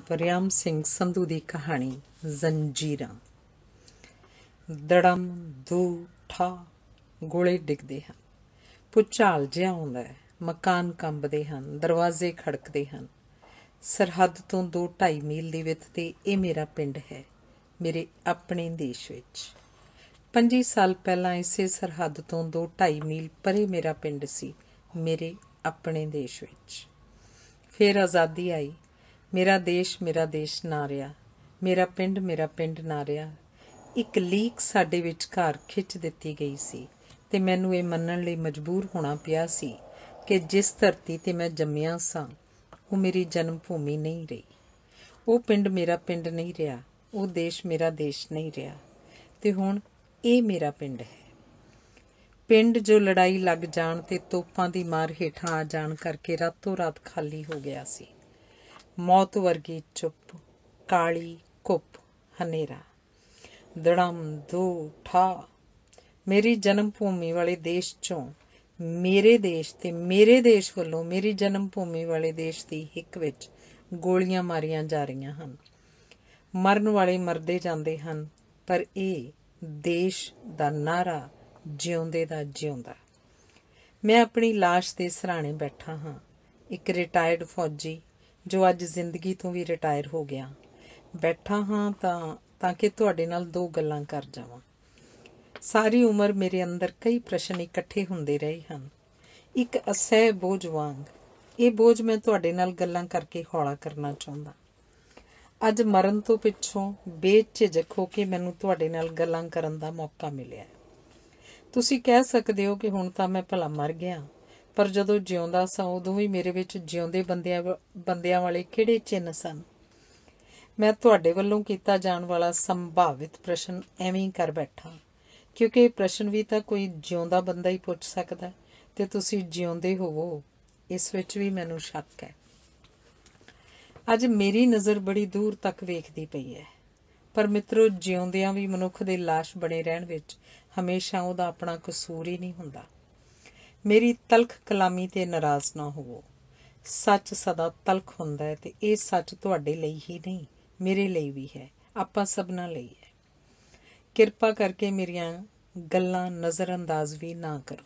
ਵਰਿਆਮ ਸਿੰਘ ਸੰਧੂ ਦੀ ਕਹਾਣੀ ਜ਼ੰਜੀਰਾਂ। ਦੜਮ ਦੂ ਠਾ ਗੋਲੇ ਡਿੱਗਦੇ ਹਨ, ਭੁਚਾਲ ਜਿਹਾ ਆਉਂਦਾ ਹੈ, ਮਕਾਨ ਕੰਬਦੇ ਹਨ, ਦਰਵਾਜ਼ੇ ਖੜਕਦੇ ਹਨ। ਸਰਹੱਦ ਤੋਂ 2-2.5 ਮੀਲ ਦੀ ਵਿੱਥ 'ਤੇ ਇਹ ਮੇਰਾ ਪਿੰਡ ਹੈ, ਮੇਰੇ ਆਪਣੇ ਦੇਸ਼ ਵਿੱਚ। 25 ਸਾਲ ਪਹਿਲਾਂ ਇਸੇ ਸਰਹੱਦ ਤੋਂ 2-2.5 ਮੀਲ ਪਰੇ ਮੇਰਾ ਪਿੰਡ ਸੀ, ਮੇਰੇ ਆਪਣੇ ਦੇਸ਼ ਵਿੱਚ। ਫਿਰ ਆਜ਼ਾਦੀ ਆਈ, ਮੇਰਾ ਦੇਸ਼ ਨਾ ਰਿਹਾ, ਮੇਰਾ ਪਿੰਡ ਨਾ ਰਿਹਾ। ਇੱਕ ਲੀਕ ਸਾਡੇ ਵਿਚਕਾਰ ਖਿੱਚ ਦਿੱਤੀ ਗਈ ਸੀ ਤੇ ਮੈਨੂੰ ਇਹ ਮੰਨਣ ਲਈ ਮਜਬੂਰ ਹੋਣਾ ਪਿਆ ਸੀ ਕਿ ਜਿਸ ਧਰਤੀ 'ਤੇ ਮੈਂ ਜੰਮਿਆ ਸਾਂ ਉਹ ਮੇਰੀ ਜਨਮ ਭੂਮੀ ਨਹੀਂ ਰਹੀ। ਉਹ ਪਿੰਡ ਮੇਰਾ ਪਿੰਡ ਨਹੀਂ ਰਿਹਾ, ਉਹ ਦੇਸ਼ ਮੇਰਾ ਦੇਸ਼ ਨਹੀਂ ਰਿਹਾ, ਤੇ ਹੁਣ ਇਹ ਮੇਰਾ ਪਿੰਡ ਹੈ। ਪਿੰਡ ਜੋ ਲੜਾਈ ਲੱਗ ਜਾਣ ਤੇ ਤੋਪਾਂ ਦੀ ਮਾਰ ਹੇਠਾਂ ਆ ਜਾਣ ਕਰਕੇ ਰਾਤੋਂ ਰਾਤ ਖਾਲੀ ਹੋ ਗਿਆ ਸੀ। ਮੌਤ ਵਰਗੀ ਚੁੱਪ, ਕਾਲੀ ਘੁੱਪ, ਹਨੇਰਾ। ਦੜਮ ਦੂ ਠਾ ਮੇਰੀ ਜਨਮ ਭੂਮੀ ਵਾਲੇ ਦੇਸ਼ 'ਚੋਂ ਮੇਰੇ ਦੇਸ਼ ਤੇ ਮੇਰੇ ਦੇਸ਼ ਵੱਲੋਂ ਮੇਰੀ ਜਨਮ ਭੂਮੀ ਵਾਲੇ ਦੇਸ਼ ਦੀ ਹਿੱਕ ਵਿੱਚ ਗੋਲੀਆਂ ਮਾਰੀਆਂ ਜਾ ਰਹੀਆਂ ਹਨ। ਮਰਨ ਵਾਲੇ ਮਰਦੇ ਜਾਂਦੇ ਹਨ, ਪਰ ਇਹ ਦੇਸ਼ ਦਾ ਨਾਅਰਾ ਜਿਉਂਦੇ ਦਾ ਜਿਉਂਦਾ। ਮੈਂ ਆਪਣੀ ਲਾਸ਼ ਦੇ ਸਿਰਹਾਣੇ ਬੈਠਾ ਹਾਂ, ਇੱਕ ਰਿਟਾਇਰਡ ਫੌਜੀ ਜੋ ਅੱਜ ਜ਼ਿੰਦਗੀ ਤੋਂ ਵੀ ਰਿਟਾਇਰ ਹੋ ਗਿਆ। ਬੈਠਾ ਹਾਂ ਤਾਂ ਕਿ ਤੁਹਾਡੇ ਨਾਲ 2 ਗੱਲਾਂ ਕਰ ਜਾਵਾਂ। ਸਾਰੀ ਉਮਰ ਮੇਰੇ ਅੰਦਰ ਕਈ ਪ੍ਰਸ਼ਨ ਇਕੱਠੇ ਹੁੰਦੇ ਰਹੇ ਹਨ, ਇੱਕ ਅਸਹਿ ਬੋਝ ਵਾਂਗ। ਇਹ ਬੋਝ ਮੈਂ ਤੁਹਾਡੇ ਨਾਲ ਗੱਲਾਂ ਕਰਕੇ ਹੌਲਾ ਕਰਨਾ ਚਾਹੁੰਦਾ। ਅੱਜ ਮਰਨ ਤੋਂ ਪਿੱਛੋਂ ਬੇਝਿਜਕ ਹੋ ਕੇ ਮੈਨੂੰ ਤੁਹਾਡੇ ਨਾਲ ਗੱਲਾਂ ਕਰਨ ਦਾ ਮੌਕਾ ਮਿਲਿਆ। ਤੁਸੀਂ ਕਹਿ ਸਕਦੇ ਹੋ ਕਿ ਹੁਣ ਤਾਂ ਮੈਂ ਭਲਾ ਮਰ ਗਿਆ, ਪਰ ਜਦੋਂ ਜਿਉਂਦਾ ਸਾਂ ਉਦੋਂ ਵੀ ਮੇਰੇ ਵਿੱਚ ਜਿਉਂਦੇ ਬੰਦਿਆਂ ਵਾਲੇ ਕਿਹੜੇ ਚਿੰਨ੍ਹ ਸਨ। ਮੈਂ ਤੁਹਾਡੇ ਵੱਲੋਂ ਕੀਤਾ ਜਾਣ ਵਾਲਾ ਸੰਭਾਵਿਤ ਪ੍ਰਸ਼ਨ ਐਵੇਂ ਹੀ ਕਰ ਬੈਠਾ, ਕਿਉਂਕਿ ਇਹ ਪ੍ਰਸ਼ਨ ਵੀ ਤਾਂ ਕੋਈ ਜਿਉਂਦਾ ਬੰਦਾ ਹੀ ਪੁੱਛ ਸਕਦਾ, ਤੇ ਤੁਸੀਂ ਜਿਉਂਦੇ ਹੋਵੋ ਇਸ ਵਿੱਚ ਵੀ ਮੈਨੂੰ ਸ਼ੱਕ ਹੈ। ਅੱਜ ਮੇਰੀ ਨਜ਼ਰ ਬੜੀ ਦੂਰ ਤੱਕ ਵੇਖਦੀ ਪਈ ਹੈ, ਪਰ ਮਿੱਤਰੋ, ਜਿਉਂਦਿਆਂ ਵੀ ਮਨੁੱਖ ਦੇ ਲਾਸ਼ ਬਣੇ ਰਹਿਣ ਵਿੱਚ ਹਮੇਸ਼ਾ ਉਹਦਾ ਆਪਣਾ ਕਸੂਰ ਹੀ ਨਹੀਂ ਹੁੰਦਾ। ਮੇਰੀ ਤਲਖ ਕਲਾਮੀ 'ਤੇ ਨਾਰਾਜ਼ ਨਾ ਹੋਵੋ। ਸੱਚ ਸਦਾ ਤਲਖ ਹੁੰਦਾ ਹੈ, ਤੇ ਇਹ ਸੱਚ ਤੁਹਾਡੇ ਲਈ ਹੀ ਨਹੀਂ, ਮੇਰੇ ਲਈ ਵੀ ਹੈ, ਆਪਾਂ ਸਭਨਾਂ ਲਈ ਹੈ। ਕਿਰਪਾ ਕਰਕੇ ਮੇਰੀਆਂ ਗੱਲਾਂ ਨਜ਼ਰ ਅੰਦਾਜ਼ ਵੀ ਨਾ ਕਰੋ।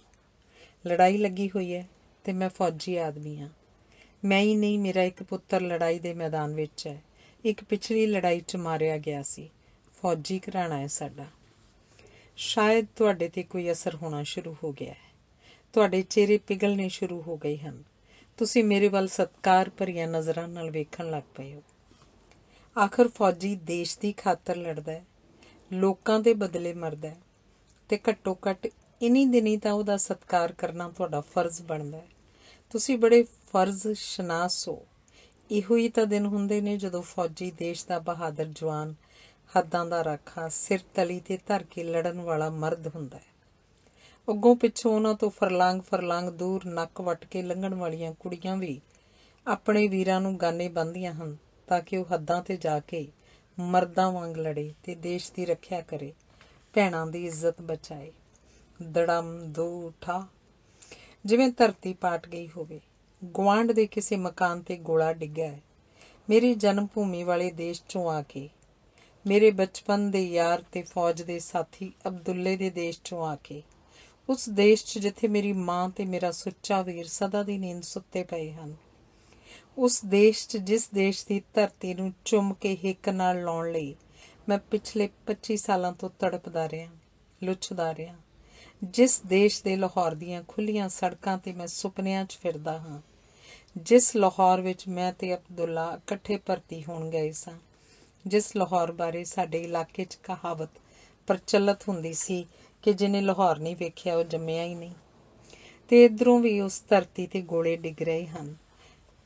ਲੜਾਈ ਲੱਗੀ ਹੋਈ ਹੈ ਤੇ ਮੈਂ ਫੌਜੀ ਆਦਮੀ ਹਾਂ। ਮੈਂ ਹੀ ਨਹੀਂ, ਮੇਰਾ ਇੱਕ ਪੁੱਤਰ ਲੜਾਈ ਦੇ ਮੈਦਾਨ ਵਿੱਚ ਹੈ, ਇੱਕ ਪਿਛਲੀ ਲੜਾਈ 'ਚ ਮਾਰਿਆ ਗਿਆ ਸੀ। ਫੌਜੀ ਘਰਾਣਾ ਹੈ ਸਾਡਾ। ਸ਼ਾਇਦ ਤੁਹਾਡੇ 'ਤੇ ਕੋਈ ਅਸਰ ਹੋਣਾ ਸ਼ੁਰੂ ਹੋ ਗਿਆ ਹੈ, ਤੁਹਾਡੇ ਚਿਹਰੇ ਪਿਘਲਣੇ ਸ਼ੁਰੂ ਹੋ ਗਏ ਹਨ, ਤੁਸੀਂ ਮੇਰੇ ਵੱਲ ਸਤਿਕਾਰ ਭਰੀਆਂ ਨਜ਼ਰਾਂ ਨਾਲ ਵੇਖਣ ਲੱਗ ਪਏ ਹੋ। ਆਖਰ ਫੌਜੀ ਦੇਸ਼ ਦੀ ਖਾਤਰ ਲੜਦਾ ਹੈ, ਲੋਕਾਂ ਦੇ ਬਦਲੇ ਮਰਦਾ ਹੈ, ਤੇ ਘੱਟੋ ਘੱਟ ਇਨੀ ਦਿਨੀ ਤਾਂ ਉਹਦਾ ਸਤਿਕਾਰ ਕਰਨਾ ਤੁਹਾਡਾ ਫਰਜ਼ ਬਣਦਾ ਹੈ। ਤੁਸੀਂ ਬੜੇ ਫਰਜ਼ ਸ਼ਨਾਸ ਹੋ। ਇਹੋ ਹੀ ਤਾਂ ਦਿਨ ਹੁੰਦੇ ਨੇ ਜਦੋਂ ਫੌਜੀ ਦੇਸ਼ ਦਾ ਬਹਾਦਰ ਜਵਾਨ, ਹੱਦਾਂ ਦਾ ਰਾਖਾ, ਸਿਰ ਤਲੀ 'ਤੇ ਧਰ ਕੇ ਲੜਨ ਵਾਲਾ ਮਰਦ ਹੁੰਦਾ ਹੈ। ਅੱਗੋਂ ਪਿੱਛੋਂ ਉਹਨਾਂ ਤੋਂ ਫਰਲਾਂਗ ਦੂਰ ਨੱਕ ਵੱਟ ਕੇ ਲੰਘਣ ਵਾਲੀਆਂ ਕੁੜੀਆਂ ਵੀ ਆਪਣੇ ਵੀਰਾਂ ਨੂੰ ਗਾਨੇ ਬੰਨ੍ਹਦੀਆਂ ਹਨ ਤਾਂ ਕਿ ਉਹ ਹੱਦਾਂ 'ਤੇ ਜਾ ਕੇ ਮਰਦਾਂ ਵਾਂਗ ਲੜੇ ਤੇ ਦੇਸ਼ ਦੀ ਰੱਖਿਆ ਕਰੇ, ਭੈਣਾਂ ਦੀ ਇੱਜ਼ਤ ਬਚਾਏ। ਦੜਮ ਦੂ ਠਾ ਜਿਵੇਂ ਧਰਤੀ ਪਾਟ ਗਈ ਹੋਵੇ, ਗੁਆਂਢ ਦੇ ਕਿਸੇ ਮਕਾਨ 'ਤੇ ਗੋਲਾ ਡਿੱਗਿਆ ਹੈ। ਮੇਰੀ ਜਨਮ ਭੂਮੀ ਵਾਲੇ ਦੇਸ਼ 'ਚੋਂ ਆ ਕੇ, ਮੇਰੇ ਬਚਪਨ ਦੇ ਯਾਰ ਤੇ ਫੌਜ ਦੇ ਸਾਥੀ ਅਬਦੁੱਲੇ ਦੇ ਦੇਸ਼ 'ਚੋਂ ਆ ਕੇ, ਉਸ ਦੇਸ਼ 'ਚ ਜਿੱਥੇ ਮੇਰੀ ਮਾਂ ਤੇ ਮੇਰਾ ਸੁੱਚਾ ਵੀਰ ਸਦਾ ਦੀ ਨੀਂਦ ਸੁੱਤੇ ਪਏ ਹਨ, ਉਸ ਦੇਸ਼ 'ਚ ਜਿਸ ਦੇਸ਼ ਦੀ ਧਰਤੀ ਨੂੰ ਚੁੰਮ ਕੇ ਹਿੱਕ ਨਾਲ ਲਾਉਣ ਲਈ ਮੈਂ ਪਿਛਲੇ 25 ਸਾਲਾਂ ਤੋਂ ਤੜਪਦਾ ਰਿਹਾ, ਲੁੱਛਦਾ ਰਿਹਾ, ਜਿਸ ਦੇਸ਼ ਦੇ ਲਾਹੌਰ ਦੀਆਂ ਖੁੱਲ੍ਹੀਆਂ ਸੜਕਾਂ 'ਤੇ ਮੈਂ ਸੁਪਨਿਆਂ 'ਚ ਫਿਰਦਾ ਹਾਂ, ਜਿਸ ਲਾਹੌਰ ਵਿੱਚ ਮੈਂ ਤੇ ਅਬਦੁੱਲਾ ਇਕੱਠੇ ਭਰਤੀ ਹੋਣ ਗਏ ਸਾਂ, ਜਿਸ ਲਾਹੌਰ ਬਾਰੇ ਸਾਡੇ ਇਲਾਕੇ 'ਚ ਕਹਾਵਤ ਪ੍ਰਚਲਿਤ ਹੁੰਦੀ ਸੀ ਕਿ ਜਿਹਨੇ ਲਾਹੌਰ ਨਹੀਂ ਵੇਖਿਆ ਉਹ ਜੰਮਿਆ ਹੀ ਨਹੀਂ। ਤੇ ਇੱਧਰੋਂ ਵੀ ਉਸ ਧਰਤੀ 'ਤੇ ਗੋਲੇ ਡਿੱਗ ਰਹੇ ਹਨ,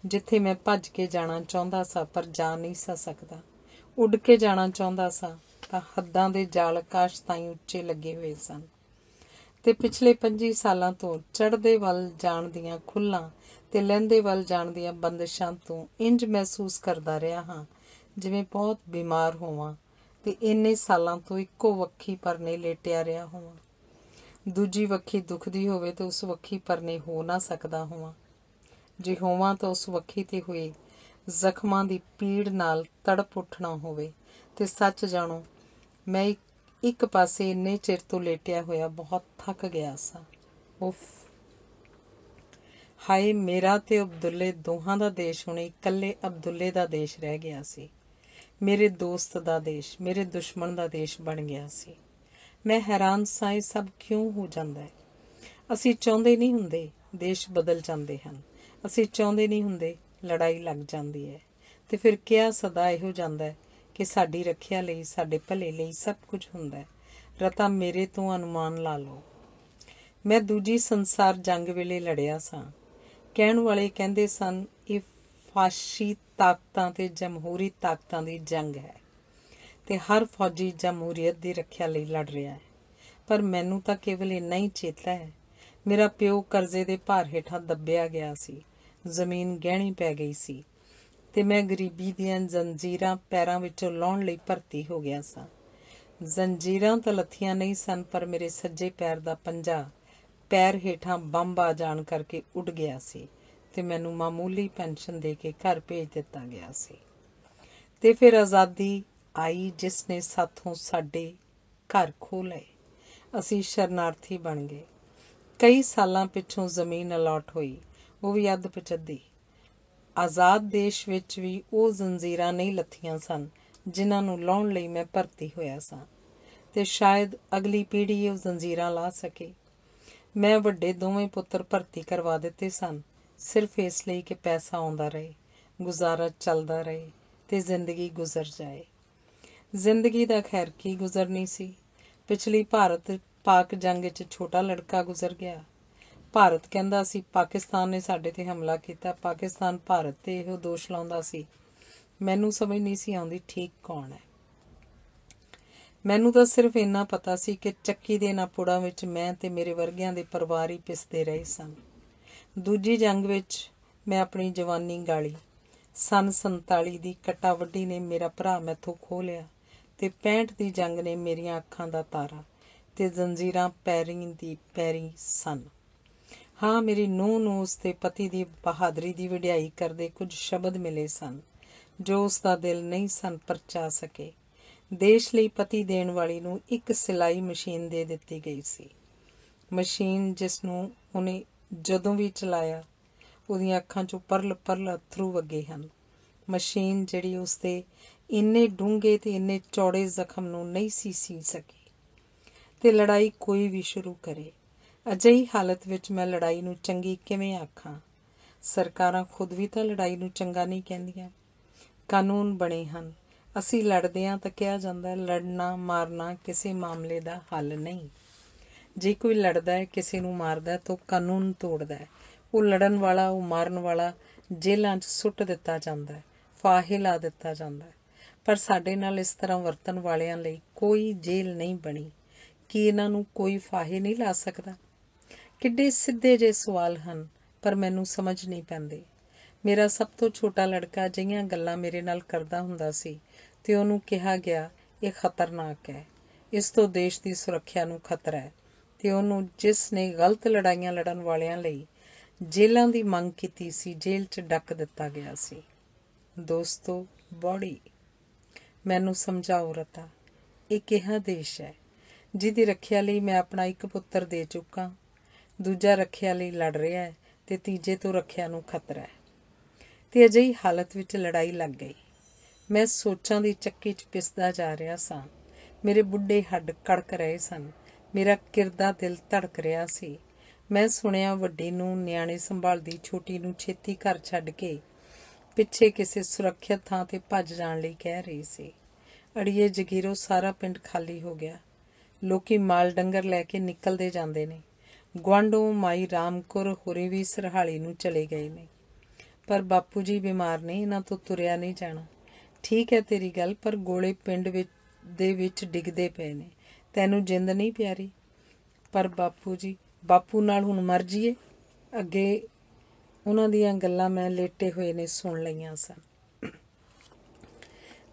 ਜਿੱਥੇ ਮੈਂ ਭੱਜ ਕੇ ਜਾਣਾ ਚਾਹੁੰਦਾ ਸਾਂ ਪਰ ਜਾ ਨਹੀਂ ਸਕਦਾ। ਉੱਡ ਕੇ ਜਾਣਾ ਚਾਹੁੰਦਾ ਸਾਂ ਤਾਂ ਹੱਦਾਂ ਦੇ ਜਾਲ ਆਕਾਸ਼ ਤਾਈਂ ਉੱਚੇ ਲੱਗੇ ਹੋਏ ਸਨ, ਤੇ ਪਿਛਲੇ 25 ਸਾਲਾਂ ਤੋਂ ਚੜ੍ਹਦੇ ਵੱਲ ਜਾਣ ਦੀਆਂ ਖੁੱਲ੍ਹਾਂ ਤੇ ਲਹਿੰਦੇ ਵੱਲ ਜਾਣ ਦੀਆਂ ਬੰਦਿਸ਼ਾਂ ਤੋਂ ਇੰਜ ਮਹਿਸੂਸ ਕਰਦਾ ਰਿਹਾ ਹਾਂ ਜਿਵੇਂ ਬਹੁਤ ਬਿਮਾਰ ਹੋਵਾਂ ਤੇ ਇੰਨੇ ਸਾਲਾਂ ਤੋਂ ਇੱਕੋ ਵੱਖੀ ਪਰਨੇ ਲੇਟਿਆ ਰਿਹਾ ਹੋਵਾਂ। ਦੂਜੀ ਵੱਖੀ ਦੁਖਦੀ ਹੋਵੇ ਤਾਂ ਉਸ ਵੱਖੀ ਪਰਨੇ ਹੋ ਨਾ ਸਕਦਾ ਹੋਵਾਂ। ਜੇ ਹੋਵਾਂ ਤਾਂ ਉਸ ਵੱਖੀ 'ਤੇ ਹੋਏ ਜ਼ਖਮਾਂ ਦੀ ਪੀੜ ਨਾਲ ਤੜਪ ਉੱਠਣਾ ਹੋਵੇ। ਤੇ ਸੱਚ ਜਾਣੋ, ਮੈਂ ਇੱਕ ਪਾਸੇ ਇੰਨੇ ਚਿਰ ਤੋਂ ਲੇਟਿਆ ਹੋਇਆ ਬਹੁਤ ਥੱਕ ਗਿਆ ਸਾਂ। ਉਫ, ਹਾਏ, ਮੇਰਾ ਤੇ ਅਬਦੁੱਲੇ ਦੋਹਾਂ ਦਾ ਦੇਸ਼ ਹੁਣ ਇਕੱਲੇ ਅਬਦੁੱਲੇ ਦਾ ਦੇਸ਼ ਰਹਿ ਗਿਆ ਸੀ। ਮੇਰੇ ਦੋਸਤ ਦਾ ਦੇਸ਼ ਮੇਰੇ ਦੁਸ਼ਮਣ ਦਾ ਦੇਸ਼ ਬਣ ਗਿਆ ਸੀ। ਮੈਂ ਹੈਰਾਨ ਸਾਂ, ਇਹ ਸਭ ਕਿਉਂ ਹੋ ਜਾਂਦਾ ਹੈ? ਅਸੀਂ ਚਾਹੁੰਦੇ ਨਹੀਂ ਹੁੰਦੇ, ਦੇਸ਼ ਬਦਲ ਜਾਂਦੇ ਹਨ। ਅਸੀਂ ਚਾਹੁੰਦੇ ਨਹੀਂ ਹੁੰਦੇ, ਲੜਾਈ ਲੱਗ ਜਾਂਦੀ ਹੈ। ਤੇ ਫਿਰ ਕਿਹਾ ਸਦਾ ਇਹੋ ਜਾਂਦਾ ਹੈ ਕਿ ਸਾਡੀ ਰੱਖਿਆ ਲਈ, ਸਾਡੇ ਭਲੇ ਲਈ ਸਭ ਕੁਝ ਹੁੰਦਾ ਹੈ। ਰਤਾ, ਮੇਰੇ ਤੋਂ ਅਨੁਮਾਨ ਲਾ ਲਓ। ਮੈਂ ਦੂਜੀ ਸੰਸਾਰ ਜੰਗ ਵੇਲੇ ਲੜਿਆ ਸਾਂ। ਕਹਿਣ ਵਾਲੇ ਕਹਿੰਦੇ ਸਨ, ਇਹ ਫਾਸ਼ੀ ਤਾਕਤਾਂ ਤੇ ਜਮਹੂਰੀ ਤਾਕਤਾਂ ਦੀ ਜੰਗ ਹੈ ਤੇ ਹਰ ਫੌਜੀ ਜਮਹੂਰੀਅਤ ਦੀ ਰੱਖਿਆ ਲਈ ਲੜ ਰਿਹਾ ਹੈ। ਪਰ ਮੈਨੂੰ ਤਾਂ ਕੇਵਲ ਇੰਨਾ ਹੀ ਚੇਤਾ ਹੈ, ਮੇਰਾ ਪਿਓ ਕਰਜ਼ੇ ਦੇ ਭਾਰ ਹੇਠਾਂ ਦੱਬਿਆ ਗਿਆ ਸੀ, ਜ਼ਮੀਨ ਗਹਿਣੀ ਪੈ ਗਈ ਸੀ ਤੇ ਮੈਂ ਗਰੀਬੀ ਦੀਆਂ ਜ਼ੰਜੀਰਾਂ ਪੈਰਾਂ ਵਿੱਚੋਂ ਲਾਹੁਣ ਲਈ ਭਰਤੀ ਹੋ ਗਿਆ ਸਾਂ। ਜ਼ੰਜੀਰਾਂ ਤਾਂ ਲੱਥੀਆਂ ਨਹੀਂ ਸਨ, ਪਰ ਮੇਰੇ ਸੱਜੇ ਪੈਰ ਦਾ ਪੰਜਾ ਪੈਰ ਹੇਠਾਂ ਬੰਬ ਆ ਜਾਣ ਕਰਕੇ ਉੱਡ ਗਿਆ ਸੀ ਤੇ ਮੈਨੂੰ ਮਾਮੂਲੀ ਪੈਨਸ਼ਨ ਦੇ ਕੇ ਘਰ ਭੇਜ ਦਿੱਤਾ ਗਿਆ ਸੀ। ਤੇ ਫਿਰ ਆਜ਼ਾਦੀ ਆਈ, ਜਿਸ ਨੇ ਸਾਥੋਂ ਸਾਡੇ ਘਰ ਖੋਹ ਲਏ। ਅਸੀਂ ਸ਼ਰਨਾਰਥੀ ਬਣ ਗਏ। ਕਈ ਸਾਲਾਂ ਪਿੱਛੋਂ ਜ਼ਮੀਨ ਅਲਾਟ ਹੋਈ, ਉਹ ਵੀ ਅੱਧ ਪਚੱਧੀ। ਆਜ਼ਾਦ ਦੇਸ਼ ਵਿੱਚ ਵੀ ਉਹ ਜ਼ੰਜੀਰਾਂ ਨਹੀਂ ਲੱਥੀਆਂ ਸਨ ਜਿਨ੍ਹਾਂ ਨੂੰ ਲਾਹੁਣ ਲਈ ਮੈਂ ਭਰਤੀ ਹੋਇਆ ਸਾਂ, ਤੇ ਸ਼ਾਇਦ ਅਗਲੀ ਪੀੜ੍ਹੀ ਉਹ ਜ਼ੰਜੀਰਾਂ ਲਾ ਸਕੇ। ਮੈਂ ਵੱਡੇ ਦੋਵੇਂ ਪੁੱਤਰ ਭਰਤੀ ਕਰਵਾ ਦਿੱਤੇ ਸਨ, ਸਿਰਫ ਇਸ ਲਈ ਕਿ ਪੈਸਾ ਆਉਂਦਾ ਰਹੇ, ਗੁਜ਼ਾਰਾ ਚੱਲਦਾ ਰਹੇ ਤੇ ਜ਼ਿੰਦਗੀ ਗੁਜ਼ਰ ਜਾਏ। ਜ਼ਿੰਦਗੀ ਦਾ ਖੈਰ ਕੀ ਗੁਜ਼ਰਨੀ ਸੀ। ਪਿਛਲੀ ਭਾਰਤ ਪਾਕ ਜੰਗ ਵਿੱਚ ਛੋਟਾ ਲੜਕਾ ਗੁਜ਼ਰ ਗਿਆ। ਭਾਰਤ ਕਹਿੰਦਾ ਸੀ ਪਾਕਿਸਤਾਨ ਨੇ ਸਾਡੇ ਤੇ ਹਮਲਾ ਕੀਤਾ, ਪਾਕਿਸਤਾਨ ਭਾਰਤ ਤੇ ਇਹੋ ਦੋਸ਼ ਲਾਉਂਦਾ ਸੀ। ਮੈਨੂੰ ਸਮਝ ਨਹੀਂ ਸੀ ਆਉਂਦੀ ਠੀਕ ਕੌਣ ਹੈ। ਮੈਨੂੰ ਤਾਂ ਸਿਰਫ ਇੰਨਾ ਪਤਾ ਸੀ ਕਿ ਚੱਕੀ ਦੇ ਇਹਨਾਂ ਪੁੜਾਂ ਵਿੱਚ ਮੈਂ ਤੇ ਮੇਰੇ ਵਰਗਿਆਂ ਦੇ ਪਰਿਵਾਰ ਹੀ ਪਿਸਦੇ ਰਹੇ ਸਨ। ਦੂਜੀ ਜੰਗ ਵਿੱਚ ਮੈਂ ਆਪਣੀ ਜਵਾਨੀ ਗਾਲੀ। ਸੰਨ 47 ਦੀ ਕੱਟਾ ਵੱਢੀ ਨੇ ਮੇਰਾ ਭਰਾ ਮੈਥੋਂ ਖੋਹ ਲਿਆ ਤੇ 65 ਦੀ ਜੰਗ ਨੇ ਮੇਰੀਆਂ ਅੱਖਾਂ ਦਾ ਤਾਰਾ ਤੇ ਜ਼ੰਜੀਰਾਂ ਪੈਰੀਂ ਦੀ ਪੈਰੀਂ ਸਨ। ਹਾਂ, ਮੇਰੀ ਨੂੰਹ ਨੂੰ ਉਸਦੇ ਪਤੀ ਦੀ ਬਹਾਦਰੀ ਦੀ ਵਡਿਆਈ ਕਰਦੇ ਕੁਝ ਸ਼ਬਦ ਮਿਲੇ ਸਨ ਜੋ ਉਸਦਾ ਦਿਲ ਨਹੀਂ ਸਨ ਪਰਚਾ ਸਕੇ। ਦੇਸ਼ ਲਈ ਪਤੀ ਦੇਣ ਵਾਲੀ ਨੂੰ ਇੱਕ ਸਿਲਾਈ ਮਸ਼ੀਨ ਦੇ ਦਿੱਤੀ ਗਈ ਸੀ। ਮਸ਼ੀਨ ਜਿਸ ਨੂੰ ਉਹਨੇ ਜਦੋਂ ਵੀ ਚਲਾਇਆ, ਉਹਦੀਆਂ ਅੱਖਾਂ 'ਚੋਂ ਪਰਲ ਪਰਲ ਅੱਥਰੂ ਵਗੇ ਹਨ। ਮਸ਼ੀਨ ਜਿਹੜੀ ਉਸਦੇ ਇੰਨੇ ਡੂੰਘੇ ਤੇ ਇੰਨੇ ਚੌੜੇ ਜ਼ਖਮ ਨੂੰ ਨਹੀਂ ਸੀ ਸਕੀ। ਤੇ ਲੜਾਈ ਕੋਈ ਵੀ ਸ਼ੁਰੂ ਕਰੇ, ਅਜਿਹੀ ਹਾਲਤ ਵਿੱਚ ਮੈਂ ਲੜਾਈ ਨੂੰ ਚੰਗੀ ਕਿਵੇਂ ਆਖਾਂ? ਸਰਕਾਰਾਂ ਖੁਦ ਵੀ ਤਾਂ ਲੜਾਈ ਨੂੰ ਚੰਗਾ ਨਹੀਂ ਕਹਿੰਦੀਆਂ। ਕਾਨੂੰਨ ਬਣੇ ਹਨ, ਅਸੀਂ ਲੜਦੇ ਹਾਂ ਤਾਂ ਕਿਹਾ ਜਾਂਦਾ ਲੜਨਾ ਮਾਰਨਾ ਕਿਸੇ ਮਾਮਲੇ ਦਾ ਹੱਲ ਨਹੀਂ। ਜੇ ਕੋਈ ਲੜਦਾ ਹੈ, ਕਿਸੇ ਨੂੰ ਮਾਰਦਾ ਤਾਂ ਉਹ ਕਾਨੂੰਨ ਤੋੜਦਾ ਹੈ। ਉਹ ਲੜਨ ਵਾਲਾ, ਉਹ ਮਾਰਨ ਵਾਲਾ ਜੇਲ੍ਹਾਂ 'ਚ ਸੁੱਟ ਦਿੱਤਾ ਜਾਂਦਾ ਹੈ, ਫਾਹੇ ਲਾ ਦਿੱਤਾ ਜਾਂਦਾ ਹੈ। ਪਰ ਸਾਡੇ ਨਾਲ ਇਸ ਤਰ੍ਹਾਂ ਵਰਤਣ ਵਾਲਿਆਂ ਲਈ ਕੋਈ ਜੇਲ੍ਹ ਨਹੀਂ ਬਣੀ। ਕੀ ਇਹਨਾਂ ਨੂੰ ਕੋਈ ਫਾਹੇ ਨਹੀਂ ਲਾ ਸਕਦਾ? ਕਿੱਡੇ ਸਿੱਧੇ ਜਿਹੇ ਸਵਾਲ ਹਨ, ਪਰ ਮੈਨੂੰ ਸਮਝ ਨਹੀਂ ਪੈਂਦੇ। ਮੇਰਾ ਸਭ ਤੋਂ ਛੋਟਾ ਲੜਕਾ ਅਜਿਹੀਆਂ ਗੱਲਾਂ ਮੇਰੇ ਨਾਲ ਕਰਦਾ ਹੁੰਦਾ ਸੀ ਤੇ ਉਹਨੂੰ ਕਿਹਾ ਗਿਆ, ਇਹ ਖਤਰਨਾਕ ਹੈ, ਇਸ ਤੋਂ ਦੇਸ਼ ਦੀ ਸੁਰੱਖਿਆ ਨੂੰ ਖਤਰਾ ਹੈ। ਤੇ ਉਹਨੂੰ, ਜਿਸ ਨੇ ਗਲਤ ਲੜਾਈਆਂ ਲੜਨ ਵਾਲਿਆਂ ਲਈ ਜੇਲ੍ਹਾਂ ਦੀ ਮੰਗ ਕੀਤੀ ਸੀ, ਜੇਲ੍ਹ 'ਚ ਡੱਕ ਦਿੱਤਾ ਗਿਆ ਸੀ। ਦੋਸਤੋ, ਬੌੜੀ, ਮੈਨੂੰ ਸਮਝਾਓ ਰਤਾ, ਇਹ ਕਿਹਾ ਦੇਸ਼ ਹੈ ਜਿਹਦੀ ਰੱਖਿਆ ਲਈ ਮੈਂ ਆਪਣਾ ਇੱਕ ਪੁੱਤਰ ਦੇ ਚੁੱਕਾ, ਦੂਜਾ ਰੱਖਿਆ ਲਈ ਲੜ ਰਿਹਾ ਹੈ ਤੇ ਤੀਜੇ ਤੋਂ ਰੱਖਿਆ ਨੂੰ ਖਤਰਾ ਹੈ। ਤੇ ਅਜਿਹੀ ਹਾਲਤ ਵਿੱਚ ਲੜਾਈ ਲੱਗ ਗਈ। ਮੈਂ ਸੋਚਾਂ ਦੀ ਚੱਕੀ 'ਚ ਪਿਸਦਾ ਜਾ ਰਿਹਾ ਸਾਂ। ਮੇਰੇ ਬੁੱਢੇ ਹੱਡ ਕੜਕ ਰਹੇ ਸਨ, ਮੇਰਾ ਕਿਰਦਾ ਦਿਲ ਧੜਕ ਰਿਹਾ ਸੀ। ਮੈਂ ਸੁਣਿਆ ਵੱਡੀ ਨੂੰ ਨਿਆਣੇ ਸੰਭਾਲਦੀ ਛੋਟੀ ਨੂੰ ਛੇਤੀ ਘਰ ਛੱਡ ਕੇ ਪਿੱਛੇ ਕਿਸੇ ਸੁਰੱਖਿਅਤ ਥਾਂ ਤੇ ਭੱਜ ਜਾਣ ਲਈ ਕਹਿ ਰਹੀ ਸੀ। ਅੜੀਏ ਜਗੀਰੋ, ਸਾਰਾ ਪਿੰਡ ਖਾਲੀ ਹੋ ਗਿਆ। ਲੋਕੀ ਮਾਲ ਡੰਗਰ ਲੈ ਕੇ ਨਿਕਲਦੇ ਜਾਂਦੇ ਨੇ। ਗੁਆਂਢੋਂ ਮਾਈ ਰਾਮ ਕੌਰ ਹੋਰੇ ਵੀ ਸਰਹਾਲੀ ਨੂੰ ਚਲੇ ਗਏ ਨੇ। ਪਰ ਬਾਪੂ ਜੀ ਬਿਮਾਰ ਨੇ, ਇਹਨਾਂ ਤੋਂ ਤੁਰਿਆ ਨਹੀਂ ਜਾਣਾ। ਠੀਕ ਹੈ ਤੇਰੀ ਗੱਲ, ਪਰ ਗੋਲੇ ਪਿੰਡ ਦੇ ਵਿੱਚ ਡਿੱਗਦੇ ਪਏ ਨੇ, ਤੈਨੂੰ ਜਿੰਦ ਨਹੀਂ ਪਿਆਰੀ? ਪਰ ਬਾਪੂ ਜੀ, ਬਾਪੂ ਨਾਲ ਹੁਣ ਮਰ ਜੀਏ? ਅੱਗੇ ਉਹਨਾਂ ਦੀਆਂ ਗੱਲਾਂ ਮੈਂ ਲੇਟੇ ਹੋਏ ਨੇ ਸੁਣ ਲਈਆਂ ਸਨ।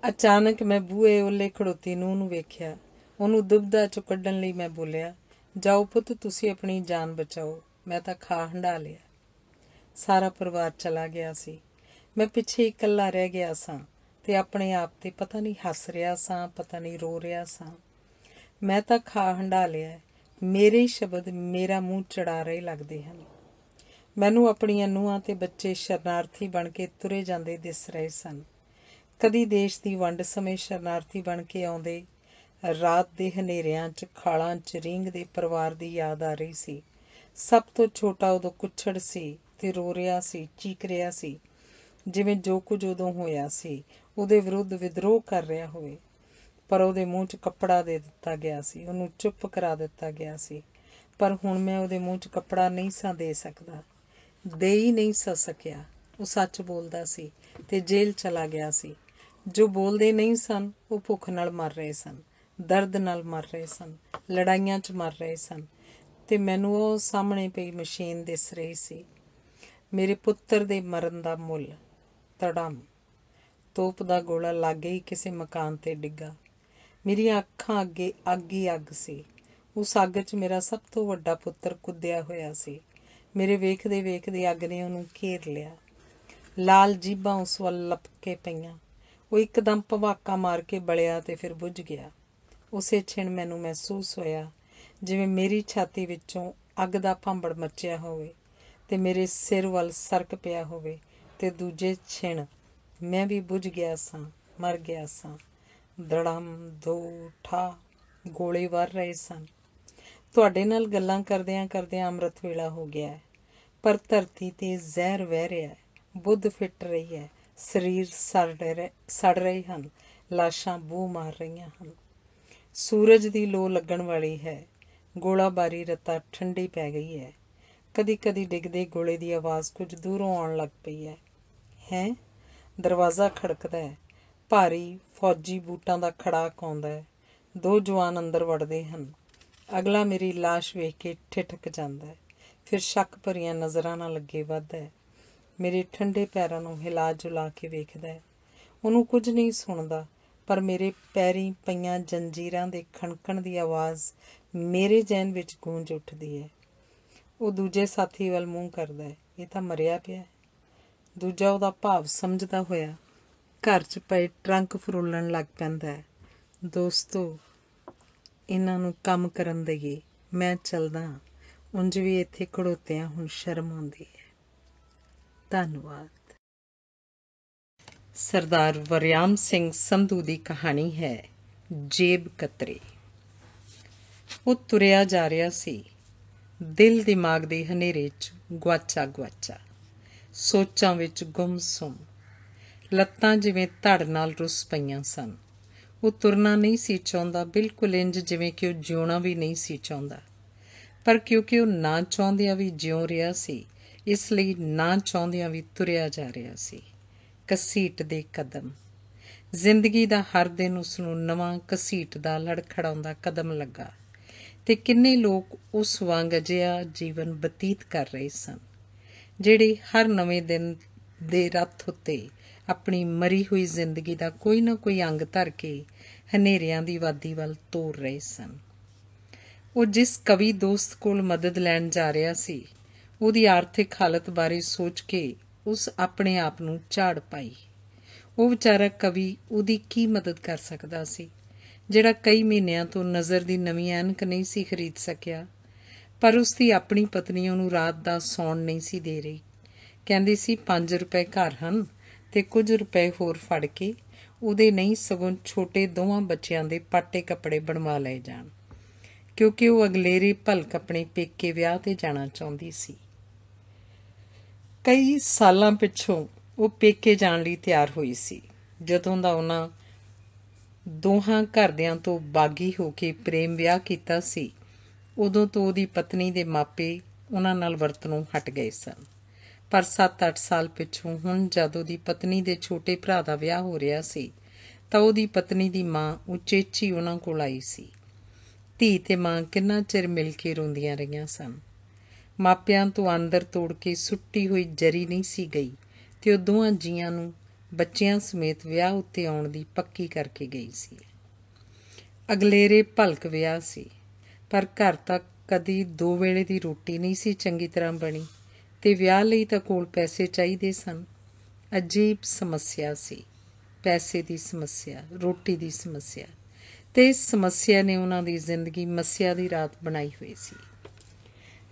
ਅਚਾਨਕ ਮੈਂ ਬੂਹੇ ਓਹਲੇ ਖੜੋਤੀ ਨੂੰਹ ਨੂੰ ਵੇਖਿਆ। ਉਹਨੂੰ ਦੁਬਦਾ 'ਚੋਂ ਕੱਢਣ ਲਈ ਮੈਂ ਬੋਲਿਆ, ਜਾਓ ਪੁੱਤ, ਤੁਸੀਂ ਆਪਣੀ ਜਾਨ ਬਚਾਓ, ਮੈਂ ਤਾਂ ਖਾ ਹੰਢਾ ਲਿਆ। ਸਾਰਾ ਪਰਿਵਾਰ ਚਲਾ ਗਿਆ ਸੀ। ਮੈਂ ਪਿੱਛੇ ਇਕੱਲਾ ਰਹਿ ਗਿਆ ਸਾਂ ਤੇ ਆਪਣੇ ਆਪ ਤੇ ਪਤਾ ਨਹੀਂ ਹੱਸ ਰਿਹਾ ਸਾਂ, ਪਤਾ ਨਹੀਂ ਰੋ ਰਿਹਾ ਸਾਂ। ਮੈਂ ਤਾਂ ਖਾ ਹੰਢਾ ਲਿਆ। ਮੇਰੇ ਹੀ ਸ਼ਬਦ ਮੇਰਾ ਮੂੰਹ ਚੜਾ ਰਹੇ ਲੱਗਦੇ ਹਨ। ਮੈਨੂੰ ਆਪਣੀਆਂ ਨੂੰਹਾਂ ਤੇ ਬੱਚੇ ਸ਼ਰਨਾਰਥੀ ਬਣ ਕੇ ਤੁਰੇ ਜਾਂਦੇ ਦਿਸ ਰਹੇ ਸਨ। ਕਦੀ ਦੇਸ਼ ਦੀ ਵੰਡ ਸਮੇਂ ਸ਼ਰਨਾਰਥੀ ਬਣ ਕੇ ਆਉਂਦੇ ਰਾਤ ਦੇ ਹਨੇਰਿਆਂ 'ਚ ਖਾਲਾਂ 'ਚ ਰੀਂਗਦੇ ਪਰਿਵਾਰ ਦੀ ਯਾਦ ਆ ਰਹੀ ਸੀ। ਸਭ ਤੋਂ ਛੋਟਾ ਉਦੋਂ ਕੁੱਛੜ ਸੀ ਤੇ ਰੋ ਰਿਹਾ ਸੀ, ਚੀਕ ਰਿਹਾ ਸੀ, ਜਿਵੇਂ ਜੋ ਕੁਝ ਉਦੋਂ ਹੋਇਆ ਸੀ ਉਹਦੇ ਵਿਰੁੱਧ ਵਿਦਰੋਹ ਕਰ ਰਿਹਾ ਹੋਵੇ। ਪਰ ਉਹਦੇ ਮੂੰਹ 'ਚ ਕੱਪੜਾ ਦੇ ਦਿੱਤਾ ਗਿਆ ਸੀ, ਉਹਨੂੰ ਚੁੱਪ ਕਰਾ ਦਿੱਤਾ ਗਿਆ ਸੀ। ਪਰ ਹੁਣ ਮੈਂ ਉਹਦੇ ਮੂੰਹ 'ਚ ਕੱਪੜਾ ਨਹੀਂ ਸਾਂ ਦੇ ਸਕਦਾ, ਦੇ ਹੀ ਨਹੀਂ ਸਕਿਆ। ਉਹ ਸੱਚ ਬੋਲਦਾ ਸੀ ਤੇ ਜੇਲ੍ਹ ਚਲਾ ਗਿਆ ਸੀ। ਜੋ ਬੋਲਦੇ ਨਹੀਂ ਸਨ ਉਹ ਭੁੱਖ ਨਾਲ ਮਰ ਰਹੇ ਸਨ, ਦਰਦ ਨਾਲ ਮਰ ਰਹੇ ਸਨ, ਲੜਾਈਆਂ 'ਚ ਮਰ ਰਹੇ ਸਨ ਤੇ ਮੈਨੂੰ ਉਹ ਸਾਹਮਣੇ ਪਈ ਮਸ਼ੀਨ ਦਿਸ ਰਹੀ ਸੀ। ਮੇਰੇ ਪੁੱਤਰ ਦੇ ਮਰਨ ਦਾ ਮੁੱਲ। ਧੜਮ। ਤੋਪ ਦਾ ਗੋਲਾ ਲਾਗੇ ਹੀ ਕਿਸੇ ਮਕਾਨ 'ਤੇ ਡਿੱਗਾ। ਮੇਰੀਆਂ ਅੱਖਾਂ ਅੱਗੇ ਅੱਗ ਹੀ ਅੱਗ ਸੀ। ਉਸ ਅੱਗ 'ਚ ਮੇਰਾ ਸਭ ਤੋਂ ਵੱਡਾ ਪੁੱਤਰ ਕੁੱਦਿਆ ਹੋਇਆ ਸੀ। ਮੇਰੇ ਵੇਖਦੇ ਵੇਖਦੇ ਅੱਗ ਨੇ ਉਹਨੂੰ ਘੇਰ ਲਿਆ। ਲਾਲ ਜੀਭਾਂ ਉਸ ਵੱਲ ਲਪਕੇ ਪਈਆਂ। ਉਹ ਇੱਕਦਮ ਭਵਾਕਾ ਮਾਰ ਕੇ ਬਲਿਆ ਤੇ ਫਿਰ ਬੁੱਝ ਗਿਆ। ਉਸੇ ਛਿਣ ਮੈਨੂੰ ਮਹਿਸੂਸ ਹੋਇਆ ਜਿਵੇਂ ਮੇਰੀ ਛਾਤੀ ਵਿੱਚੋਂ ਅੱਗ ਦਾ ਭਾਂਬੜ ਮੱਚਿਆ ਹੋਵੇ ਤੇ ਮੇਰੇ ਸਿਰ ਵੱਲ ਸਰਕ ਪਿਆ ਹੋਵੇ ਤੇ ਦੂਜੇ ਛਿਣ ਮੈਂ ਵੀ ਬੁੱਝ ਗਿਆ ਸਾਂ, ਮਰ ਗਿਆ ਸਾਂ। ਧੜਮ ਦੋ ਠਾ ਗੋਲੇ ਵਰ ਰਹੇ ਸਨ। ਤੁਹਾਡੇ ਨਾਲ ਗੱਲਾਂ ਕਰਦਿਆਂ ਕਰਦਿਆਂ ਅੰਮ੍ਰਿਤ ਵੇਲਾ ਹੋ ਗਿਆ ਹੈ, ਪਰ ਧਰਤੀ 'ਤੇ ਜ਼ਹਿਰ ਵਹਿ ਰਿਹਾ ਹੈ, ਬੁੱਧ ਫਿੱਟ ਰਹੀ ਹੈ, ਸਰੀਰ ਸੜ ਰਹੇ ਹਨ, ਲਾਸ਼ਾਂ ਬੂਹ ਮਾਰ ਰਹੀਆਂ ਹਨ। ਸੂਰਜ ਦੀ ਲੋ ਲੱਗਣ ਵਾਲੀ ਹੈ। ਗੋਲਾਬਾਰੀ ਰਤਾ ਠੰਡੀ ਪੈ ਗਈ ਹੈ। ਕਦੀ ਕਦੀ ਡਿੱਗਦੇ ਗੋਲੇ ਦੀ ਆਵਾਜ਼ ਕੁਝ ਦੂਰੋਂ ਆਉਣ ਲੱਗ ਪਈ ਹੈ। ਦਰਵਾਜ਼ਾ ਖੜਕਦਾ ਹੈ। ਭਾਰੀ ਫੌਜੀ ਬੂਟਾਂ ਦਾ ਖੜਾਕ ਆਉਂਦਾ ਹੈ। ਦੋ ਜਵਾਨ ਅੰਦਰ ਵੜਦੇ ਹਨ। ਅਗਲਾ ਮੇਰੀ ਲਾਸ਼ ਵੇਖ ਕੇ ਠਿਠਕ ਜਾਂਦਾ ਹੈ, ਫਿਰ ਸ਼ੱਕ ਭਰੀਆਂ ਨਜ਼ਰਾਂ ਨਾਲ ਅੱਗੇ ਵੱਧਦਾ ਹੈ। ਮੇਰੇ ਠੰਡੇ ਪੈਰਾਂ ਨੂੰ ਹਿਲਾ ਜੁਲਾ ਕੇ ਵੇਖਦਾ ਹੈ। ਉਹਨੂੰ ਕੁਝ ਨਹੀਂ ਸੁਣਦਾ, ਪਰ ਮੇਰੇ ਪੈਰੀਂ ਪਈਆਂ ਜੰਜੀਰਾਂ ਦੇ ਖਣਕਣ ਦੀ ਆਵਾਜ਼ ਮੇਰੇ ਜ਼ਹਿਨ ਵਿੱਚ ਗੂੰਜ ਉੱਠਦੀ ਹੈ। ਉਹ ਦੂਜੇ ਸਾਥੀ ਵੱਲ ਮੂੰਹ ਕਰਦਾ ਹੈ। ਇਹ ਤਾਂ ਮਰਿਆ ਪਿਆ। ਦੂਜਾ ਉਹਦਾ ਭਾਵ ਸਮਝਦਾ ਹੋਇਆ ਘਰ 'ਚ ਪਏ ਟਰੰਕ ਫਰੋਲਣ ਲੱਗ ਪੈਂਦਾ ਹੈ। ਦੋਸਤੋ, ਇਹਨਾਂ ਨੂੰ ਕੰਮ ਕਰਨ ਦੇਈਏ, ਮੈਂ ਚੱਲਦਾ। ਉਂਝ ਵੀ ਇੱਥੇ ਖੜੋਤਿਆਂ ਹੁਣ ਸ਼ਰਮ ਆਉਂਦੀ ਹੈ। ਧੰਨਵਾਦ। ਸਰਦਾਰ ਵਰਿਆਮ ਸਿੰਘ ਸੰਧੂ ਦੀ ਕਹਾਣੀ ਹੈ ਜੇਬ ਕਤਰੇ। ਉਹ ਤੁਰਿਆ ਜਾ ਰਿਹਾ ਸੀ, ਦਿਲ ਦਿਮਾਗ ਦੇ ਹਨੇਰੇ 'ਚ ਗੁਆਚਾ ਸੋਚਾਂ ਵਿੱਚ ਗੁੰਮਸੁੰਮ। ਲੱਤਾਂ ਜਿਵੇਂ ਧੜ ਨਾਲ ਰੁੱਸ ਪਈਆਂ ਸਨ। ਉਹ ਤੁਰਨਾ ਨਹੀਂ ਸੀ ਚਾਹੁੰਦਾ, ਬਿਲਕੁਲ ਇੰਜ ਜਿਵੇਂ ਕਿ ਉਹ ਜਿਉਣਾ ਵੀ ਨਹੀਂ ਸੀ ਚਾਹੁੰਦਾ। ਪਰ ਕਿਉਂਕਿ ਉਹ ਨਾ ਚਾਹੁੰਦਿਆਂ ਵੀ ਜਿਉਂ ਰਿਹਾ ਸੀ, ਇਸ ਲਈ ਨਾ ਚਾਹੁੰਦਿਆਂ ਵੀ ਤੁਰਿਆ ਜਾ ਰਿਹਾ ਸੀ। ਘਸੀਟਦੇ ਕਦਮ। ਜ਼ਿੰਦਗੀ ਦਾ ਹਰ ਦਿਨ ਉਸਨੂੰ ਨਵਾਂ ਘਸੀਟਦਾ ਲੜਖੜਾਉਂਦਾ ਕਦਮ ਲੱਗਾ ਤੇ ਕਿੰਨੇ ਲੋਕ ਉਸ ਵਾਂਗ ਅਜਿਹਾ ਜੀਵਨ ਬਤੀਤ ਕਰ ਰਹੇ ਸਨ, ਜਿਹੜੇ ਹਰ ਨਵੇਂ ਦਿਨ ਦੇ ਰੱਥ ਉੱਤੇ ਆਪਣੀ ਮਰੀ ਹੋਈ ਜ਼ਿੰਦਗੀ ਦਾ ਕੋਈ ਨਾ ਕੋਈ ਅੰਗ ਧਰ ਕੇ ਹਨੇਰਿਆਂ ਦੀ ਵਾਦੀ ਵੱਲ ਤੋਰ ਰਹੇ ਸਨ। ਉਹ ਜਿਸ ਕਵੀ ਦੋਸਤ ਕੋਲ ਮਦਦ ਲੈਣ ਜਾ ਰਿਹਾ ਸੀ, ਉਹਦੀ ਆਰਥਿਕ ਹਾਲਤ ਬਾਰੇ ਸੋਚ ਕੇ ਉਸ ਆਪਣੇ ਆਪ ਨੂੰ ਝਾੜ ਪਾਈ। ਉਹ ਵਿਚਾਰਾ ਕਵੀ ਉਹਦੀ ਕੀ ਮਦਦ ਕਰ ਸਕਦਾ ਸੀ, ਜਿਹੜਾ ਕਈ ਮਹੀਨਿਆਂ ਤੋਂ ਨਜ਼ਰ ਦੀ ਨਵੀਂ ਐਨਕ ਨਹੀਂ ਸੀ ਖਰੀਦ ਸਕਿਆ। ਪਰ ਉਸਦੀ ਆਪਣੀ ਪਤਨੀ ਉਹਨੂੰ ਰਾਤ ਦਾ ਸੌਣ ਨਹੀਂ ਸੀ ਦੇ ਰਹੀ। ਕਹਿੰਦੀ ਸੀ 5 ਰੁਪਏ ਘਰ ਹਨ ਤੇ ਕੁਝ ਰੁਪਏ ਹੋਰ ਫੜ ਕੇ ਉਹਦੇ ਨਹੀਂ ਸਗੋਂ ਛੋਟੇ ਦੋਵਾਂ ਬੱਚਿਆਂ ਦੇ ਪਾਟੇ ਕੱਪੜੇ ਬਣਵਾ ਲਏ ਜਾਣ, ਕਿਉਂਕਿ ਉਹ ਅਗਲੇਰੇ ਭਲਕ ਆਪਣੇ ਪੇਕੇ ਵਿਆਹ 'ਤੇ ਜਾਣਾ ਚਾਹੁੰਦੀ ਸੀ। ਕਈ ਸਾਲਾਂ ਪਿੱਛੋਂ ਉਹ ਪੇਕੇ ਜਾਣ ਲਈ ਤਿਆਰ ਹੋਈ ਸੀ। ਜਦੋਂ ਦਾ ਉਹਨਾਂ ਦੋਹਾਂ ਘਰਦਿਆਂ ਤੋਂ ਬਾਗੀ ਹੋ ਕੇ ਪ੍ਰੇਮ ਵਿਆਹ ਕੀਤਾ ਸੀ, ਉਦੋਂ ਤੋਂ ਉਹਦੀ ਪਤਨੀ ਦੇ ਮਾਪੇ ਉਹਨਾਂ ਨਾਲ ਵਰਤਣੋਂ ਹਟ ਗਏ ਸਨ। ਪਰ 7-8 ਸਾਲ ਪਿੱਛੋਂ ਹੁਣ ਜਦ ਉਹਦੀ ਪਤਨੀ ਦੇ ਛੋਟੇ ਭਰਾ ਦਾ ਵਿਆਹ ਹੋ ਰਿਹਾ ਸੀ, ਤਾਂ ਉਹਦੀ ਪਤਨੀ ਦੀ ਮਾਂ ਉਚੇਚੀ ਉਹਨਾਂ ਕੋਲ ਆਈ ਸੀ। ਧੀ ਤੇ ਮਾਂ ਕਿੰਨਾ ਚਿਰ ਮਿਲ ਕੇ ਰੋਂਦੀਆਂ ਰਹੀਆਂ ਸਨ। ਮਾਪਿਆਂ ਤੋਂ ਆਂਦਰ ਤੋੜ ਕੇ ਸੁੱਟੀ ਹੋਈ ਜਰੀ ਨਹੀਂ ਸੀ ਗਈ ਤੇ ਉਹ ਦੋਵਾਂ ਜੀਆਂ ਨੂੰ ਬੱਚਿਆਂ ਸਮੇਤ ਵਿਆਹ ਉੱਤੇ ਆਉਣ ਦੀ ਪੱਕੀ ਕਰਕੇ ਗਈ ਸੀ। ਅਗਲੇਰੇ ਭਲਕ ਵਿਆਹ ਸੀ, ਪਰ ਘਰ ਤੱਕ ਕਦੀ 2 ਵੇਲੇ ਦੀ ਰੋਟੀ ਨਹੀਂ ਸੀ ਚੰਗੀ ਤਰ੍ਹਾਂ ਬਣੀ ਤੇ ਵਿਆਹ ਲਈ ਤਾਂ ਕੋਲ ਪੈਸੇ ਚਾਹੀਦੇ ਸਨ। ਅਜੀਬ ਸਮੱਸਿਆ ਸੀ। ਪੈਸੇ ਦੀ ਸਮੱਸਿਆ, ਰੋਟੀ ਦੀ ਸਮੱਸਿਆ, ਤੇ ਇਸ ਸਮੱਸਿਆ ਨੇ ਉਹਨਾਂ ਦੀ ਜ਼ਿੰਦਗੀ ਮੱਸਿਆ ਦੀ ਰਾਤ ਬਣਾਈ ਹੋਈ ਸੀ।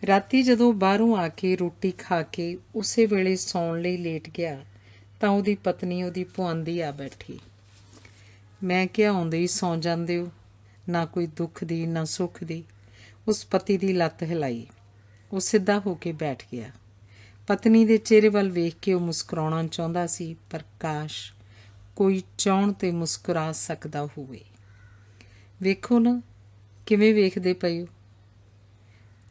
ਰਾਤੀ ਜਦੋਂ ਬਾਹਰੋਂ ਆ ਕੇ ਰੋਟੀ ਖਾ ਕੇ ਉਸੇ ਵੇਲੇ ਸੌਣ ਲਈ ਲੇਟ ਗਿਆ ਤਾਂ ਉਹਦੀ ਪਤਨੀ ਉਹਦੀ ਪੁਆਂਦੀ ਆ ਬੈਠੀ। ਮੈਂ ਕਿਹਾ ਆਉਂਦੇ ਹੀ ਸੌਂ ਜਾਂਦੇ ਹੋ, ਨਾ ਕੋਈ ਦੁੱਖ ਦੀ ਨਾ ਸੁੱਖ ਦੀ। ਉਸ ਪਤੀ ਦੀ ਲੱਤ ਹਿਲਾਈ। ਉਹ ਸਿੱਧਾ ਹੋ ਕੇ ਬੈਠ ਗਿਆ। ਪਤਨੀ ਦੇ ਚਿਹਰੇ ਵੱਲ ਵੇਖ ਕੇ ਉਹ ਮੁਸਕਰਾਉਣਾ ਚਾਹੁੰਦਾ ਸੀ, ਪਰ ਕਾਸ਼ ਕੋਈ ਚਾਹੁਣ 'ਤੇ ਮੁਸਕਰਾ ਸਕਦਾ ਹੋਵੇ। ਵੇਖੋ ਨਾ ਕਿਵੇਂ ਵੇਖਦੇ ਪਏ ਹੋ।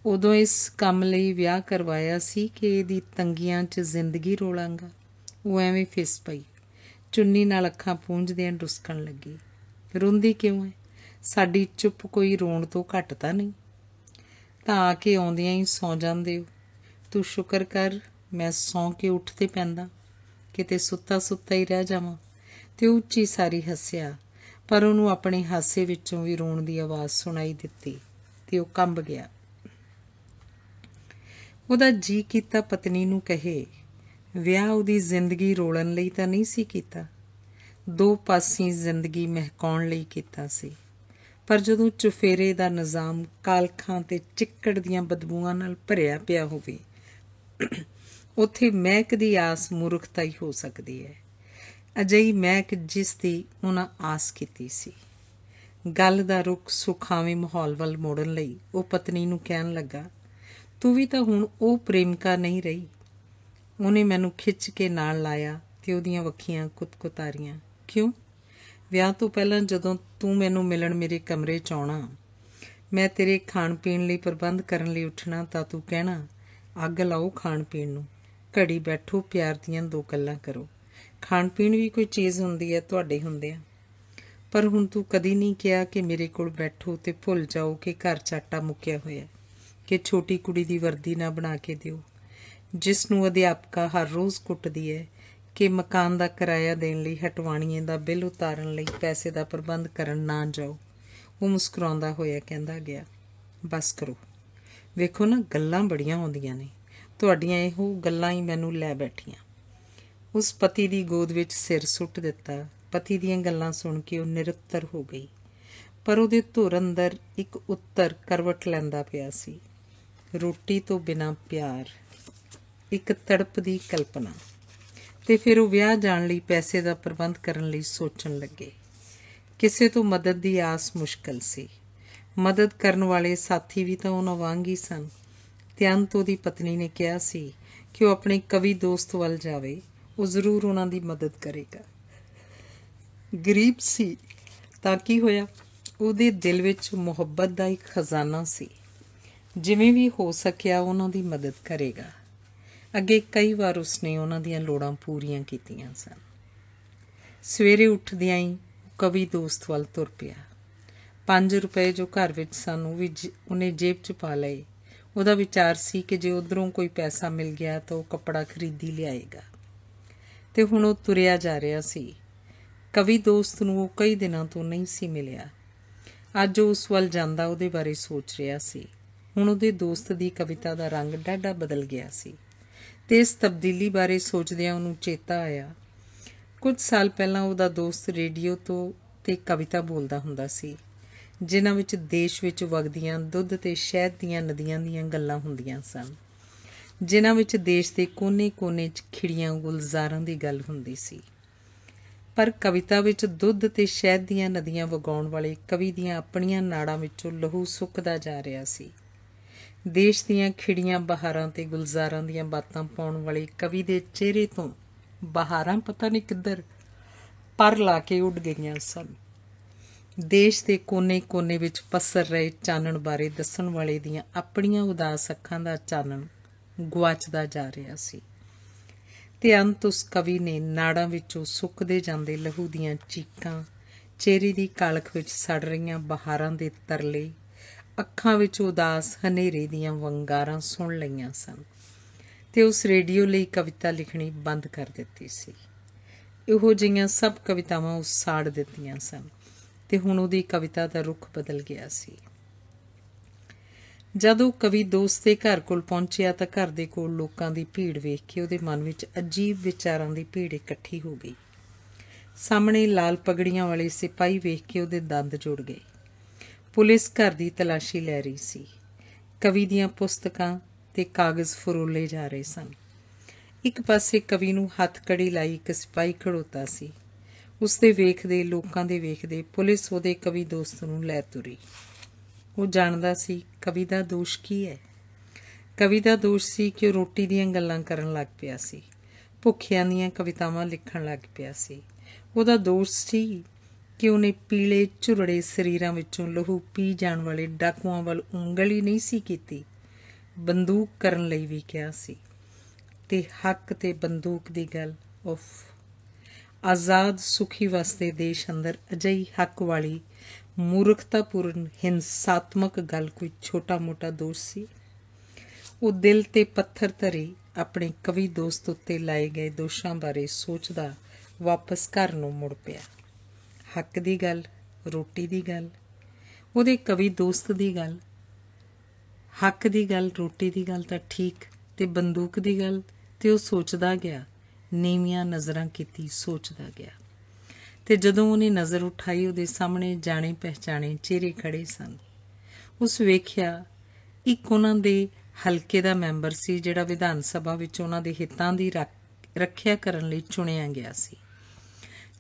ਉਦੋਂ ਇਸ ਕੰਮ ਲਈ ਵਿਆਹ ਕਰਵਾਇਆ ਸੀ ਕਿ ਇਹਦੀ ਤੰਗੀਆਂ 'ਚ ਜ਼ਿੰਦਗੀ ਰੋਲਾਂਗਾ। ਉਹ ਐਵੇਂ ਫਿਸ ਪਈ, ਚੁੰਨੀ ਨਾਲ ਅੱਖਾਂ ਪੂੰਝਦਿਆਂ ਡੁਸਕਣ ਲੱਗੀ। ਰੋਂਦੀ ਕਿਉਂ ਹੈ? ਸਾਡੀ ਚੁੱਪ ਕੋਈ ਰੋਣ ਤੋਂ ਘੱਟ ਤਾਂ ਨਹੀਂ? ਤਾਂ ਆ ਕੇ ਆਉਂਦਿਆਂ ਹੀ ਸੌਂ ਜਾਂਦੇ ਹੋ। ਤੂੰ ਸ਼ੁਕਰ ਕਰ ਮੈਂ ਸੌਂ ਕੇ ਉੱਠ ਤੇ ਪੈਂਦਾ, ਕਿਤੇ ਸੁੱਤਾ ਸੁੱਤਾ ਹੀ ਰਹਿ ਜਾਵਾਂ। ਤੇ ਉੱਚੀ ਸਾਰੀ ਹੱਸਿਆ, ਪਰ ਉਹਨੂੰ ਆਪਣੇ ਹਾਸੇ ਵਿੱਚੋਂ ਵੀ ਰੋਣ ਦੀ ਆਵਾਜ਼ ਸੁਣਾਈ ਦਿੱਤੀ ਤੇ ਉਹ ਕੰਬ ਗਿਆ। ਉਹਦਾ ਜੀਅ ਕੀਤਾ ਪਤਨੀ ਨੂੰ ਕਹੇ, ਵਿਆਹ ਉਹਦੀ ਜ਼ਿੰਦਗੀ ਰੋਲਣ ਲਈ ਤਾਂ ਨਹੀਂ ਸੀ ਕੀਤਾ, ਦੋ ਪਾਸੀ ਜ਼ਿੰਦਗੀ ਮਹਿਕਾਉਣ ਲਈ ਕੀਤਾ ਸੀ। ਪਰ ਜਦੋਂ ਚੁਫੇਰੇ ਦਾ ਨਿਜ਼ਾਮ ਕਾਲਖਾਂ ਤੇ ਚਿੱਕੜ ਦੀਆਂ ਬਦਬੂਆਂ ਨਾਲ ਭਰਿਆ ਪਿਆ ਹੋਵੇ, ਉੱਥੇ ਮਹਿਕ ਦੀ ਆਸ ਮੂਰਖਤਾ ਹੀ ਹੋ ਸਕਦੀ ਹੈ। ਅਜਿਹੀ ਮਹਿਕ ਜਿਸ ਦੀ ਉਹਨਾਂ ਆਸ ਕੀਤੀ ਸੀ। ਗੱਲ ਦਾ ਰੁਖ ਸੁਖਾਵੇਂ ਮਾਹੌਲ ਵੱਲ ਮੋੜਨ ਲਈ ਉਹ ਪਤਨੀ ਨੂੰ ਕਹਿਣ ਲੱਗਾ, ਤੂੰ ਵੀ ਤਾਂ ਹੁਣ ਉਹ ਪ੍ਰੇਮਿਕਾ ਨਹੀਂ ਰਹੀ। ਉਹਨੇ ਮੈਨੂੰ ਖਿੱਚ ਕੇ ਨਾਲ ਲਾਇਆ ਤੇ ਉਹਦੀਆਂ ਵੱਖੀਆਂ ਕੁਤਕੁਤਾਰੀਆਂ। ਕਿਉਂ? ਵਿਆਹ ਤੋਂ ਪਹਿਲਾਂ ਜਦੋਂ ਤੂੰ ਮੈਨੂੰ ਮਿਲਣ ਮੇਰੇ ਕਮਰੇ 'ਚ ਆਉਣਾ, ਮੈਂ ਤੇਰੇ ਖਾਣ ਪੀਣ ਲਈ ਪ੍ਰਬੰਧ ਕਰਨ ਲਈ ਉੱਠਣਾ ਤਾਂ ਤੂੰ ਕਹਿਣਾ, ਅੱਗ ਲਾਓ ਖਾਣ ਪੀਣ ਨੂੰ, ਘੜੀ ਬੈਠੋ ਪਿਆਰ ਦੀਆਂ ਦੋ ਗੱਲਾਂ ਕਰੋ। ਖਾਣ ਪੀਣ ਵੀ ਕੋਈ ਚੀਜ਼ ਹੁੰਦੀ ਹੈ ਤੁਹਾਡੇ ਹੁੰਦਿਆਂ। ਪਰ ਹੁਣ ਤੂੰ ਕਦੀ ਨਹੀਂ ਕਿਹਾ ਕਿ ਮੇਰੇ ਕੋਲ ਬੈਠੋ ਤੇ ਭੁੱਲ ਜਾਓ ਕਿ ਘਰ 'ਚ ਆਟਾ ਮੁੱਕਿਆ ਹੋਇਆ, ਕਿ ਛੋਟੀ ਕੁੜੀ ਦੀ ਵਰਦੀ ਨਾ ਬਣਾ ਕੇ ਦਿਓ ਜਿਸ ਨੂੰ ਅਧਿਆਪਕਾ ਹਰ ਰੋਜ਼ ਕੁੱਟਦੀ ਹੈ, ਕਿ ਮਕਾਨ ਦਾ ਕਿਰਾਇਆ ਦੇਣ ਲਈ ਹਟਵਾਣੀਏ ਦਾ ਬਿੱਲ ਉਤਾਰਨ ਲਈ ਪੈਸੇ ਦਾ ਪ੍ਰਬੰਧ ਕਰਨ ਨਾ ਜਾਓ। ਉਹ ਮੁਸਕਰਾਉਂਦਾ ਹੋਇਆ ਕਹਿੰਦਾ ਗਿਆ, ਬਸ ਕਰੋ। ਵੇਖੋ ਨਾ ਗੱਲਾਂ ਬੜੀਆਂ ਆਉਂਦੀਆਂ ਨੇ, ਤੁਹਾਡੀਆਂ ਇਹੋ ਗੱਲਾਂ ਹੀ ਮੈਨੂੰ ਲੈ ਬੈਠੀਆਂ। ਉਸ ਪਤੀ ਦੀ ਗੋਦ ਵਿੱਚ ਸਿਰ ਸੁੱਟ ਦਿੱਤਾ। ਪਤੀ ਦੀਆਂ ਗੱਲਾਂ ਸੁਣ ਕੇ ਉਹ ਨਿਰੁੱਤਰ ਹੋ ਗਈ, ਪਰ ਉਹਦੇ ਧੁਰ ਅੰਦਰ ਇੱਕ ਉੱਤਰ ਕਰਵਟ ਲੈਂਦਾ ਪਿਆ ਸੀ। ਰੋਟੀ ਤੋਂ ਬਿਨਾਂ ਪਿਆਰ, ਇੱਕ ਤੜਪ ਦੀ ਕਲਪਨਾ। ਤੇ ਫਿਰ ਉਹ ਵਿਆਹ ਜਾਣ ਲਈ ਪੈਸੇ ਦਾ ਪ੍ਰਬੰਧ ਕਰਨ ਲਈ ਸੋਚਣ ਲੱਗੇ। ਕਿਸੇ ਤੋਂ ਮਦਦ ਦੀ ਆਸ ਮੁਸ਼ਕਲ ਸੀ। ਮਦਦ ਕਰਨ ਵਾਲੇ ਸਾਥੀ ਵੀ ਤਾਂ ਉਹਨਾਂ ਵਾਂਗ ਹੀ ਸਨ। ਤੇ ਅੰਤ ਉਹਦੀ ਪਤਨੀ ਨੇ ਕਿਹਾ ਸੀ ਕਿ ਉਹ ਆਪਣੇ ਕਵੀ ਦੋਸਤ ਵੱਲ ਜਾਵੇ, ਉਹ ਜ਼ਰੂਰ ਉਹਨਾਂ ਦੀ ਮਦਦ ਕਰੇਗਾ। ਗਰੀਬ ਸੀ ਤਾਂ ਕੀ ਹੋਇਆ, ਉਹਦੇ ਦਿਲ ਵਿੱਚ ਮੁਹੱਬਤ ਦਾ ਇੱਕ ਖਜ਼ਾਨਾ ਸੀ। ਜਿਵੇਂ ਵੀ ਹੋ ਸਕਿਆ ਉਹਨਾਂ ਦੀ ਮਦਦ ਕਰੇਗਾ। ਅੱਗੇ ਕਈ ਵਾਰ ਉਸਨੇ ਉਹਨਾਂ ਦੀਆਂ ਲੋੜਾਂ ਪੂਰੀਆਂ ਕੀਤੀਆਂ ਸਨ। ਸਵੇਰੇ ਉੱਠਦਿਆਂ ਹੀ ਕਵੀ ਦੋਸਤ ਵੱਲ ਤੁਰ ਪਿਆ। 5 ਰੁਪਏ ਜੋ ਘਰ ਵਿੱਚ ਸਨ ਉਹ ਵੀ ਉਹਨੇ ਜੇਬ 'ਚ ਪਾ ਲਏ। ਉਹਦਾ ਵਿਚਾਰ ਸੀ ਕਿ ਜੇ ਉੱਧਰੋਂ ਕੋਈ ਪੈਸਾ ਮਿਲ ਗਿਆ ਤਾਂ ਉਹ ਕੱਪੜਾ ਖਰੀਦੀ ਲਿਆਏਗਾ। ਤੇ ਹੁਣ ਉਹ ਤੁਰਿਆ ਜਾ ਰਿਹਾ ਸੀ। ਕਵੀ ਦੋਸਤ ਨੂੰ ਉਹ ਕਈ ਦਿਨਾਂ ਤੋਂ ਨਹੀਂ ਸੀ ਮਿਲਿਆ। ਅੱਜ ਉਹ ਉਸ ਵੱਲ ਜਾਂਦਾ ਉਹਦੇ ਬਾਰੇ ਸੋਚ ਰਿਹਾ ਸੀ। ਹੁਣ ਉਹਦੇ ਦੋਸਤ ਦੀ ਕਵਿਤਾ ਦਾ ਰੰਗ ਡਾਢਾ ਬਦਲ ਗਿਆ ਸੀ ਤੇ ਇਸ ਤਬਦੀਲੀ ਬਾਰੇ ਸੋਚਦਿਆਂ ਉਹਨੂੰ ਚੇਤਾ ਆਇਆ, ਕੁਝ ਸਾਲ ਪਹਿਲਾਂ ਉਹਦਾ ਦੋਸਤ ਰੇਡੀਓ ਤੋਂ ਤੇ ਕਵਿਤਾ ਬੋਲਦਾ ਹੁੰਦਾ ਸੀ, ਜਿਨ੍ਹਾਂ ਵਿੱਚ ਦੇਸ਼ ਵਿੱਚ ਵਗਦੀਆਂ ਦੁੱਧ ਤੇ ਸ਼ਹਿਦ ਦੀਆਂ ਨਦੀਆਂ ਦੀਆਂ ਗੱਲਾਂ ਹੁੰਦੀਆਂ ਸਨ, ਜਿਨ੍ਹਾਂ ਵਿੱਚ ਦੇਸ਼ ਦੇ ਕੋਨੇ-ਕੋਨੇ 'ਚ ਖਿੜੀਆਂ ਗੁਲਜ਼ਾਰਾਂ ਦੀ ਗੱਲ ਹੁੰਦੀ ਸੀ। ਪਰ ਕਵਿਤਾ ਵਿੱਚ ਦੁੱਧ ਤੇ ਸ਼ਹਿਦ ਦੀਆਂ ਨਦੀਆਂ ਵਗਾਉਣ ਵਾਲੇ ਕਵੀ ਦੀਆਂ ਆਪਣੀਆਂ ਨਾੜਾਂ ਵਿੱਚੋਂ ਲਹੂ ਸੁੱਕਦਾ ਜਾ ਰਿਹਾ ਸੀ। ਦੇਸ਼ ਦੀਆਂ ਖਿੜੀਆਂ ਬਹਾਰਾਂ ਤੇ ਗੁਲਜ਼ਾਰਾਂ ਦੀਆਂ ਬਾਤਾਂ ਪਾਉਣ ਵਾਲੇ ਕਵੀ ਦੇ ਚਿਹਰੇ ਤੋਂ ਬਹਾਰਾਂ ਪਤਾ ਨਹੀਂ ਕਿੱਧਰ ਪਰ ਲਾ ਕੇ ਉੱਡ ਗਈਆਂ ਸਨ। ਦੇਸ਼ ਦੇ ਕੋਨੇ-ਕੋਨੇ ਵਿੱਚ ਪਸਰ ਰਹੇ ਚਾਨਣ ਬਾਰੇ ਦੱਸਣ ਵਾਲੇ ਦੀਆਂ ਆਪਣੀਆਂ ਉਦਾਸ ਅੱਖਾਂ ਦਾ ਚਾਨਣ ਗੁਆਚਦਾ ਜਾ ਰਿਹਾ ਸੀ। ਤੇ ਅੰਤ ਉਸ ਕਵੀ ਨੇ ਨਾੜਾਂ ਵਿੱਚੋਂ ਸੁੱਕਦੇ ਜਾਂਦੇ ਲਹੂ ਦੀਆਂ ਚੀਕਾਂ, ਚਿਹਰੇ ਦੀ ਕਾਲਖ ਵਿੱਚ ਸੜ ਰਹੀਆਂ ਬਹਾਰਾਂ ਦੇ ਤਰਲੇ, ਅੱਖਾਂ ਵਿੱਚ ਉਦਾਸ ਹਨੇਰੇ ਦੀਆਂ ਵੰਗਾਰਾਂ ਸੁਣ ਲਈਆਂ ਸਨ ਤੇ ਉਸ ਰੇਡੀਓ ਲਈ ਕਵਿਤਾ ਲਿਖਣੀ ਬੰਦ ਕਰ ਦਿੱਤੀ ਸੀ। ਇਹੋ ਜਿਹੀਆਂ ਸਭ ਕਵਿਤਾਵਾਂ ਉਸ ਸਾੜ ਦਿੱਤੀਆਂ ਸਨ ਤੇ ਹੁਣ ਉਹਦੀ ਕਵਿਤਾ ਦਾ ਰੁਖ ਬਦਲ ਗਿਆ ਸੀ। ਜਦੋਂ ਕਵੀ ਦੋਸਤ ਦੇ ਘਰ ਕੋਲ ਪਹੁੰਚਿਆ ਤਾਂ ਘਰ ਦੇ ਕੋਲ ਲੋਕਾਂ ਦੀ ਭੀੜ ਵੇਖ ਕੇ ਉਹਦੇ ਮਨ ਵਿੱਚ ਅਜੀਬ ਵਿਚਾਰਾਂ ਦੀ ਭੀੜ ਇਕੱਠੀ ਹੋ ਗਈ। ਸਾਹਮਣੇ ਲਾਲ ਪਗੜੀਆਂ ਵਾਲੇ ਸਿਪਾਹੀ ਵੇਖ ਕੇ ਉਹਦੇ ਦੰਦ ਜੁੜ ਗਏ। ਪੁਲਿਸ ਘਰ ਦੀ ਤਲਾਸ਼ੀ ਲੈ ਰਹੀ ਸੀ। ਕਵੀ ਦੀਆਂ ਪੁਸਤਕਾਂ ਤੇ ਕਾਗਜ਼ ਫਰੋਲੇ ਜਾ ਰਹੇ ਸਨ। ਇੱਕ ਪਾਸੇ ਕਵੀ ਨੂੰ ਹੱਥ ਕੜੀ ਲਾਈ ਇੱਕ ਸਿਪਾਹੀ ਖੜੋਤਾ ਸੀ। ਉਸਦੇ ਵੇਖਦੇ, ਲੋਕਾਂ ਦੇ ਵੇਖਦੇ ਪੁਲਿਸ ਉਹਦੇ ਕਵੀ ਦੋਸਤ ਨੂੰ ਲੈ ਤੁਰੀ। ਉਹ ਜਾਣਦਾ ਸੀ ਕਵੀ ਦਾ ਦੋਸ਼ ਕੀ ਹੈ। ਕਵੀ ਦਾ ਦੋਸ਼ ਸੀ ਕਿ ਉਹ ਰੋਟੀ ਦੀਆਂ ਗੱਲਾਂ ਕਰਨ ਲੱਗ ਪਿਆ ਸੀ, ਭੁੱਖਿਆਂ ਦੀਆਂ ਕਵਿਤਾਵਾਂ ਲਿਖਣ ਲੱਗ ਪਿਆ ਸੀ। ਉਹਦਾ ਦੋਸ਼ ਸੀ ਕਿ ਉਹਨੇ ਪੀਲੇ ਝੁਰੜੇ ਸਰੀਰਾਂ ਵਿੱਚੋਂ ਲਹੂ ਪੀ ਜਾਣ ਵਾਲੇ ਡਾਕੂਆਂ ਵੱਲ ਉਂਗਲ ਹੀ ਨਹੀਂ ਸੀ ਕੀਤੀ, ਬੰਦੂਕ ਕਰਨ ਲਈ ਵੀ ਕਿਹਾ ਸੀ। ਤੇ ਹੱਕ ਤੇ ਬੰਦੂਕ ਦੀ ਗੱਲ, ਉਫ! ਆਜ਼ਾਦ ਸੁਖੀ ਵਸਦੇ ਦੇਸ਼ ਅੰਦਰ ਅਜਿਹੀ ਹੱਕ ਵਾਲੀ ਮੂਰਖਤਾਪੂਰਨ ਹਿੰਸਾਤਮਕ ਗੱਲ ਕੋਈ ਛੋਟਾ ਮੋਟਾ ਦੋਸ਼ ਸੀ? ਉਹ ਦਿਲ ਤੇ ਪੱਥਰ ਧਰੀ ਆਪਣੇ ਕਵੀ ਦੋਸਤ ਉੱਤੇ ਲਾਏ ਗਏ ਦੋਸ਼ਾਂ ਬਾਰੇ ਸੋਚਦਾ ਵਾਪਸ ਘਰ ਨੂੰ ਮੁੜ ਪਿਆ। ਹੱਕ ਦੀ ਗੱਲ, ਰੋਟੀ ਦੀ ਗੱਲ, ਉਹਦੇ ਕਵੀ ਦੋਸਤ ਦੀ ਗੱਲ, ਹੱਕ ਦੀ ਗੱਲ, ਰੋਟੀ ਦੀ ਗੱਲ ਤਾਂ ਠੀਕ, ਤੇ ਬੰਦੂਕ ਦੀ ਗੱਲ? ਤੇ ਉਹ ਸੋਚਦਾ ਗਿਆ, ਨੀਵੀਆਂ ਨਜ਼ਰਾਂ ਕੀਤੀ ਸੋਚਦਾ ਗਿਆ। ਤੇ ਜਦੋਂ ਉਹਨੇ ਨਜ਼ਰ ਉਠਾਈ, ਉਹਦੇ ਸਾਹਮਣੇ ਜਾਣੇ ਪਹਿਚਾਣੇ ਚਿਹਰੇ ਖੜੇ ਸਨ। ਉਸ ਵੇਖਿਆ ਇੱਕ ਉਹਨਾਂ ਦੇ ਹਲਕੇ ਦਾ ਮੈਂਬਰ ਸੀ ਜਿਹੜਾ ਵਿਧਾਨ ਸਭਾ ਵਿੱਚ ਉਹਨਾਂ ਦੇ ਹਿੱਤਾਂ ਦੀ ਰੱਖਿਆ ਕਰਨ ਲਈ ਚੁਣਿਆ ਗਿਆ ਸੀ।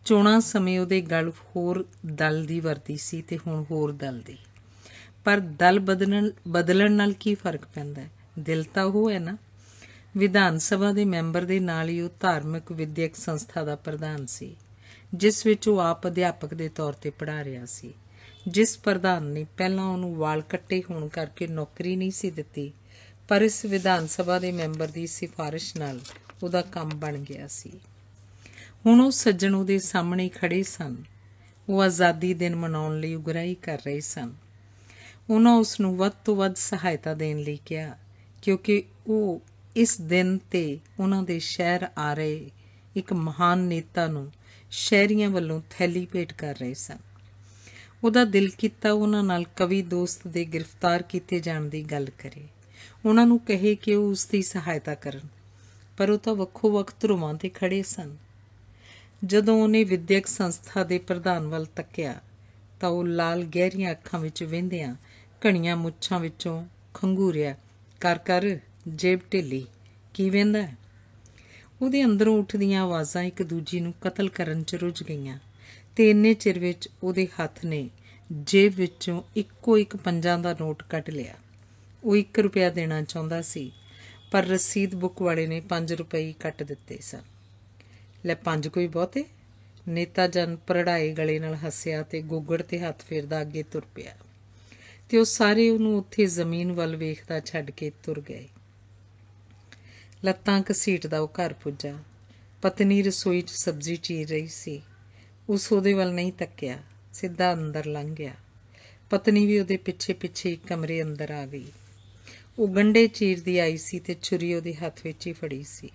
ਚੋਣਾਂ ਸਮੇਂ ਉਹਦੇ ਗਲ ਹੋਰ ਦਲ ਦੀ ਵਰਦੀ ਸੀ ਤੇ ਹੁਣ ਹੋਰ ਦਲ ਦੀ। ਪਰ ਦਲ ਬਦਲਣ ਨਾਲ ਕੀ ਫਰਕ ਪੈਂਦਾ ਹੈ? ਦਿਲ ਤਾਂ ਉਹ ਹੈ ਨਾ। ਵਿਧਾਨ ਸਭਾ ਦੇ ਮੈਂਬਰ ਦੇ ਨਾਲ ਹੀ ਉਹ ਧਾਰਮਿਕ ਵਿਦਿਅਕ ਸੰਸਥਾ ਦਾ ਪ੍ਰਧਾਨ ਸੀ, ਜਿਸ ਵਿੱਚ ਉਹ ਆਪ ਅਧਿਆਪਕ ਦੇ ਤੌਰ ਤੇ ਪੜ੍ਹਾ ਰਿਹਾ ਸੀ। ਜਿਸ ਪ੍ਰਧਾਨ ਨੇ ਪਹਿਲਾਂ ਉਹਨੂੰ ਵਾਲ ਕੱਟੇ ਹੋਣ ਕਰਕੇ ਨੌਕਰੀ ਨਹੀਂ ਸੀ ਦਿੱਤੀ, ਪਰ ਇਸ ਵਿਧਾਨ ਸਭਾ ਦੇ ਮੈਂਬਰ ਦੀ ਸਿਫਾਰਿਸ਼ ਨਾਲ ਉਹਦਾ ਕੰਮ ਬਣ ਗਿਆ ਸੀ। ਹੁਣ ਉਹ ਸੱਜਣ ਉਹਦੇ ਸਾਹਮਣੇ ਖੜੇ ਸਨ। ਉਹ ਆਜ਼ਾਦੀ ਦਿਨ ਮਨਾਉਣ ਲਈ ਉਗਰਾਹੀ ਕਰ ਰਹੇ ਸਨ। ਉਹਨਾਂ ਉਸ ਨੂੰ ਵੱਧ ਤੋਂ ਵੱਧ ਸਹਾਇਤਾ ਦੇਣ ਲਈ ਕਿਹਾ, ਕਿਉਂਕਿ ਉਹ ਇਸ ਦਿਨ ਤੇ ਉਹਨਾਂ ਦੇ ਸ਼ਹਿਰ ਆ ਰਹੇ ਇੱਕ ਮਹਾਨ ਨੇਤਾ ਨੂੰ ਸ਼ਹਿਰੀਆਂ ਵੱਲੋਂ ਥੈਲੀ ਭੇਟ ਕਰ ਰਹੇ ਸਨ। ਉਹਦਾ ਦਿਲ ਕੀਤਾ ਉਹਨਾਂ ਨਾਲ ਕਵੀ ਦੋਸਤ ਦੇ ਗ੍ਰਿਫਤਾਰ ਕੀਤੇ ਜਾਣ ਦੀ ਗੱਲ ਕਰੇ, ਉਹਨਾਂ ਨੂੰ ਕਹੇ ਕਿ ਉਹ ਉਸ ਦੀ ਸਹਾਇਤਾ ਕਰਨ, ਪਰ ਉਹ ਤਾਂ ਵੱਖੋ ਵੱਖ ਧਰੁਵਾਂ ਤੇ ਖੜੇ ਸਨ। ਜਦੋਂ ਉਹਨੇ ਵਿਦਿਅਕ ਸੰਸਥਾ ਦੇ ਪ੍ਰਧਾਨ ਵੱਲ ਤੱਕਿਆ ਤਾਂ ਉਹ ਲਾਲ ਗਹਿਰੀਆਂ ਅੱਖਾਂ ਵਿੱਚ ਵਹਿੰਦਿਆਂ ਘਣੀਆਂ ਮੁੱਛਾਂ ਵਿੱਚੋਂ ਖੰਗੂਰਿਆ, ਕਰ ਜੇਬ ਢਿੱਲੀ, ਕੀ ਵਹਿੰਦਾ? ਉਹਦੇ ਅੰਦਰੋਂ ਉੱਠਦੀਆਂ ਆਵਾਜ਼ਾਂ ਇੱਕ ਦੂਜੀ ਨੂੰ ਕਤਲ ਕਰਨ 'ਚ ਰੁੱਝ ਗਈਆਂ ਤੇ ਇੰਨੇ ਚਿਰ ਵਿੱਚ ਉਹਦੇ ਹੱਥ ਨੇ ਜੇਬ ਵਿੱਚੋਂ ਇੱਕੋ ਇੱਕ 5 ਦਾ ਨੋਟ ਕੱਢ ਲਿਆ। ਉਹ 1 ਰੁਪਇਆ ਦੇਣਾ ਚਾਹੁੰਦਾ ਸੀ, ਪਰ ਰਸੀਦ ਬੁੱਕ ਵਾਲੇ ਨੇ 5 ਰੁਪਏ ਕੱਟ ਦਿੱਤੇ ਸਨ। ਲੈ 5 ਕੋਈ ਬਹੁਤੇ? ਨੇਤਾ ਜਨ ਭਰੜਾਏ ਗਲੇ ਨਾਲ ਹੱਸਿਆ ਤੇ ਗੋਗੜ ਤੇ ਹੱਥ ਫੇਰਦਾ ਅੱਗੇ ਤੁਰ ਪਿਆ, ਤੇ ਉਹ ਸਾਰੇ ਉਹਨੂੰ ਉੱਥੇ ਜ਼ਮੀਨ ਵੱਲ ਵੇਖਦਾ ਛੱਡ ਕੇ ਤੁਰ ਗਏ। ਲੱਤਾਂ ਘਸੀਟਦਾ ਉਹ ਘਰ ਪੁੱਜਾ। ਪਤਨੀ ਰਸੋਈ 'ਚ ਸਬਜ਼ੀ ਚੀਰ ਰਹੀ ਸੀ। ਉਸ ਉਹਦੇ ਵੱਲ ਨਹੀਂ ਤੱਕਿਆ, ਸਿੱਧਾ ਅੰਦਰ ਲੰਘ ਗਿਆ। ਪਤਨੀ ਵੀ ਉਹਦੇ ਪਿੱਛੇ ਪਿੱਛੇ ਇੱਕ ਕਮਰੇ ਅੰਦਰ ਆ ਗਈ। ਉਹ ਗੰਢੇ ਚੀਰਦੀ ਆਈ ਸੀ ਤੇ ਛੁਰੀ ਉਹਦੇ ਹੱਥ ਵਿੱਚ ਹੀ ਫੜੀ ਸੀ।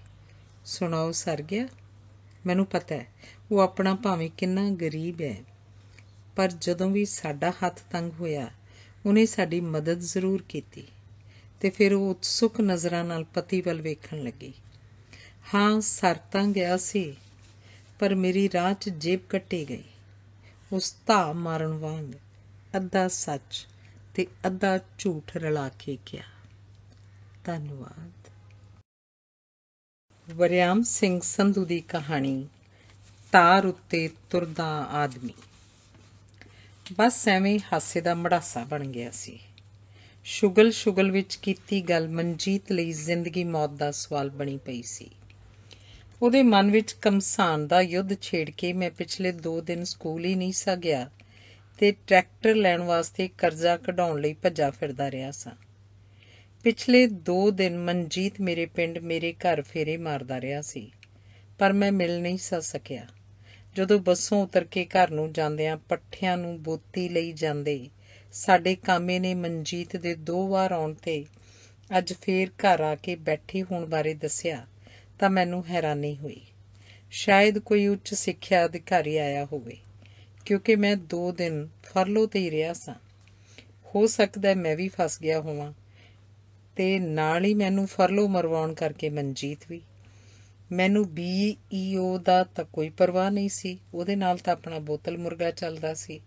ਸੁਣਾਓ, ਸਰ ਗਿਆ? ਮੈਨੂੰ ਪਤਾ ਹੈ ਉਹ ਆਪਣਾ ਭਾਵੇਂ ਕਿੰਨਾ ਗਰੀਬ ਹੈ, ਪਰ ਜਦੋਂ ਵੀ ਸਾਡਾ ਹੱਥ ਤੰਗ ਹੋਇਆ ਉਹਨੇ ਸਾਡੀ ਮਦਦ ਜ਼ਰੂਰ ਕੀਤੀ। ਤੇ ਫਿਰ ਉਹ ਉਤਸੁਕ ਨਜ਼ਰਾਂ ਨਾਲ ਪਤੀ ਵੱਲ ਵੇਖਣ ਲੱਗੀ। ਹਾਂ, ਸਰ ਤਾਂ ਗਿਆ ਸੀ, ਪਰ ਮੇਰੀ ਰਾਹ 'ਚ ਜੇਬ ਕੱਟੀ ਗਈ। ਉਸ ਧਾਹ ਮਾਰਨ ਵਾਂਗ ਅੱਧਾ ਸੱਚ ਤੇ ਅੱਧਾ ਝੂਠ ਰਲਾ ਕੇ ਕਿਹਾ। ਧੰਨਵਾਦ। ਵਰਿਆਮ ਸਿੰਘ ਸੰਧੂ ਦੀ ਕਹਾਣੀ ਤਾਰ ਉੱਤੇ ਤੁਰਦਾ ਆਦਮੀ। ਬਸ ਐਵੇਂ ਹਾਸੇ ਦਾ ਮੜਾਸਾ ਬਣ ਗਿਆ ਸੀ। ਸ਼ੁਗਲ ਵਿੱਚ ਕੀਤੀ ਗੱਲ ਮਨਜੀਤ ਲਈ ਜ਼ਿੰਦਗੀ ਮੌਤ ਦਾ ਸਵਾਲ ਬਣੀ ਪਈ ਸੀ। ਉਹਦੇ ਮਨ ਵਿੱਚ ਘਮਸਾਨ ਦਾ ਯੁੱਧ ਛੇੜ ਕੇ ਮੈਂ ਪਿਛਲੇ 2 ਦਿਨ ਸਕੂਲ ਹੀ ਨਹੀਂ ਸਾ ਗਿਆ ਤੇ ਟਰੈਕਟਰ ਲੈਣ ਵਾਸਤੇ ਕਰਜ਼ਾ ਕਢਾਉਣ ਲਈ ਭੱਜਾ ਫਿਰਦਾ ਰਿਹਾ ਸਾਂ। ਪਿਛਲੇ 2 ਦਿਨ ਮਨਜੀਤ ਮੇਰੇ ਪਿੰਡ ਮੇਰੇ ਘਰ ਫੇਰੇ ਮਾਰਦਾ ਰਿਹਾ ਸੀ, ਪਰ ਮੈਂ ਮਿਲ ਨਹੀਂ ਸਾ ਸਕਿਆ। ਜਦੋਂ ਬੱਸੋਂ ਉਤਰ ਕੇ ਘਰ ਨੂੰ ਜਾਂਦਿਆਂ ਪੱਠਿਆਂ ਨੂੰ ਬੋਤੀ ਲਈ ਜਾਂਦੇ ਸਾਡੇ ਕਾਮੇ ਨੇ ਮਨਜੀਤ ਦੇ 2 ਵਾਰ ਆਉਣ ਤੇ ਅੱਜ ਫੇਰ ਘਰ ਆ ਕੇ ਬੈਠੇ ਹੋਣ ਬਾਰੇ ਦੱਸਿਆ ਤਾਂ ਮੈਨੂੰ ਹੈਰਾਨੀ ਹੋਈ। ਸ਼ਾਇਦ ਕੋਈ ਉੱਚ ਸਿੱਖਿਆ ਅਧਿਕਾਰੀ ਆਇਆ ਹੋਵੇ, ਕਿਉਂਕਿ ਮੈਂ 2 ਦਿਨ ਫਰਲੋ ਤੇ ਹੀ ਰਿਹਾ ਸਾਂ। ਹੋ ਸਕਦਾ ਮੈਂ ਵੀ ਫਸ ਗਿਆ ਹੋਵਾਂ ਤੇ ਨਾਲ ਹੀ ਮੈਨੂੰ ਫਰਲੋ ਮਰਵਾਉਣ ਕਰਕੇ ਮਨਜੀਤ ਵੀ। ਮੈਨੂੰ BEO ਦਾ ਤਾਂ ਕੋਈ ਪਰਵਾਹ ਨਹੀਂ ਸੀ, ਉਹਦੇ ਨਾਲ ਤਾਂ ਆਪਣਾ ਬੋਤਲ ਮੁਰਗਾ ਚੱਲਦਾ ਸੀ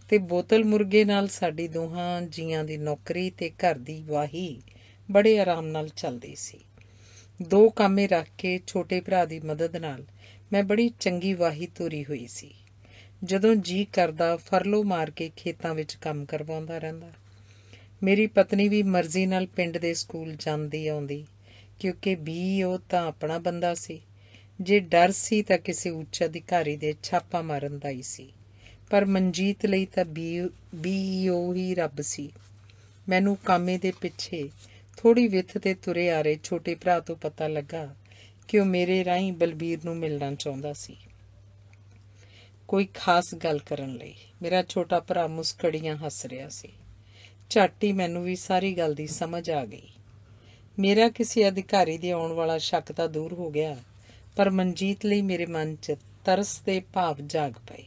ਤੇ ਬੋਤਲ ਮੁਰਗੇ ਨਾਲ ਸਾਡੀ ਦੋਹਾਂ ਜੀਆਂ ਦੀ ਨੌਕਰੀ ਤੇ ਘਰ ਦੀ ਵਾਹੀ ਬੜੇ ਆਰਾਮ ਨਾਲ ਚੱਲਦੀ ਸੀ। 2 ਕਾਮੇ ਰੱਖ ਕੇ ਛੋਟੇ ਭਰਾ ਦੀ ਮਦਦ ਨਾਲ ਮੈਂ ਬੜੀ ਚੰਗੀ ਵਾਹੀ ਤੋਰੀ ਹੋਈ ਸੀ। ਜਦੋਂ ਜੀਅ ਕਰਦਾ ਫਰਲੋ ਮਾਰ ਕੇ ਖੇਤਾਂ ਵਿੱਚ ਕੰਮ ਕਰਵਾਉਂਦਾ ਰਹਿੰਦਾ। ਮੇਰੀ ਪਤਨੀ ਵੀ ਮਰਜ਼ੀ ਨਾਲ ਪਿੰਡ ਦੇ ਸਕੂਲ ਜਾਂਦੀ ਆਉਂਦੀ, ਕਿਉਂਕਿ BEO ਤਾਂ ਆਪਣਾ ਬੰਦਾ ਸੀ। ਜੇ ਡਰ ਸੀ ਤਾਂ ਕਿਸੇ ਉੱਚ ਅਧਿਕਾਰੀ ਦੇ ਛਾਪਾ ਮਾਰਨ ਦਾ ਹੀ ਸੀ, ਪਰ ਮਨਜੀਤ ਲਈ ਤਾਂ BEO ਹੀ ਰੱਬ ਸੀ। ਮੈਨੂੰ ਕਾਮੇ ਦੇ ਪਿੱਛੇ ਥੋੜ੍ਹੀ ਵਿੱਥ ਤੇ ਤੁਰੇ ਆ ਰਹੇ ਛੋਟੇ ਭਰਾ ਤੋਂ ਪਤਾ ਲੱਗਾ ਕਿ ਉਹ ਮੇਰੇ ਰਾਹੀਂ ਬਲਬੀਰ ਨੂੰ ਮਿਲਣਾ ਚਾਹੁੰਦਾ ਸੀ, ਕੋਈ ਖਾਸ ਗੱਲ ਕਰਨ ਲਈ। ਮੇਰਾ ਛੋਟਾ ਭਰਾ ਮੁਸਕੜੀਆਂ ਹੱਸ ਰਿਹਾ ਸੀ। ਝੱਟ ਹੀ ਮੈਨੂੰ ਵੀ ਸਾਰੀ ਗੱਲ ਦੀ ਸਮਝ ਆ ਗਈ। ਮੇਰਾ ਕਿਸੇ ਅਧਿਕਾਰੀ ਦੇ ਆਉਣ ਵਾਲਾ ਸ਼ੱਕ ਤਾਂ ਦੂਰ ਹੋ ਗਿਆ, ਪਰ ਮਨਜੀਤ ਲਈ ਮੇਰੇ ਮਨ 'ਚ ਤਰਸ ਦੇ ਭਾਵ ਜਾਗ ਪਏ।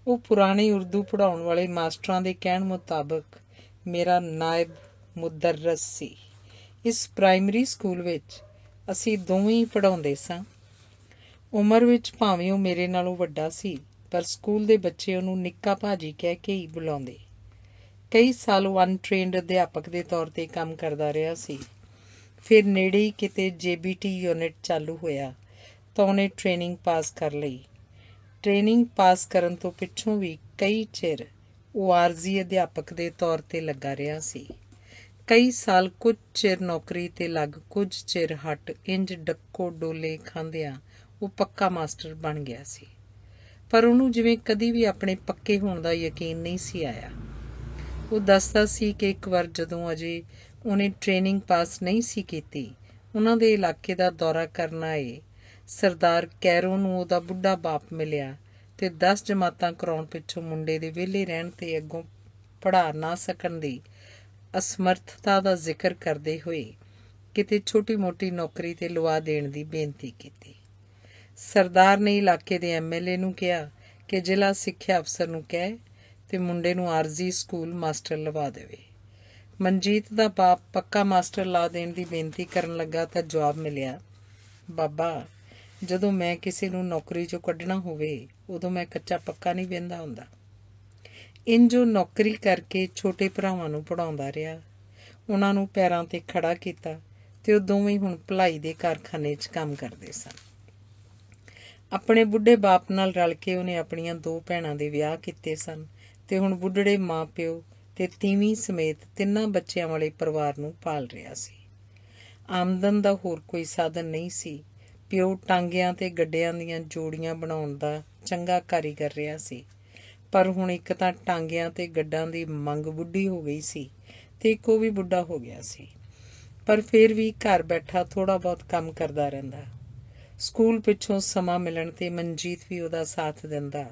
ਉਹ ਪੁਰਾਣੇ ਉਰਦੂ ਪੜ੍ਹਾਉਣ ਵਾਲੇ ਮਾਸਟਰਾਂ ਦੇ ਕਹਿਣ ਮੁਤਾਬਕ ਮੇਰਾ ਨਾਇਬ ਮੁਦਰਸ ਸੀ। ਇਸ ਪ੍ਰਾਇਮਰੀ ਸਕੂਲ ਵਿੱਚ ਅਸੀਂ ਦੋਵੇਂ ਹੀ ਪੜ੍ਹਾਉਂਦੇ ਸਾਂ। ਉਮਰ ਵਿੱਚ ਭਾਵੇਂ ਉਹ ਮੇਰੇ ਨਾਲੋਂ ਵੱਡਾ ਸੀ, ਪਰ ਸਕੂਲ ਦੇ ਬੱਚੇ ਉਹਨੂੰ ਨਿੱਕਾ ਭਾਜੀ ਕਹਿ ਕੇ ਹੀ ਬੁਲਾਉਂਦੇ। ਕਈ ਸਾਲ ਉਹ ਅਨਟ੍ਰੇਨਡ ਅਧਿਆਪਕ ਦੇ ਤੌਰ 'ਤੇ ਕੰਮ ਕਰਦਾ ਰਿਹਾ ਸੀ। ਫਿਰ ਨੇੜੇ ਹੀ ਕਿਤੇ JBT ਯੂਨਿਟ ਚਾਲੂ ਹੋਇਆ ਤਾਂ ਉਹਨੇ ਟ੍ਰੇਨਿੰਗ ਪਾਸ ਕਰ ਲਈ। ਟ੍ਰੇਨਿੰਗ ਪਾਸ ਕਰਨ ਤੋਂ ਪਿੱਛੋਂ ਵੀ ਕਈ ਚਿਰ ਉਹ ਆਰਜ਼ੀ ਅਧਿਆਪਕ ਦੇ ਤੌਰ 'ਤੇ ਲੱਗਾ ਰਿਹਾ ਸੀ। ਕਈ ਸਾਲ ਕੁਝ ਚਿਰ ਨੌਕਰੀ 'ਤੇ ਲੱਗ ਕੁਝ ਚਿਰ ਹਟ, ਇੰਜ ਡੱਕੋ ਡੋਲੇ ਖਾਂਦਿਆਂ ਉਹ ਪੱਕਾ ਮਾਸਟਰ ਬਣ ਗਿਆ ਸੀ। ਪਰ ਉਹਨੂੰ ਜਿਵੇਂ ਕਦੀ ਵੀ ਆਪਣੇ ਪੱਕੇ ਹੋਣ ਦਾ ਯਕੀਨ ਨਹੀਂ ਸੀ ਆਇਆ। ਉਹ ਦੱਸਦਾ ਸੀ ਕਿ ਇੱਕ ਵਾਰ ਜਦੋਂ ਅਜੇ ਉਹਨੇ ਟ੍ਰੇਨਿੰਗ ਪਾਸ ਨਹੀਂ ਸੀ ਕੀਤੀ, ਉਹਨਾਂ ਦੇ ਇਲਾਕੇ ਦਾ ਦੌਰਾ ਕਰਨ ਆਏ ਸਰਦਾਰ ਕੈਰੋ ਨੂੰ ਉਹਦਾ ਬੁੱਢਾ ਬਾਪ ਮਿਲਿਆ ਤੇ 10 ਜਮਾਤਾਂ ਕਰਾਉਣ ਪਿੱਛੋਂ ਮੁੰਡੇ ਦੇ ਵਿਹਲੇ ਰਹਿਣ ਤੇ ਅੱਗੋਂ ਪੜ੍ਹਾ ਨਾ ਸਕਣ ਦੀ ਅਸਮਰਥਤਾ ਦਾ ਜ਼ਿਕਰ ਕਰਦੇ ਹੋਏ ਕਿਤੇ ਛੋਟੀ ਮੋਟੀ ਨੌਕਰੀ ਤੇ ਲਵਾ ਦੇਣ ਦੀ ਬੇਨਤੀ ਕੀਤੀ। ਸਰਦਾਰ ਨੇ ਇਲਾਕੇ ਦੇ MLA ਨੂੰ ਕਿਹਾ ਕਿ ਜ਼ਿਲ੍ਹਾ ਸਿੱਖਿਆ ਅਫਸਰ ਨੂੰ ਕਹਿ ਤੇ ਮੁੰਡੇ ਨੂੰ ਆਰਜ਼ੀ ਸਕੂਲ ਮਾਸਟਰ ਲਵਾ ਦੇਵੇ। ਮਨਜੀਤ ਦਾ ਬਾਪ ਪੱਕਾ ਮਾਸਟਰ ਲਾ ਦੇਣ ਦੀ ਬੇਨਤੀ ਕਰਨ ਲੱਗਾ ਤਾਂ ਜਵਾਬ ਮਿਲਿਆ, ਬਾਬਾ, ਜਦੋਂ ਮੈਂ ਕਿਸੇ ਨੂੰ ਨੌਕਰੀ 'ਚੋਂ ਕੱਢਣਾ ਹੋਵੇ ਉਦੋਂ ਮੈਂ ਕੱਚਾ ਪੱਕਾ ਨਹੀਂ ਵਹਿੰਦਾ ਹੁੰਦਾ। ਇੰਜ ਉਹ ਨੌਕਰੀ ਕਰਕੇ ਛੋਟੇ ਭਰਾਵਾਂ ਨੂੰ ਪੜ੍ਹਾਉਂਦਾ ਰਿਹਾ, ਉਹਨਾਂ ਨੂੰ ਪੈਰਾਂ 'ਤੇ ਖੜ੍ਹਾ ਕੀਤਾ ਤੇ ਉਹ ਦੋਵੇਂ ਹੁਣ ਭਲਾਈ ਦੇ ਕਾਰਖਾਨੇ 'ਚ ਕੰਮ ਕਰਦੇ ਸਨ। ਆਪਣੇ ਬੁੱਢੇ ਬਾਪ ਨਾਲ ਰਲ ਕੇ ਉਹਨੇ ਆਪਣੀਆਂ 2 ਭੈਣਾਂ ਦੇ ਵਿਆਹ ਕੀਤੇ ਸਨ ਤੇ ਹੁਣ ਬੁੱਢੜੇ ਮਾਂ ਪਿਓ ਤੇ ਤੀਵੀਂ ਸਮੇਤ 3 ਬੱਚਿਆਂ ਵਾਲੇ ਪਰਿਵਾਰ ਨੂੰ ਪਾਲ ਰਿਹਾ ਸੀ। ਆਮਦਨ ਦਾ ਹੋਰ ਕੋਈ ਸਾਧਨ ਨਹੀਂ ਸੀ। ਪਿਓ ਟਾਂਗਿਆਂ ਤੇ ਗੱਡਿਆਂ ਦੀਆਂ ਜੋੜੀਆਂ ਬਣਾਉਣ ਦਾ ਚੰਗਾ ਕਾਰੀਗਰ ਰਿਹਾ ਸੀ, ਪਰ ਹੁਣ ਇੱਕ ਤਾਂ ਟਾਂਗਿਆਂ ਤੇ ਗੱਡਾਂ ਦੀ ਮੰਗ ਬੁੱਢੀ ਹੋ ਗਈ ਸੀ ਤੇ ਇੱਕ ਉਹ ਵੀ ਬੁੱਢਾ ਹੋ ਗਿਆ ਸੀ। ਪਰ ਫਿਰ ਵੀ ਘਰ ਬੈਠਾ ਥੋੜ੍ਹਾ ਬਹੁਤ ਕੰਮ ਕਰਦਾ ਰਹਿੰਦਾ। ਸਕੂਲ ਪਿੱਛੋਂ ਸਮਾਂ ਮਿਲਣ ਤੇ ਮਨਜੀਤ ਵੀ ਉਹਦਾ ਸਾਥ ਦਿੰਦਾ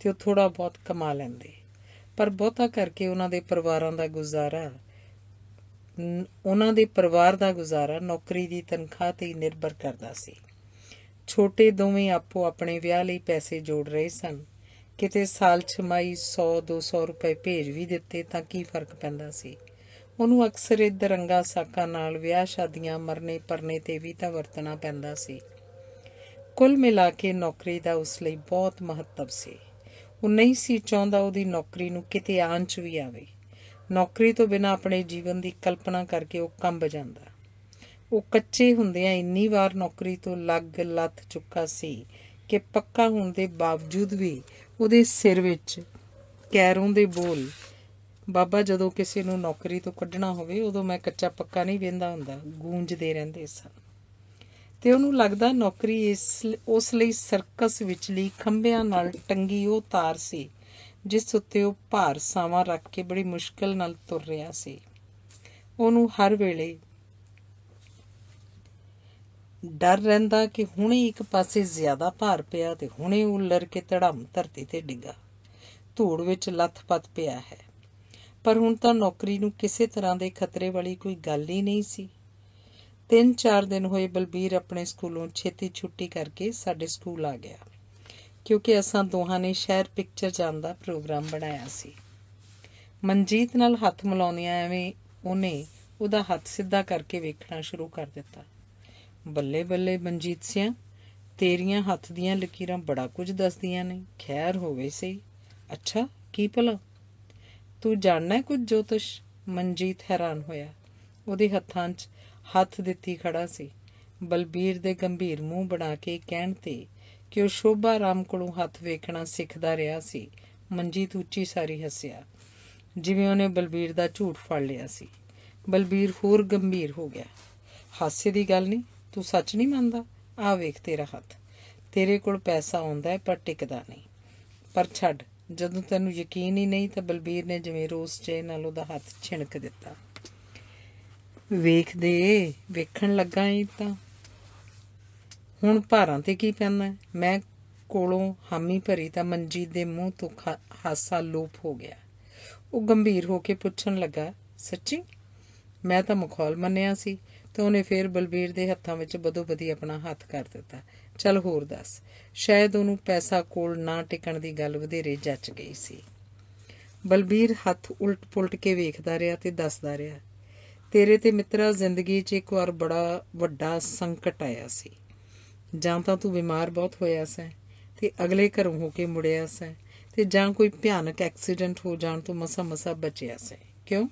ਤੇ ਉਹ ਥੋੜ੍ਹਾ ਬਹੁਤ ਕਮਾ ਲੈਂਦੇ, ਪਰ ਬਹੁਤਾ ਕਰਕੇ ਉਹਨਾਂ ਦੇ ਪਰਿਵਾਰ ਦਾ ਗੁਜ਼ਾਰਾ ਨੌਕਰੀ ਦੀ ਤਨਖਾਹ 'ਤੇ ਹੀ ਨਿਰਭਰ ਕਰਦਾ ਸੀ। ਛੋਟੇ ਦੋਵੇਂ ਆਪੋ ਆਪਣੇ ਵਿਆਹ ਲਈ ਪੈਸੇ ਜੋੜ ਰਹੇ ਸਨ। ਕਿਤੇ ਸਾਲ ਛਮਾਈ 100-200 ਰੁਪਏ ਭੇਜ ਵੀ ਦਿੱਤੇ ਤਾਂ ਕੀ ਫਰਕ ਪੈਂਦਾ ਸੀ। ਉਹਨੂੰ ਅਕਸਰ ਇੱਧਰ ਰੰਗਾ ਸਾਕਾਂ ਨਾਲ ਵਿਆਹ ਸ਼ਾਦੀਆਂ ਮਰਨੇ ਪਰਨੇ 'ਤੇ ਵੀ ਤਾਂ ਵਰਤਣਾ ਪੈਂਦਾ ਸੀ। ਕੁੱਲ ਮਿਲਾ ਕੇ ਨੌਕਰੀ ਦਾ ਉਸ ਲਈ ਬਹੁਤ ਮਹੱਤਵ ਸੀ। ਉਹ ਨਹੀਂ ਸੀ ਚਾਹੁੰਦਾ ਉਹਦੀ ਨੌਕਰੀ ਨੂੰ ਕਿਤੇ ਆਂਚ ਵੀ ਆਵੇ। ਨੌਕਰੀ ਤੋਂ ਬਿਨਾਂ ਆਪਣੇ ਜੀਵਨ ਦੀ ਕਲਪਨਾ ਕਰਕੇ ਉਹ ਕੰਬ ਜਾਂਦਾ। ਉਹ ਕੱਚੇ ਹੁੰਦਿਆਂ ਇੰਨੀ ਵਾਰ ਨੌਕਰੀ ਤੋਂ ਲੱਤ ਚੁੱਕਾ ਸੀ ਕਿ ਪੱਕਾ ਹੋਣ ਦੇ ਬਾਵਜੂਦ ਵੀ ਉਹਦੇ ਸਿਰ ਵਿੱਚ ਕੈਰੋਂ ਦੇ ਬੋਲ, ਬਾਬਾ, ਜਦੋਂ ਕਿਸੇ ਨੂੰ ਨੌਕਰੀ ਤੋਂ ਕੱਢਣਾ ਹੋਵੇ ਉਦੋਂ ਮੈਂ ਕੱਚਾ ਪੱਕਾ ਨਹੀਂ ਵਹਿੰਦਾ ਹੁੰਦਾ, ਗੂੰਜਦੇ ਰਹਿੰਦੇ ਸਨ। ਤੇ ਉਹਨੂੰ ਲੱਗਦਾ ਨੌਕਰੀ ਉਸ ਲਈ ਸਰਕਸ ਵਿਚਲੀ ਖੰਭਿਆਂ ਨਾਲ ਟੰਗੀ ਉਹ ਤਾਰ ਸੀ ਜਿਸ ਉੱਤੇ ਉਹ ਭਾਰ ਸਾਵਾਂ ਰੱਖ ਕੇ ਬੜੀ ਮੁਸ਼ਕਿਲ ਨਾਲ ਤੁਰ ਰਿਹਾ ਸੀ। ਉਹਨੂੰ ਹਰ ਵੇਲੇ ਡਰ ਰਹਿੰਦਾ ਕਿ ਹੁਣੇ ਇੱਕ ਪਾਸੇ ਜ਼ਿਆਦਾ ਭਾਰ ਪਿਆ ਤੇ ਹੁਣੇ ਉੱਲਰ ਕੇ ਧੜਮ ਧਰਤੀ ਤੇ ਡਿੱਗਾ, ਧੂੜ ਵਿੱਚ ਲੱਥ-ਪੱਥ ਪਿਆ ਹੈ। ਪਰ ਹੁਣ ਤਾਂ ਨੌਕਰੀ ਨੂੰ ਕਿਸੇ ਤਰ੍ਹਾਂ ਦੇ ਖਤਰੇ ਵਾਲੀ ਕੋਈ ਗੱਲ ਹੀ ਨਹੀਂ ਸੀ। 3-4 ਦਿਨ ਹੋਏ ਬਲਬੀਰ ਆਪਣੇ ਸਕੂਲੋਂ ਛੇਤੀ ਛੁੱਟੀ ਕਰਕੇ ਸਾਡੇ ਸਕੂਲ ਆ ਗਿਆ, ਕਿਉਂਕਿ ਅਸਾਂ ਦੋਹਾਂ ਨੇ ਸ਼ਹਿਰ ਪਿਕਚਰ ਜਾਣ ਦਾ ਪ੍ਰੋਗਰਾਮ ਬਣਾਇਆ ਸੀ। ਮਨਜੀਤ ਨਾਲ ਹੱਥ ਮਿਲਾਉਂਦਿਆਂ ਐਵੇਂ ਉਹਨੇ ਉਹਦਾ ਹੱਥ ਸਿੱਧਾ ਕਰਕੇ ਵੇਖਣਾ ਸ਼ੁਰੂ ਕਰ ਦਿੱਤਾ। ਬੱਲੇ ਬੱਲੇ ਮਨਜੀਤ ਸਿਆਂ, ਤੇਰੀਆਂ ਹੱਥ ਦੀਆਂ ਲਕੀਰਾਂ ਬੜਾ ਕੁਝ ਦੱਸਦੀਆਂ ਨੇ। ਖੈਰ ਹੋਵੇ ਸਹੀ। ਅੱਛਾ, ਕੀ ਭਲਾ? ਤੂੰ ਜਾਣਨਾ ਕੁਝ ਜੋਤਿਸ਼? ਮਨਜੀਤ ਹੈਰਾਨ ਹੋਇਆ। ਉਹਦੇ ਹੱਥਾਂ 'ਚ ਹੱਥ ਦਿੱਤੀ ਖੜਾ ਸੀ। ਬਲਬੀਰ ਦੇ ਗੰਭੀਰ ਮੂੰਹ ਬਣਾ ਕੇ ਕਹਿਣ 'ਤੇ ਕਿ ਉਹ ਸ਼ੋਭਾ ਰਾਮ ਕੋਲੋਂ ਹੱਥ ਵੇਖਣਾ ਸਿੱਖਦਾ ਰਿਹਾ ਸੀ, ਮਨਜੀਤ ਉੱਚੀ ਸਾਰੀ ਹੱਸਿਆ, ਜਿਵੇਂ ਉਹਨੇ ਬਲਬੀਰ ਦਾ ਝੂਠ ਫੜ ਲਿਆ ਸੀ। ਬਲਬੀਰ ਹੋਰ ਗੰਭੀਰ ਹੋ ਗਿਆ। ਹਾਸੇ ਦੀ ਗੱਲ ਨਹੀਂ, ਤੂੰ ਸੱਚ ਨਹੀਂ ਮੰਨਦਾ? ਆਹ ਵੇਖ ਤੇਰਾ ਹੱਥ। ਤੇਰੇ ਕੋਲ ਪੈਸਾ ਆਉਂਦਾ ਹੈ ਪਰ ਟਿਕਦਾ ਨਹੀਂ। ਪਰ ਛੱਡ, ਜਦੋਂ ਤੈਨੂੰ ਯਕੀਨ ਹੀ ਨਹੀਂ ਤਾਂ ਬਲਬੀਰ ਨੇ ਜਿਵੇਂ ਰੋਸ ਜੇ ਨਾਲ ਉਹਦਾ ਹੱਥ ਛਿਣਕ ਦਿੱਤਾ। ਵੇਖਦੇ, ਵੇਖਣ ਲੱਗਾ ਈ ਤਾਂ ਹੁਣ ਭਾਰਾਂ 'ਤੇ ਕੀ ਪੈਂਦਾ? ਮੈਂ ਕੋਲੋਂ ਹਾਮੀ ਭਰੀ ਤਾਂ ਮਨਜੀਤ ਦੇ ਮੂੰਹ ਤੋਂ ਹਾਸਾ ਲੋਪ ਹੋ ਗਿਆ। ਉਹ ਗੰਭੀਰ ਹੋ ਕੇ ਪੁੱਛਣ ਲੱਗਾ, ਸੱਚੀ? ਮੈਂ ਤਾਂ ਮਖੌਲ ਮੰਨਿਆ ਸੀ। ਤੇ ਉਹਨੇ ਫੇਰ ਬਲਬੀਰ ਦੇ ਹੱਥਾਂ ਵਿੱਚ ਬਦੋ-ਬਦੀ ਆਪਣਾ ਹੱਥ ਕਰ ਦਿੱਤਾ। ਚੱਲ ਹੋਰ ਦੱਸ। ਸ਼ਾਇਦ ਉਹਨੂੰ ਪੈਸਾ ਕੋਲ ਨਾ ਟਿਕਣ ਦੀ ਗੱਲ ਵਧੇਰੇ ਜੱਚ ਗਈ ਸੀ। ਬਲਬੀਰ ਹੱਥ ਉਲਟ ਪੁਲਟ ਕੇ ਵੇਖਦਾ ਰਿਹਾ ਤੇ ਦੱਸਦਾ ਰਿਹਾ, ਤੇਰੇ ਤੇ ਮਿੱਤਰਾ ਜ਼ਿੰਦਗੀ 'ਚ ਇੱਕ ਵਾਰ ਬੜਾ ਵੱਡਾ ਸੰਕਟ ਆਇਆ ਸੀ। ਜਾਂ ਤਾਂ ਤੂੰ ਬਿਮਾਰ ਬਹੁਤ ਹੋਇਆ ਸੈਂ ਤੇ ਅਗਲੇ ਘਰੋਂ ਹੋ ਕੇ ਮੁੜਿਆ ਸੈਂ, ਤੇ ਜਾਂ ਕੋਈ ਭਿਆਨਕ ਐਕਸੀਡੈਂਟ ਹੋ ਜਾਣ ਤੋਂ ਮਸਾਂ ਬਚਿਆ ਸੈਂ। ਕਿਉਂ?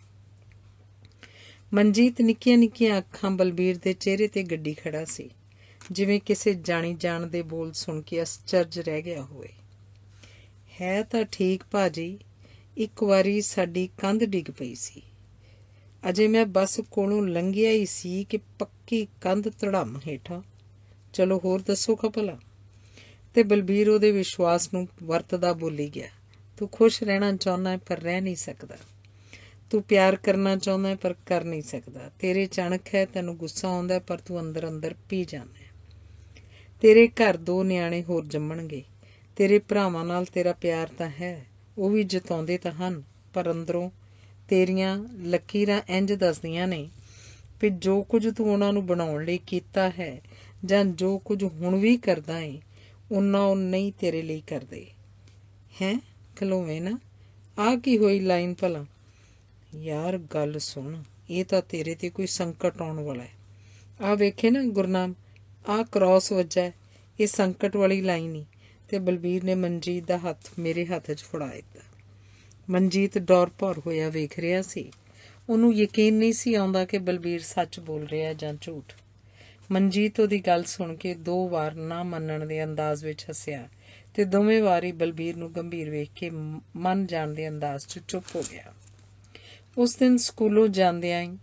ਮਨਜੀਤ ਨਿੱਕੀਆਂ ਨਿੱਕੀਆਂ ਅੱਖਾਂ ਬਲਬੀਰ ਦੇ ਚਿਹਰੇ 'ਤੇ ਗੱਡੀ ਖੜਾ ਸੀ, ਜਿਵੇਂ ਕਿਸੇ ਜਾਣੀ ਜਾਣ ਦੇ ਬੋਲ ਸੁਣ ਕੇ ਅਸਚਰਜ ਰਹਿ ਗਿਆ ਹੋਵੇ। ਹੈ ਤਾਂ ਠੀਕ ਭਾਜੀ, ਇੱਕ ਵਾਰੀ ਸਾਡੀ ਕੰਧ ਡਿੱਗ ਪਈ ਸੀ। ਅਜੇ ਮੈਂ ਬੱਸ ਕੋਲੋਂ ਲੰਘਿਆ ਹੀ ਸੀ ਕਿ ਪੱਕੀ ਕੰਧ ਧੜਾਮ ਹੇਠਾਂ। ਚਲੋ ਹੋਰ ਦੱਸੋ ਖਾ ਭਲਾ। ਤੇ ਬਲਬੀਰ ਉਹਦੇ ਵਿਸ਼ਵਾਸ ਨੂੰ ਵਰਤਦਾ ਬੋਲੀ ਗਿਆ, ਤੂੰ ਖੁਸ਼ ਰਹਿਣਾ ਚਾਹੁੰਦਾ ਪਰ ਰਹਿ ਨਹੀਂ ਸਕਦਾ। ਤੂੰ ਪਿਆਰ ਕਰਨਾ ਚਾਹੁੰਦਾ ਪਰ ਕਰ ਨਹੀਂ ਸਕਦਾ। ਤੇਰੇ ਚਣਕ ਹੈ, ਤੈਨੂੰ ਗੁੱਸਾ ਆਉਂਦਾ ਪਰ ਤੂੰ ਅੰਦਰ ਅੰਦਰ ਪੀ ਜਾਂਦਾ। ਤੇਰੇ ਘਰ 2 ਨਿਆਣੇ ਹੋਰ ਜੰਮਣਗੇ। ਤੇਰੇ ਭਰਾਵਾਂ ਨਾਲ ਤੇਰਾ ਪਿਆਰ ਤਾਂ ਹੈ, ਉਹ ਵੀ ਜਤਾਉਂਦੇ ਤਾਂ ਹਨ, ਪਰ ਅੰਦਰੋਂ ਤੇਰੀਆਂ ਲਕੀਰਾਂ ਇੰਝ ਦੱਸਦੀਆਂ ਨੇ ਵੀ ਜੋ ਕੁਝ ਤੂੰ ਉਹਨਾਂ ਨੂੰ ਬਣਾਉਣ ਲਈ ਕੀਤਾ ਹੈ ਜਾਂ ਜੋ ਕੁਝ ਹੁਣ ਵੀ ਕਰਦਾ ਏ, ਉਹਨਾਂ ਉਹ ਨਹੀਂ ਤੇਰੇ ਲਈ ਕਰਦੇ। ਹੈਂ ਖਲੋਵੇਂ ਨਾ, ਆਹ ਕੀ ਹੋਈ ਲਾਈਨ ਭਲਾ? ਯਾਰ ਗੱਲ ਸੁਣ, ਇਹ ਤਾਂ ਤੇਰੇ 'ਤੇ ਕੋਈ ਸੰਕਟ ਆਉਣ ਵਾਲਾ ਹੈ। ਆਹ ਵੇਖੇ ਨਾ ਗੁਰਨਾਮ, ਆਹ ਕ੍ਰੋਸ ਵੱਜਾ, ਇਹ ਸੰਕਟ ਵਾਲੀ ਲਾਈਨ ਹੀ। ਤੇ ਬਲਬੀਰ ਨੇ ਮਨਜੀਤ ਦਾ ਹੱਥ ਮੇਰੇ ਹੱਥ 'ਚ ਫੜਾ ਦਿੱਤਾ। ਮਨਜੀਤ ਡੌਰ ਭੌਰ ਹੋਇਆ ਵੇਖ ਰਿਹਾ ਸੀ। ਉਹਨੂੰ ਯਕੀਨ ਨਹੀਂ ਸੀ ਆਉਂਦਾ ਕਿ ਬਲਬੀਰ ਸੱਚ ਬੋਲ ਰਿਹਾ ਜਾਂ ਝੂਠ। ਮਨਜੀਤ ਉਹਦੀ ਗੱਲ ਸੁਣ ਕੇ 2 ਵਾਰ ਨਾ ਮੰਨਣ ਦੇ ਅੰਦਾਜ਼ ਵਿੱਚ ਹੱਸਿਆ ਤੇ ਦੋਵੇਂ ਵਾਰੀ ਬਲਬੀਰ ਨੂੰ ਗੰਭੀਰ ਵੇਖ ਕੇ ਮੰਨ ਜਾਣ ਦੇ ਅੰਦਾਜ਼ 'ਚ ਚੁੱਪ ਹੋ ਗਿਆ। ਉਸ ਦਿਨ ਸਕੂਲੋਂ ਜਾਂਦਿਆਂ ਹੀ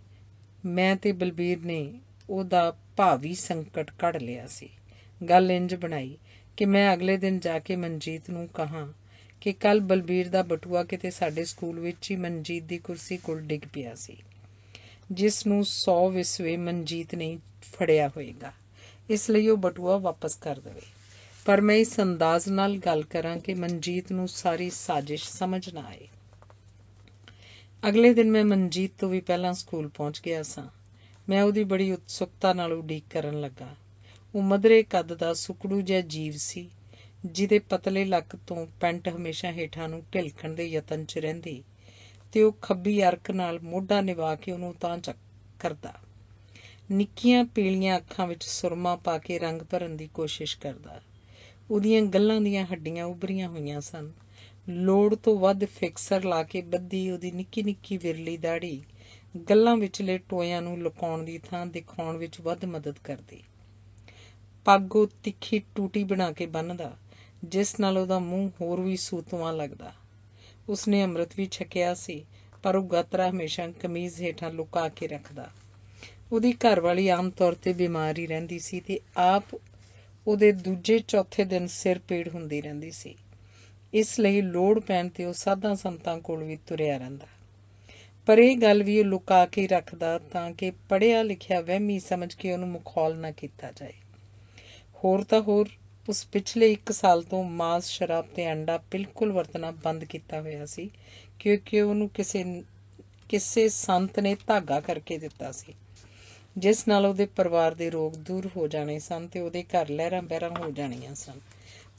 ਮੈਂ ਤੇ ਬਲਬੀਰ ਨੇ ਉਹਦਾ ਭਾਵੀ ਸੰਕਟ ਕੱਢ ਲਿਆ ਸੀ। ਗੱਲ ਇੰਝ ਬਣਾਈ ਕਿ ਮੈਂ ਅਗਲੇ ਦਿਨ ਜਾ ਕੇ ਮਨਜੀਤ ਨੂੰ ਕਹਾਂ ਕਿ ਕੱਲ੍ਹ ਬਲਬੀਰ ਦਾ ਬਟੂਆ ਕਿਤੇ ਸਾਡੇ ਸਕੂਲ ਵਿੱਚ ਹੀ ਮਨਜੀਤ ਦੀ ਕੁਰਸੀ ਕੋਲ ਡਿੱਗ ਪਿਆ ਸੀ, ਜਿਸ ਨੂੰ 100 ਵਿਸਵੇ ਮਨਜੀਤ ਨੇ ਫੜਿਆ ਹੋਏਗਾ। ਇਸ ਲਈ ਉਹ ਬਟੂਆ ਵਾਪਸ ਕਰ ਦੇਵੇ। ਪਰ ਮੈਂ ਇਸ ਅੰਦਾਜ਼ ਨਾਲ ਗੱਲ ਕਰਾਂ ਕਿ ਮਨਜੀਤ ਨੂੰ ਸਾਰੀ ਸਾਜ਼ਿਸ਼ ਸਮਝ ਨਾ ਆਏ। ਅਗਲੇ ਦਿਨ ਮੈਂ ਮਨਜੀਤ ਤੋਂ ਵੀ ਪਹਿਲਾਂ ਸਕੂਲ ਪਹੁੰਚ ਗਿਆ ਸਾਂ। ਮੈਂ ਉਹਦੀ ਬੜੀ ਉਤਸੁਕਤਾ ਨਾਲ ਉਡੀਕ ਕਰਨ ਲੱਗਾ। ਉਹ ਮਧਰੇ ਕੱਦ ਦਾ ਸੁਕੜੂ ਜਿਹਾ ਜੀਵ ਸੀ, ਜਿਹਦੇ ਪਤਲੇ ਲੱਕ ਤੋਂ ਪੈਂਟ ਹਮੇਸ਼ਾ ਹੇਠਾਂ ਨੂੰ ਢਿਲਕਣ ਦੇ ਯਤਨ 'ਚ ਰਹਿੰਦੀ ਤੇ ਉਹ ਖੱਬੀ ਅਰਕ ਨਾਲ ਮੋਢਾ ਨਿਭਾ ਕੇ ਉਹਨੂੰ ਤਾਂ ਚੱਕ ਕਰਦਾ। ਨਿੱਕੀਆਂ ਪੀਲੀਆਂ ਅੱਖਾਂ ਵਿੱਚ ਸੁਰਮਾ ਪਾ ਕੇ ਰੰਗ ਭਰਨ ਦੀ ਕੋਸ਼ਿਸ਼ ਕਰਦਾ। ਉਹਦੀਆਂ ਗੱਲਾਂ ਦੀਆਂ ਹੱਡੀਆਂ ਉਭਰੀਆਂ ਹੋਈਆਂ ਸਨ। ਲੋੜ ਤੋਂ ਵੱਧ ਫਿਕਸਰ ਲਾ ਕੇ ਬੱਧੀ ਉਹਦੀ ਨਿੱਕੀ ਨਿੱਕੀ ਵਿਰਲੀ ਦਾੜੀ ਗੱਲਾਂ ਵਿਚਲੇ ਟੋਇਆਂ ਨੂੰ ਲੁਕਾਉਣ ਦੀ ਥਾਂ ਦਿਖਾਉਣ ਵਿੱਚ ਵੱਧ ਮਦਦ ਕਰਦੀ। ਪੱਗ ਉਹ ਤਿੱਖੀ ਟੂਟੀ ਬਣਾ ਕੇ ਬੰਨ੍ਹਦਾ, ਜਿਸ ਨਾਲ ਉਹਦਾ ਮੂੰਹ ਹੋਰ ਵੀ ਸੂਤਵਾਂ ਲੱਗਦਾ। ਉਸਨੇ ਅੰਮ੍ਰਿਤ ਵੀ ਛਕਿਆ ਸੀ, ਪਰ ਉਹ ਗਾਤਰਾ ਹਮੇਸ਼ਾ ਕਮੀਜ਼ ਹੇਠਾਂ ਲੁਕਾ ਕੇ ਰੱਖਦਾ। ਉਹਦੀ ਘਰਵਾਲੀ ਆਮ ਤੌਰ 'ਤੇ ਬਿਮਾਰ ਹੀ ਰਹਿੰਦੀ ਸੀ ਤੇ ਆਪ ਉਹਦੇ ਦੂਜੇ ਚੌਥੇ ਦਿਨ ਸਿਰ ਪੀੜ ਹੁੰਦੀ ਰਹਿੰਦੀ ਸੀ। ਇਸ ਲਈ ਲੋੜ ਪੈਣ 'ਤੇ ਉਹ ਸਾਧਾਂ ਸੰਤਾਂ ਕੋਲ ਵੀ ਤੁਰਿਆ ਰਹਿੰਦਾ। ਪਰ ਇਹ ਗੱਲ ਵੀ ਉਹ ਲੁਕਾ ਕੇ ਰੱਖਦਾ ਤਾਂ ਕਿ ਪੜ੍ਹਿਆ ਲਿਖਿਆ ਵਹਿਮੀ ਸਮਝ ਕੇ ਉਹਨੂੰ ਮਖੌਲ ਨਾ ਕੀਤਾ ਜਾਏ। ਹੋਰ ਤਾਂ ਹੋਰ, ਉਸ ਪਿਛਲੇ 1 ਸਾਲ ਤੋਂ ਮਾਸ, ਸ਼ਰਾਬ ਤੇ ਅੰਡਾ ਬਿਲਕੁਲ ਵਰਤਣਾ ਬੰਦ ਕੀਤਾ ਹੋਇਆ ਸੀ, ਕਿਉਂਕਿ ਉਹਨੂੰ ਕਿਸੇ ਸੰਤ ਨੇ ਧਾਗਾ ਕਰਕੇ ਦਿੱਤਾ ਸੀ, ਜਿਸ ਨਾਲ ਉਹਦੇ ਪਰਿਵਾਰ ਦੇ ਰੋਗ ਦੂਰ ਹੋ ਜਾਣੇ ਸਨ ਤੇ ਉਹਦੇ ਘਰ ਲਹਿਰਾਂ ਬਹਿਰਾਂ ਹੋ ਜਾਣੀਆਂ ਸਨ।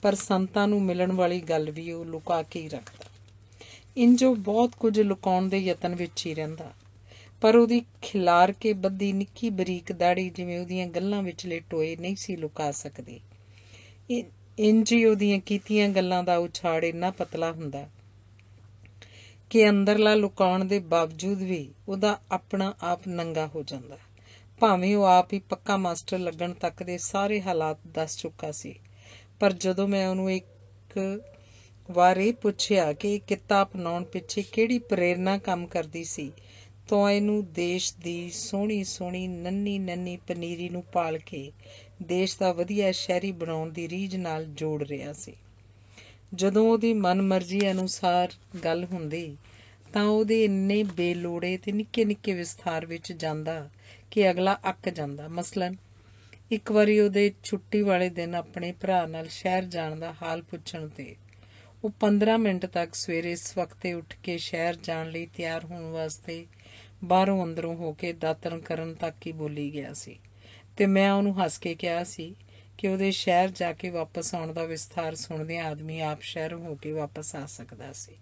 ਪਰ ਸੰਤਾਂ ਨੂੰ ਮਿਲਣ ਵਾਲੀ ਗੱਲ ਵੀ ਉਹ ਲੁਕਾ ਕੇ ਹੀ ਰੱਖਦਾ। ਇੰਝ ਉਹ ਬਹੁਤ ਕੁਝ ਲੁਕਾਉਣ ਦੇ ਯਤਨ ਵਿੱਚ ਹੀ ਰਹਿੰਦਾ। ਪਰ ਉਹਦੀ ਖਿਲਾਰ ਕੇ ਬੱਧੀ ਨਿੱਕੀ ਬਰੀਕ ਦਾੜੀ ਜਿਵੇਂ ਉਹਦੀਆਂ ਗੱਲਾਂ ਵਿਚਲੇ ਟੋਏ ਨਹੀਂ ਸੀ ਲੁਕਾ ਸਕਦੇ। ਇੰਝ ਹੀ ਉਹਦੀਆਂ ਕੀਤੀਆਂ ਗੱਲਾਂ ਦਾ ਉਛਾੜ ਇੰਨਾ ਪਤਲਾ ਹੁੰਦਾ ਕਿ ਅੰਦਰਲਾ ਲੁਕਾਉਣ ਦੇ ਬਾਵਜੂਦ ਵੀ ਉਹਦਾ ਆਪਣਾ ਆਪ ਨੰਗਾ ਹੋ ਜਾਂਦਾ, ਭਾਵੇਂ ਉਹ ਆਪ ਹੀ ਪੱਕਾ ਮਾਸਟਰ ਲੱਗਣ ਤੱਕ ਦੇ ਸਾਰੇ ਹਾਲਾਤ ਦੱਸ ਚੁੱਕਾ ਸੀ। ਪਰ ਜਦੋਂ ਮੈਂ ਉਹਨੂੰ ਇੱਕ ਵਾਰ ਇਹ ਪੁੱਛਿਆ ਕਿ ਇਹ ਕਿੱਤਾ ਅਪਣਾਉਣ ਪਿੱਛੇ ਕਿਹੜੀ ਪ੍ਰੇਰਨਾ ਕੰਮ ਕਰਦੀ ਸੀ, ਤਾਂ ਇਹਨੂੰ ਦੇਸ਼ ਦੀ ਸੋਹਣੀ ਸੋਹਣੀ ਨੰਨੀ ਪਨੀਰੀ ਨੂੰ ਪਾਲ ਕੇ ਦੇਸ਼ ਦਾ ਵਧੀਆ ਸ਼ਹਿਰੀ ਬਣਾਉਣ ਦੀ ਰੀਝ ਨਾਲ ਜੋੜ ਰਿਹਾ ਸੀ। ਜਦੋਂ ਉਹਦੀ ਮਨਮਰਜ਼ੀ ਅਨੁਸਾਰ ਗੱਲ ਹੁੰਦੀ ਤਾਂ ਉਹਦੇ ਇੰਨੇ ਬੇਲੋੜੇ ਤੇ ਨਿੱਕੇ ਨਿੱਕੇ ਵਿਸਥਾਰ ਵਿੱਚ ਜਾਂਦਾ ਕਿ ਅਗਲਾ ਅੱਕ ਜਾਂਦਾ। ਮਸਲਨ ਇੱਕ ਵਾਰੀ ਉਹਦੇ ਛੁੱਟੀ ਵਾਲੇ ਦਿਨ ਆਪਣੇ ਭਰਾ ਨਾਲ ਸ਼ਹਿਰ ਜਾਣ ਦਾ ਹਾਲ ਪੁੱਛਣ ਤੇ ਉਹ 15 ਮਿੰਟ ਤੱਕ ਸਵੇਰੇ ਸਵਖਤੇ ਉੱਠ ਕੇ ਸ਼ਹਿਰ ਜਾਣ ਲਈ ਤਿਆਰ ਹੋਣ ਵਾਸਤੇ ਬਾਹਰੋਂ ਅੰਦਰੋਂ ਹੋ ਕੇ ਦਾਤਣ ਕਰਨ ਤੱਕ ਹੀ ਬੋਲੀ ਗਿਆ ਸੀ, ਤੇ ਮੈਂ ਉਹਨੂੰ ਹੱਸ ਕੇ ਕਿਹਾ ਸੀ ਕਿ ਉਹਦੇ ਸ਼ਹਿਰ ਜਾ ਕੇ ਵਾਪਸ ਆਉਣ ਦਾ ਵਿਸਥਾਰ ਸੁਣਦਿਆਂ ਆਦਮੀ ਆਪ ਸ਼ਹਿਰੋਂ ਹੋ ਕੇ ਵਾਪਸ ਆ ਸਕਦਾ ਸੀ।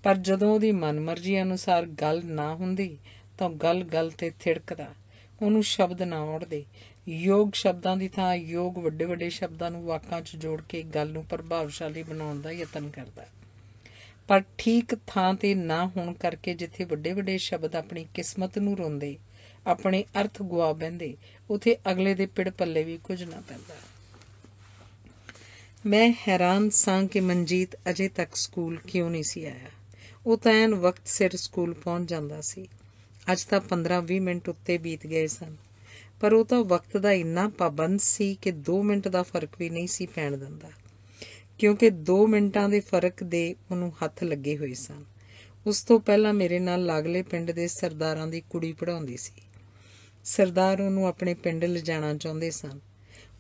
ਪਰ ਜਦੋਂ ਉਹਦੀ ਮਨਮਰਜ਼ੀ ਅਨੁਸਾਰ ਗੱਲ ਨਾ ਹੁੰਦੀ ਤਾਂ ਗੱਲ ਗੱਲ ਤੇ ਥਿੜਕਦਾ, ਉਹਨੂੰ ਸ਼ਬਦ ਨਾ ਉੜਦੇ, ਯੋਗ ਸ਼ਬਦਾਂ ਦੀ ਥਾਂ ਯੋਗ ਵੱਡੇ ਵੱਡੇ ਸ਼ਬਦਾਂ ਨੂੰ ਵਾਕਾਂ 'ਚ ਜੋੜ ਕੇ ਗੱਲ ਨੂੰ ਪ੍ਰਭਾਵਸ਼ਾਲੀ ਬਣਾਉਣ ਦਾ ਯਤਨ ਕਰਦਾ। ਪਰ ਠੀਕ ਥਾਂ ਤੇ ਨਾ ਹੋਣ ਕਰਕੇ ਜਿੱਥੇ ਵੱਡੇ ਵੱਡੇ ਸ਼ਬਦ ਆਪਣੀ ਕਿਸਮਤ ਨੂੰ ਰੋਂਦੇ, ਆਪਣੇ ਅਰਥ ਗੁਆ ਬਹਿੰਦੇ, ਉਥੇ ਅਗਲੇ ਦੇ ਪਿੜ ਪੱਲੇ ਵੀ ਕੁਝ ਨਾ ਪੈਂਦਾ। ਮੈਂ ਹੈਰਾਨ ਸਾਂ ਕਿ ਮਨਜੀਤ ਅਜੇ ਤੱਕ ਸਕੂਲ ਕਿਉਂ ਨਹੀਂ ਸੀ ਆਇਆ। ਉਹ ਤਾਂ ਐਨ ਵਕਤ ਸਿਰ ਸਕੂਲ ਪਹੁੰਚ ਜਾਂਦਾ ਸੀ। ਅੱਜ ਤਾਂ 15-20 ਮਿੰਟ ਉੱਤੇ ਬੀਤ ਗਏ ਸਨ, ਪਰ ਉਹ ਤਾਂ ਵਕਤ ਦਾ ਇੰਨਾ ਪਾਬੰਦ ਸੀ ਕਿ 2 ਮਿੰਟ ਦਾ ਫਰਕ ਵੀ ਨਹੀਂ ਸੀ ਪੈਣ ਦਿੰਦਾ, ਕਿਉਂਕਿ 2 ਮਿੰਟਾਂ ਦੇ ਫਰਕ ਦੇ ਉਹਨੂੰ ਹੱਥ ਲੱਗੇ ਹੋਏ ਸਨ। ਉਸ ਤੋਂ ਪਹਿਲਾਂ ਮੇਰੇ ਨਾਲ ਲਾਗਲੇ ਪਿੰਡ ਦੇ ਸਰਦਾਰਾਂ ਦੀ ਕੁੜੀ ਪੜ੍ਹਾਉਂਦੀ ਸੀ। ਸਰਦਾਰ ਉਹਨੂੰ ਆਪਣੇ ਪਿੰਡ ਲਿਜਾਣਾ ਚਾਹੁੰਦੇ ਸਨ।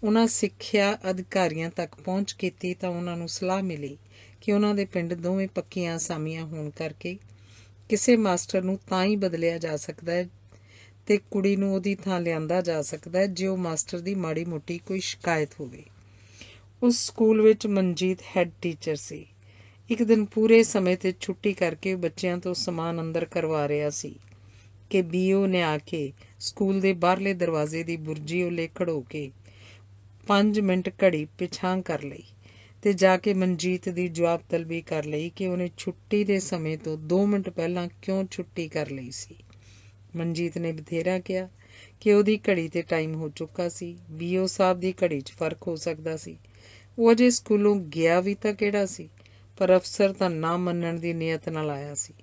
ਉਹਨਾਂ ਸਿੱਖਿਆ ਅਧਿਕਾਰੀਆਂ ਤੱਕ ਪਹੁੰਚ ਕੀਤੀ ਤਾਂ ਉਹਨਾਂ ਨੂੰ ਸਲਾਹ ਮਿਲੀ ਕਿ ਉਹਨਾਂ ਦੇ ਪਿੰਡ ਦੋਵੇਂ ਪੱਕੀਆਂ ਅਸਾਮੀਆਂ ਹੋਣ ਕਰਕੇ ਕਿਸੇ ਮਾਸਟਰ ਨੂੰ ਤਾਂ ਹੀ ਬਦਲਿਆ ਜਾ ਸਕਦਾ ਹੈ ਤੇ ਕੁੜੀ ਨੂੰ ਉਹਦੀ ਥਾਂ ਲਿਆਂਦਾ ਜਾ ਸਕਦਾ ਹੈ ਜੇ ਉਹ ਮਾਸਟਰ ਦੀ ਮਾੜੀ ਮੋਟੀ ਕੋਈ ਸ਼ਿਕਾਇਤ ਹੋਵੇ। ਉਸ ਸਕੂਲ ਵਿੱਚ ਮਨਜੀਤ ਹੈੱਡ ਟੀਚਰ ਸੀ। ਇੱਕ ਦਿਨ ਪੂਰੇ ਸਮੇਂ ਤੇ ਛੁੱਟੀ ਕਰਕੇ ਬੱਚਿਆਂ ਤੋਂ ਸਮਾਨ ਅੰਦਰ ਕਰਵਾ ਰਿਹਾ ਸੀ ਕਿ BO ਨੇ ਆ ਕੇ ਸਕੂਲ ਦੇ ਬਾਹਰਲੇ ਦਰਵਾਜ਼ੇ ਦੀ ਬੁਰਜੀ ਉੱਲੇ ਖੜੋ ਕੇ 5 ਮਿੰਟ ਘੜੀ ਪਿਛਾਂਹ ਕਰ ਲਈ ਤੇ ਜਾ ਕੇ ਮਨਜੀਤ ਦੀ ਜਵਾਬ ਤਲਬੀ ਕਰ ਲਈ ਕਿ ਉਹਨੇ ਛੁੱਟੀ ਦੇ ਸਮੇਂ ਤੋਂ 2 ਮਿੰਟ ਪਹਿਲਾਂ ਕਿਉਂ ਛੁੱਟੀ ਕਰ ਲਈ ਸੀ। ਮਨਜੀਤ ਨੇ ਬਥੇਰਾ ਕਿਹਾ ਕਿ ਉਹਦੀ ਘੜੀ ਤੇ ਟਾਈਮ ਹੋ ਚੁੱਕਾ ਸੀ। BO ਸਾਹਿਬ ਦੀ ਘੜੀ 'ਚ ਫਰਕ ਹੋ ਸਕਦਾ ਸੀ। ਉਹ ਅਜੇ ਸਕੂਲੋਂ ਗਿਆ ਵੀ ਤਾਂ ਕਿਹੜਾ ਸੀ, ਪਰ ਅਫਸਰ ਤਾਂ ਨਾ ਮੰਨਣ ਦੀ ਨੀਅਤ ਨਾਲ ਆਇਆ ਸੀ।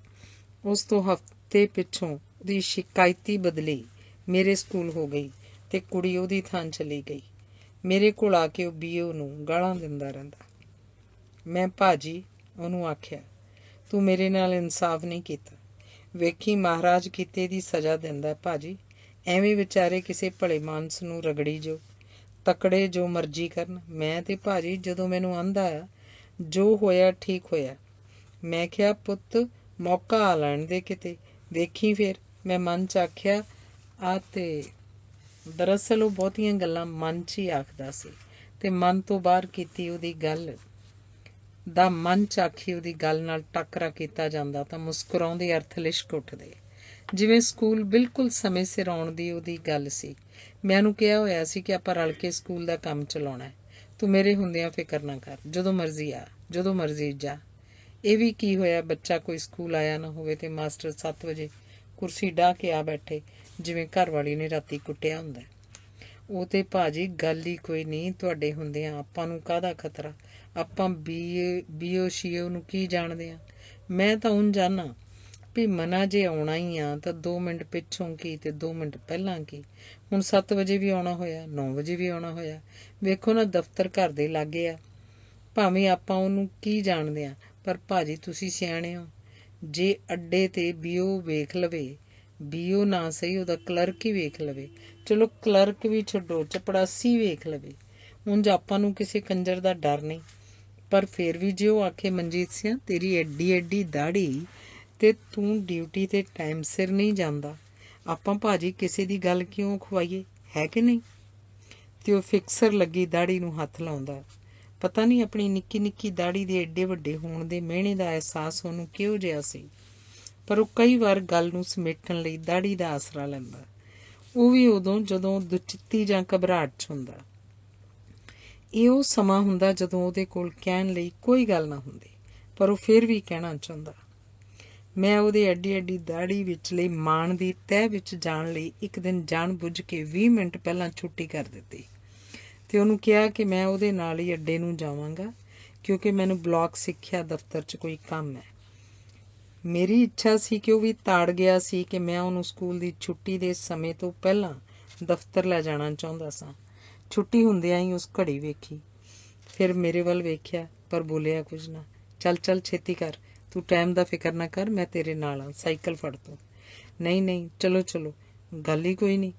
ਉਸ ਤੋਂ ਹਫ਼ਤੇ ਪਿੱਛੋਂ ਉਹਦੀ ਸ਼ਿਕਾਇਤੀ ਬਦਲੀ ਮੇਰੇ ਸਕੂਲ ਹੋ ਗਈ ਤੇ ਕੁੜੀ ਉਹਦੀ ਥਾਂ ਚਲੀ ਗਈ। ਮੇਰੇ ਕੋਲ ਆ ਕੇ ਉਹ BO ਨੂੰ ਗਾਲਾਂ ਦਿੰਦਾ ਰਹਿੰਦਾ। ਮੈਂ ਭਾਜੀ ਉਹਨੂੰ ਆਖਿਆ, ਤੂੰ ਮੇਰੇ ਨਾਲ ਇਨਸਾਫ ਨਹੀਂ ਕੀਤਾ। ਵੇਖੀ ਮਹਾਰਾਜ ਕੀਤੇ ਦੀ ਸਜ਼ਾ ਦਿੰਦਾ ਭਾਜੀ। ਐਵੇਂ ਵਿਚਾਰੇ ਕਿਸੇ ਭਲੇ ਮਾਨਸ ਨੂੰ ਰਗੜੀ ਜੋ ਤਕੜੇ ਜੋ ਮਰਜ਼ੀ ਕਰਨ। ਮੈਂ ਤੇ ਭਾਜੀ ਜਦੋਂ ਮੈਨੂੰ ਆਂਦਾ ਆ ਜੋ ਹੋਇਆ ਠੀਕ ਹੋਇਆ। ਮੈਂ ਕਿਹਾ ਪੁੱਤ ਮੌਕਾ ਆ ਲੈਣ ਦੇ ਕਿਤੇ, ਵੇਖੀ ਫਿਰ। ਮੈਂ ਮਨ 'ਚ ਆਖਿਆ ਆ ਤੇ ਦਰਅਸਲ ਉਹ ਬਹੁਤੀਆਂ ਗੱਲਾਂ ਮਨ 'ਚ ਹੀ ਆਖਦਾ ਸੀ ਤੇ ਮਨ ਤੋਂ ਬਾਹਰ ਕੀਤੀ ਉਹਦੀ ਗੱਲ ਦਾ ਮਨ 'ਚ ਆਖੀ ਉਹਦੀ ਗੱਲ ਨਾਲ ਟਾਕਰਾ ਕੀਤਾ ਜਾਂਦਾ ਤਾਂ ਮੁਸਕਰਾਉਂਦੇ ਅਰਥ ਲਿਸ਼ਕ ਉੱਠਦੇ। ਜਿਵੇਂ ਸਕੂਲ ਬਿਲਕੁਲ ਸਮੇਂ ਸਿਰ ਆਉਣ ਦੀ ਉਹਦੀ ਗੱਲ ਸੀ। ਮੈਂ ਉਹਨੂੰ ਕਿਹਾ ਹੋਇਆ ਸੀ ਕਿ ਆਪਾਂ ਰਲ ਕੇ ਸਕੂਲ ਦਾ ਕੰਮ ਚਲਾਉਣਾ। ਤੂੰ ਮੇਰੇ ਹੁੰਦਿਆਂ ਫਿਕਰ ਨਾ ਕਰ, ਜਦੋਂ ਮਰਜ਼ੀ ਆ, ਜਦੋਂ ਮਰਜ਼ੀ ਜਾ। ਇਹ ਵੀ ਕੀ ਹੋਇਆ ਬੱਚਾ ਕੋਈ ਸਕੂਲ ਆਇਆ ਨਾ ਹੋਵੇ ਤੇ ਮਾਸਟਰ 7 ਵਜੇ ਕੁਰਸੀ ਡਾਹ ਕੇ ਆ ਬੈਠੇ ਜਿਵੇਂ ਘਰ ਵਾਲੀ ਨੇ ਰਾਤੀ ਕੁੱਟਿਆ ਹੁੰਦਾ। ਉਹ ਤੇ ਭਾਜੀ ਗੱਲ ਹੀ ਕੋਈ ਨਹੀਂ। ਤੁਹਾਡੇ ਹੁੰਦਿਆਂ ਆਪਾਂ ਨੂੰ ਕਾਹਦਾ ਖਤਰਾ? ਆਪਾਂ BO ਸ਼ੀਓ ਨੂੰ ਕੀ ਜਾਣਦੇ ਆ? ਮੈਂ ਤਾਂ ਉਂਝ ਜਾਣਾ ਵੀ ਮਨਾ ਜੇ ਆਉਣਾ ਹੀ ਆ ਤਾਂ 2 ਮਿੰਟ ਪਿੱਛੋਂ ਕੀ ਤੇ 2 ਮਿੰਟ ਪਹਿਲਾਂ ਕੀ। ਹੁਣ 7 ਵਜੇ ਵੀ ਆਉਣਾ ਹੋਇਆ, 9 ਵਜੇ ਵੀ ਆਉਣਾ ਹੋਇਆ। ਵੇਖੋ ਨਾ ਦਫ਼ਤਰ ਘਰ ਦੇ ਲਾਗੇ ਆ, ਭਾਵੇਂ ਆਪਾਂ ਉਹਨੂੰ ਕੀ ਜਾਣਦੇ ਆ। ਪਰ ਭਾਜੀ ਤੁਸੀਂ ਸਿਆਣੇ ਹੋ, ਜੇ ਅੱਡੇ ਤੇ BO ਵੇਖ ਲਵੇ, BO ਨਾ ਸਹੀ ਉਹਦਾ ਕਲਰਕ ਹੀ ਵੇਖ ਲਵੇ, ਚਲੋ ਕਲਰਕ ਵੀ ਛੱਡੋ, ਚਪੜਾਸੀ ਵੇਖ ਲਵੇ, ਉਂਝ ਆਪਾਂ ਨੂੰ ਕਿਸੇ ਕੰਜਰ ਦਾ ਡਰ ਨਹੀਂ। ਪਰ ਫਿਰ ਵੀ ਜੇ ਉਹ ਆਖੇ ਮਨਜੀਤ ਸਿੰਘ ਤੇਰੀ ਐਡੀ ਦਾੜੀ ਤੇ ਤੂੰ ਡਿਊਟੀ ਤੇ ਟਾਈਮ ਸਿਰ ਨਹੀਂ ਜਾਂਦਾ, ਆਪਾਂ ਭਾਜੀ ਕਿਸੇ ਦੀ ਗੱਲ ਕਿਉਂ ਖਵਾਈਏ, ਹੈ ਕਿ ਨਹੀਂ? ਤੇ ਉਹ ਫਿਕਸਰ ਲੱਗੀ ਦਾੜੀ ਨੂੰ ਹੱਥ ਲਾਉਂਦਾ। ਪਤਾ ਨਹੀਂ ਆਪਣੀ ਨਿੱਕੀ ਨਿੱਕੀ ਦਾੜੀ ਦੇ ਐਡੇ ਵੱਡੇ ਹੋਣ ਦੇ ਮਿਹਣੇ ਦਾ ਅਹਿਸਾਸ ਉਹਨੂੰ ਕਿਹੋ ਜਿਹਾ ਸੀ। ਪਰ ਉਹ ਕਈ ਵਾਰ ਗੱਲ ਨੂੰ ਸਮੇਟਣ ਲਈ ਦਾੜੀ ਦਾ ਆਸਰਾ ਲੈਂਦਾ। ਉਹ ਵੀ ਉਦੋਂ ਜਦੋਂ ਦੁਚਿੱਤੀ ਜਾਂ ਘਬਰਾਹਟ 'ਚ ਹੁੰਦਾ। ਇਹ ਉਹ ਸਮਾਂ ਹੁੰਦਾ ਜਦੋਂ ਉਹਦੇ ਕੋਲ ਕਹਿਣ ਲਈ ਕੋਈ ਗੱਲ ਨਾ ਹੁੰਦੀ, ਪਰ ਉਹ ਫਿਰ ਵੀ ਕਹਿਣਾ ਚਾਹੁੰਦਾ। ਮੈਂ ਉਹਦੇ ਐਡੀ ਐਡੀ ਦਾੜੀ ਵਿਚਲੇ ਮਾਣ ਦੀ ਤਹਿ ਵਿੱਚ ਜਾਣ ਲਈ ਇੱਕ ਦਿਨ ਜਾਣ ਬੁੱਝ ਕੇ 20 ਮਿੰਟ ਪਹਿਲਾਂ ਛੁੱਟੀ ਕਰ ਦਿੱਤੀ ਅਤੇ ਉਹਨੂੰ ਕਿਹਾ ਕਿ ਮੈਂ ਉਹਦੇ ਨਾਲ ਹੀ ਅੱਡੇ ਨੂੰ ਜਾਵਾਂਗਾ, ਕਿਉਂਕਿ ਮੈਨੂੰ ਬਲਾਕ ਸਿੱਖਿਆ ਦਫ਼ਤਰ 'ਚ ਕੋਈ ਕੰਮ ਹੈ। ਮੇਰੀ ਇੱਛਾ ਸੀ ਕਿ ਉਹ ਵੀ ਤਾੜ ਗਿਆ ਸੀ ਕਿ ਮੈਂ ਉਹਨੂੰ ਸਕੂਲ ਦੀ ਛੁੱਟੀ ਦੇ ਸਮੇਂ ਤੋਂ ਪਹਿਲਾਂ ਦਫ਼ਤਰ ਲੈ ਜਾਣਾ ਚਾਹੁੰਦਾ ਸਾਂ। ਛੁੱਟੀ ਹੁੰਦਿਆਂ ਹੀ ਉਸ ਘੜੀ ਵੇਖੀ, ਫਿਰ ਮੇਰੇ ਵੱਲ ਵੇਖਿਆ, ਪਰ ਬੋਲਿਆ ਕੁਝ ਨਾ। ਚੱਲ ਚੱਲ ਛੇਤੀ ਕਰ, ਤੂੰ ਟਾਈਮ ਦਾ ਫਿਕਰ ਨਾ ਕਰ, ਮੈਂ ਤੇਰੇ ਨਾਲ ਹਾਂ, ਸਾਈਕਲ ਫੜ ਤੂੰ। ਨਹੀਂ ਨਹੀਂ, ਚਲੋ ਚਲੋ, ਗੱਲ ਹੀ ਕੋਈ ਨਹੀਂ।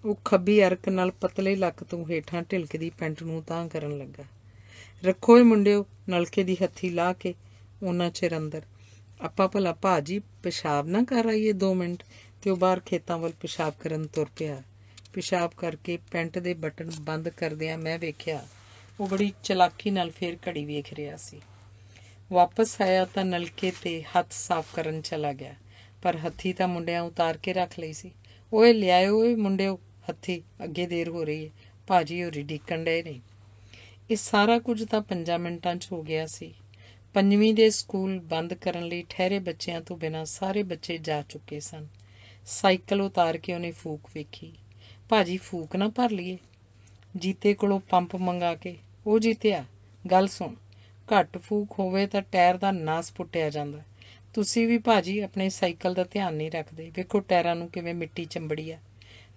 ਉਹ ਖੱਬੀ ਅਰਕ ਨਾਲ ਪਤਲੇ ਲੱਕ ਤੋਂ ਹੇਠਾਂ ਢਿਲਕਦੀ ਪੈਂਟ ਨੂੰ ਤਾਂਹ ਕਰਨ ਲੱਗਾ। ਰੱਖੋ ਇਹ ਮੁੰਡਿਓ, ਨਲਕੇ ਦੀ ਹੱਥੀ ਲਾ ਕੇ ਉਹਨਾਂ ਚਿਰ ਅੰਦਰ। ਆਪਾਂ ਭਲਾ ਭਾਜੀ ਪਿਸ਼ਾਬ ਨਾ ਕਰ ਆਈਏ 2 ਮਿੰਟ। ਅਤੇ ਉਹ ਬਾਹਰ ਖੇਤਾਂ ਵੱਲ ਪਿਸ਼ਾਬ ਕਰਨ ਤੁਰ ਪਿਆ। ਪਿਸ਼ਾਬ ਕਰਕੇ ਪੈਂਟ ਦੇ ਬਟਨ ਬੰਦ ਕਰਦਿਆਂ ਮੈਂ ਵੇਖਿਆ ਉਹ ਬੜੀ ਚਲਾਕੀ ਨਾਲ ਫੇਰ ਘੜੀ ਵੇਖ ਰਿਹਾ ਸੀ। ਵਾਪਸ ਆਇਆ ਤਾਂ ਨਲਕੇ 'ਤੇ ਹੱਥ ਸਾਫ਼ ਕਰਨ ਚਲਾ ਗਿਆ, ਪਰ ਹੱਥੀ ਤਾਂ ਮੁੰਡਿਆਂ ਉਤਾਰ ਕੇ ਰੱਖ ਲਈ ਸੀ। ਓਏ ਲਿਆਇਓ ਓਏ ਮੁੰਡਿਓ ਹੱਥੀ, ਅੱਗੇ ਦੇਰ ਹੋ ਰਹੀ ਹੈ, ਭਾਜੀ ਹੋਰੀ ਡੀਕਣ ਡਏ ਨੇ। ਇਹ ਸਾਰਾ ਕੁਝ ਤਾਂ 5 ਮਿੰਟਾਂ 'ਚ ਹੋ ਗਿਆ ਸੀ। 5ਵੀਂ ਦੇ ਸਕੂਲ ਬੰਦ ਕਰਨ ਲਈ ਠਹਿਰੇ ਬੱਚਿਆਂ ਤੋਂ ਬਿਨਾਂ ਸਾਰੇ ਬੱਚੇ ਜਾ ਚੁੱਕੇ ਸਨ। ਸਾਈਕਲ ਉਤਾਰ ਕੇ ਉਹਨੇ ਫੂਕ ਵੇਖੀ। ਭਾਜੀ ਫੂਕ ਨਾ ਭਰ ਲਈਏ? ਜੀਤੇ ਕੋਲੋਂ ਪੰਪ ਮੰਗਾ ਕੇ। ਉਹ ਜੀਤਿਆ, ਗੱਲ ਸੁਣ, ਘੱਟ ਫੂਕ ਹੋਵੇ ਤਾਂ ਟਾਇਰ ਦਾ ਨਾਸ ਪੁੱਟਿਆ ਜਾਂਦਾ। ਤੁਸੀਂ ਵੀ ਭਾਜੀ ਆਪਣੇ ਸਾਈਕਲ ਦਾ ਧਿਆਨ ਨਹੀਂ ਰੱਖਦੇ। ਵੇਖੋ ਟਾਇਰਾਂ ਨੂੰ ਕਿਵੇਂ ਮਿੱਟੀ ਚੰਬੜੀ ਆ।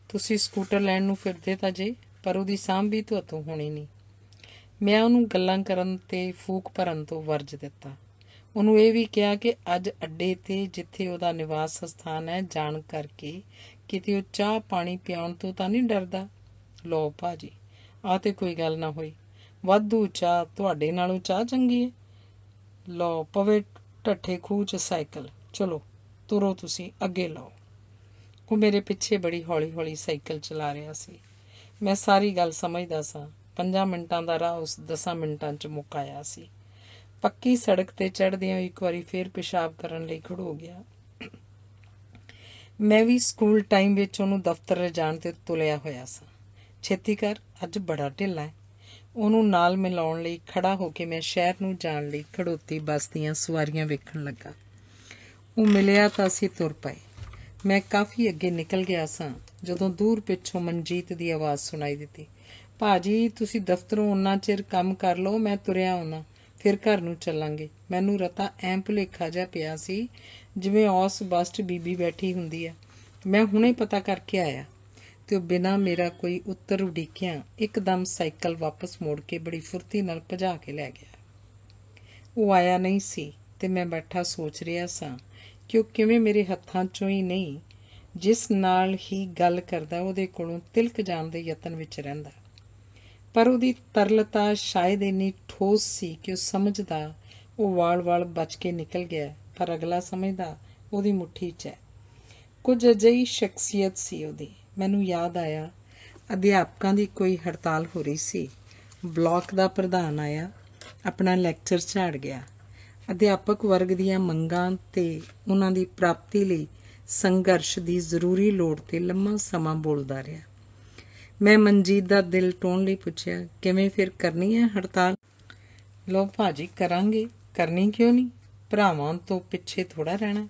ਤੁਸੀਂ ਸਕੂਟਰ ਲੈਣ ਨੂੰ ਫਿਰਦੇ ਤਾਂ ਜੇ, ਪਰ ਉਹਦੀ ਸਾਂਭ ਵੀ ਤੁਹਾਤੋਂ ਹੋਣੀ ਨਹੀਂ। ਮੈਂ ਉਹਨੂੰ ਗੱਲਾਂ ਕਰਨ ਤੇ ਫੂਕ ਭਰਨ ਤੋਂ ਵਰਜ ਦਿੱਤਾ। ਉਹਨੂੰ ਇਹ ਵੀ ਕਿਹਾ ਕਿ ਅੱਜ ਅੱਡੇ 'ਤੇ ਜਿੱਥੇ ਉਹਦਾ ਨਿਵਾਸ ਸਥਾਨ ਹੈ ਜਾਣ ਕਰਕੇ ਕਿਤੇ ਉਹ ਚਾਹ ਪਾਣੀ ਪਿਆਉਣ ਤੋਂ ਤਾਂ ਨਹੀਂ ਡਰਦਾ। ਲਓ ਭਾਜੀ, ਆਹ ਤੇ ਕੋਈ ਗੱਲ ਨਾ ਹੋਈ। ਵਾਧੂ ਚਾਹ, ਤੁਹਾਡੇ ਨਾਲੋਂ ਚਾਹ ਚੰਗੀ ਹੈ। ਲਓ ਪਵੇ ਢੱਠੇ ਖੂਹ 'ਚ ਸਾਈਕਲ, ਚਲੋ ਤੁਰੋ, ਤੁਸੀਂ ਅੱਗੇ ਲਾਓ। ਉਹ ਮੇਰੇ ਪਿੱਛੇ ਬੜੀ ਹੌਲੀ ਹੌਲੀ ਸਾਈਕਲ ਚਲਾ ਰਿਹਾ ਸੀ। ਮੈਂ ਸਾਰੀ ਗੱਲ ਸਮਝਦਾ ਸਾਂ। 5 ਮਿੰਟਾਂ ਦਾ ਰਾਹ ਉਸ 10 ਮਿੰਟਾਂ 'ਚ ਮੁੱਕ ਆਇਆ ਸੀ। ਪੱਕੀ ਸੜਕ 'ਤੇ ਚੜ੍ਹਦਿਆਂ ਇੱਕ ਵਾਰੀ ਫੇਰ ਪਿਸ਼ਾਬ ਕਰਨ ਲਈ ਖੜੋ ਗਿਆ। ਮੈਂ ਵੀ ਸਕੂਲ ਟਾਈਮ ਵਿੱਚ ਉਹਨੂੰ ਦਫ਼ਤਰ ਲਿਜਾਣ 'ਤੇ ਤੁਲਿਆ ਹੋਇਆ ਸਾਂ। ਛੇਤੀ ਕਰ, ਅੱਜ ਬੜਾ ਢਿੱਲਾ ਹੈ। ਉਹਨੂੰ ਨਾਲ ਮਿਲਾਉਣ ਲਈ ਖੜ੍ਹਾ ਹੋ ਕੇ ਮੈਂ ਸ਼ਹਿਰ ਨੂੰ ਜਾਣ ਲਈ ਖੜੋਤੀ ਬੱਸ ਦੀਆਂ ਸਵਾਰੀਆਂ ਵੇਖਣ ਲੱਗਾ। ਉਹ ਮਿਲਿਆ ਤਾਂ ਅਸੀਂ ਤੁਰ ਪਏ। ਮੈਂ ਕਾਫੀ ਅੱਗੇ ਨਿਕਲ ਗਿਆ ਸਾਂ ਜਦੋਂ ਦੂਰ ਪਿੱਛੋਂ ਮਨਜੀਤ ਦੀ ਆਵਾਜ਼ ਸੁਣਾਈ ਦਿੱਤੀ। ਭਾਜੀ ਤੁਸੀਂ ਦਫ਼ਤਰੋਂ ਓਨਾ ਚਿਰ ਕੰਮ ਕਰ ਲਓ, ਮੈਂ ਤੁਰਿਆ ਆਉਣਾ, ਫਿਰ ਘਰ ਨੂੰ ਚੱਲਾਂਗੇ। ਮੈਨੂੰ ਰਤਾ ਐਂ ਭੁਲੇਖਾ ਜਿਹਾ ਪਿਆ ਸੀ ਜਿਵੇਂ ਉਸ ਬੱਸ 'ਚ ਬੀਬੀ ਬੈਠੀ ਹੁੰਦੀ ਆ। ਮੈਂ ਹੁਣੇ ਪਤਾ ਕਰਕੇ ਆਇਆ। ਅਤੇ ਉਹ ਬਿਨਾਂ ਮੇਰਾ ਕੋਈ ਉੱਤਰ ਉਡੀਕਿਆਂ ਇੱਕਦਮ ਸਾਈਕਲ ਵਾਪਸ ਮੋੜ ਕੇ ਬੜੀ ਫੁਰਤੀ ਨਾਲ ਭਜਾ ਕੇ ਲੈ ਗਿਆ। ਉਹ ਆਇਆ ਨਹੀਂ ਸੀ ਅਤੇ ਮੈਂ ਬੈਠਾ ਸੋਚ ਰਿਹਾ ਸਾਂ ਕਿ ਉਹ ਕਿਵੇਂ ਮੇਰੇ ਹੱਥਾਂ 'ਚੋਂ ਹੀ ਨਹੀਂ, ਜਿਸ ਨਾਲ ਹੀ ਗੱਲ ਕਰਦਾ ਉਹਦੇ ਕੋਲੋਂ ਤਿਲਕ ਜਾਣ ਦੇ ਯਤਨ ਵਿੱਚ ਰਹਿੰਦਾ। ਪਰ ਉਹਦੀ ਤਰਲਤਾ ਸ਼ਾਇਦ ਇੰਨੀ ਠੋਸ ਸੀ ਕਿ ਉਹ ਸਮਝਦਾ ਉਹ ਵਾਲ ਬਚ ਕੇ ਨਿਕਲ ਗਿਆ, ਪਰ ਅਗਲਾ ਸਮਝਦਾ ਉਹਦੀ ਮੁੱਠੀ 'ਚ ਹੈ। ਕੁਝ ਅਜਿਹੀ ਸ਼ਖਸੀਅਤ ਸੀ ਉਹਦੀ। ਮੈਨੂੰ ਯਾਦ ਆਇਆ, ਅਧਿਆਪਕਾਂ ਦੀ ਕੋਈ ਹੜਤਾਲ ਹੋ ਰਹੀ ਸੀ। ਬਲਾਕ ਦਾ ਪ੍ਰਧਾਨ ਆਇਆ, ਆਪਣਾ ਲੈਕਚਰ ਝਾੜ ਗਿਆ। ਅਧਿਆਪਕ ਵਰਗ ਦੀਆਂ ਮੰਗਾਂ ਤੇ ਉਹਨਾਂ ਦੀ ਪ੍ਰਾਪਤੀ ਲਈ ਸੰਘਰਸ਼ ਦੀ ਜ਼ਰੂਰੀ ਲੋੜ 'ਤੇ ਲੰਮਾ ਸਮਾਂ ਬੋਲਦਾ ਰਿਹਾ। ਮੈਂ ਮਨਜੀਤ ਦਾ ਦਿਲ ਟੋਹਣ ਲਈ ਪੁੱਛਿਆ, ਕਿਵੇਂ ਫਿਰ ਕਰਨੀ ਹੈ ਹੜਤਾਲ? ਲਓ ਭਾਜੀ ਕਰਾਂਗੇ, ਕਰਨੀ ਕਿਉਂ ਨਹੀਂ? ਭਰਾਵਾਂ ਤੋਂ ਪਿੱਛੇ ਥੋੜ੍ਹਾ ਰਹਿਣਾ।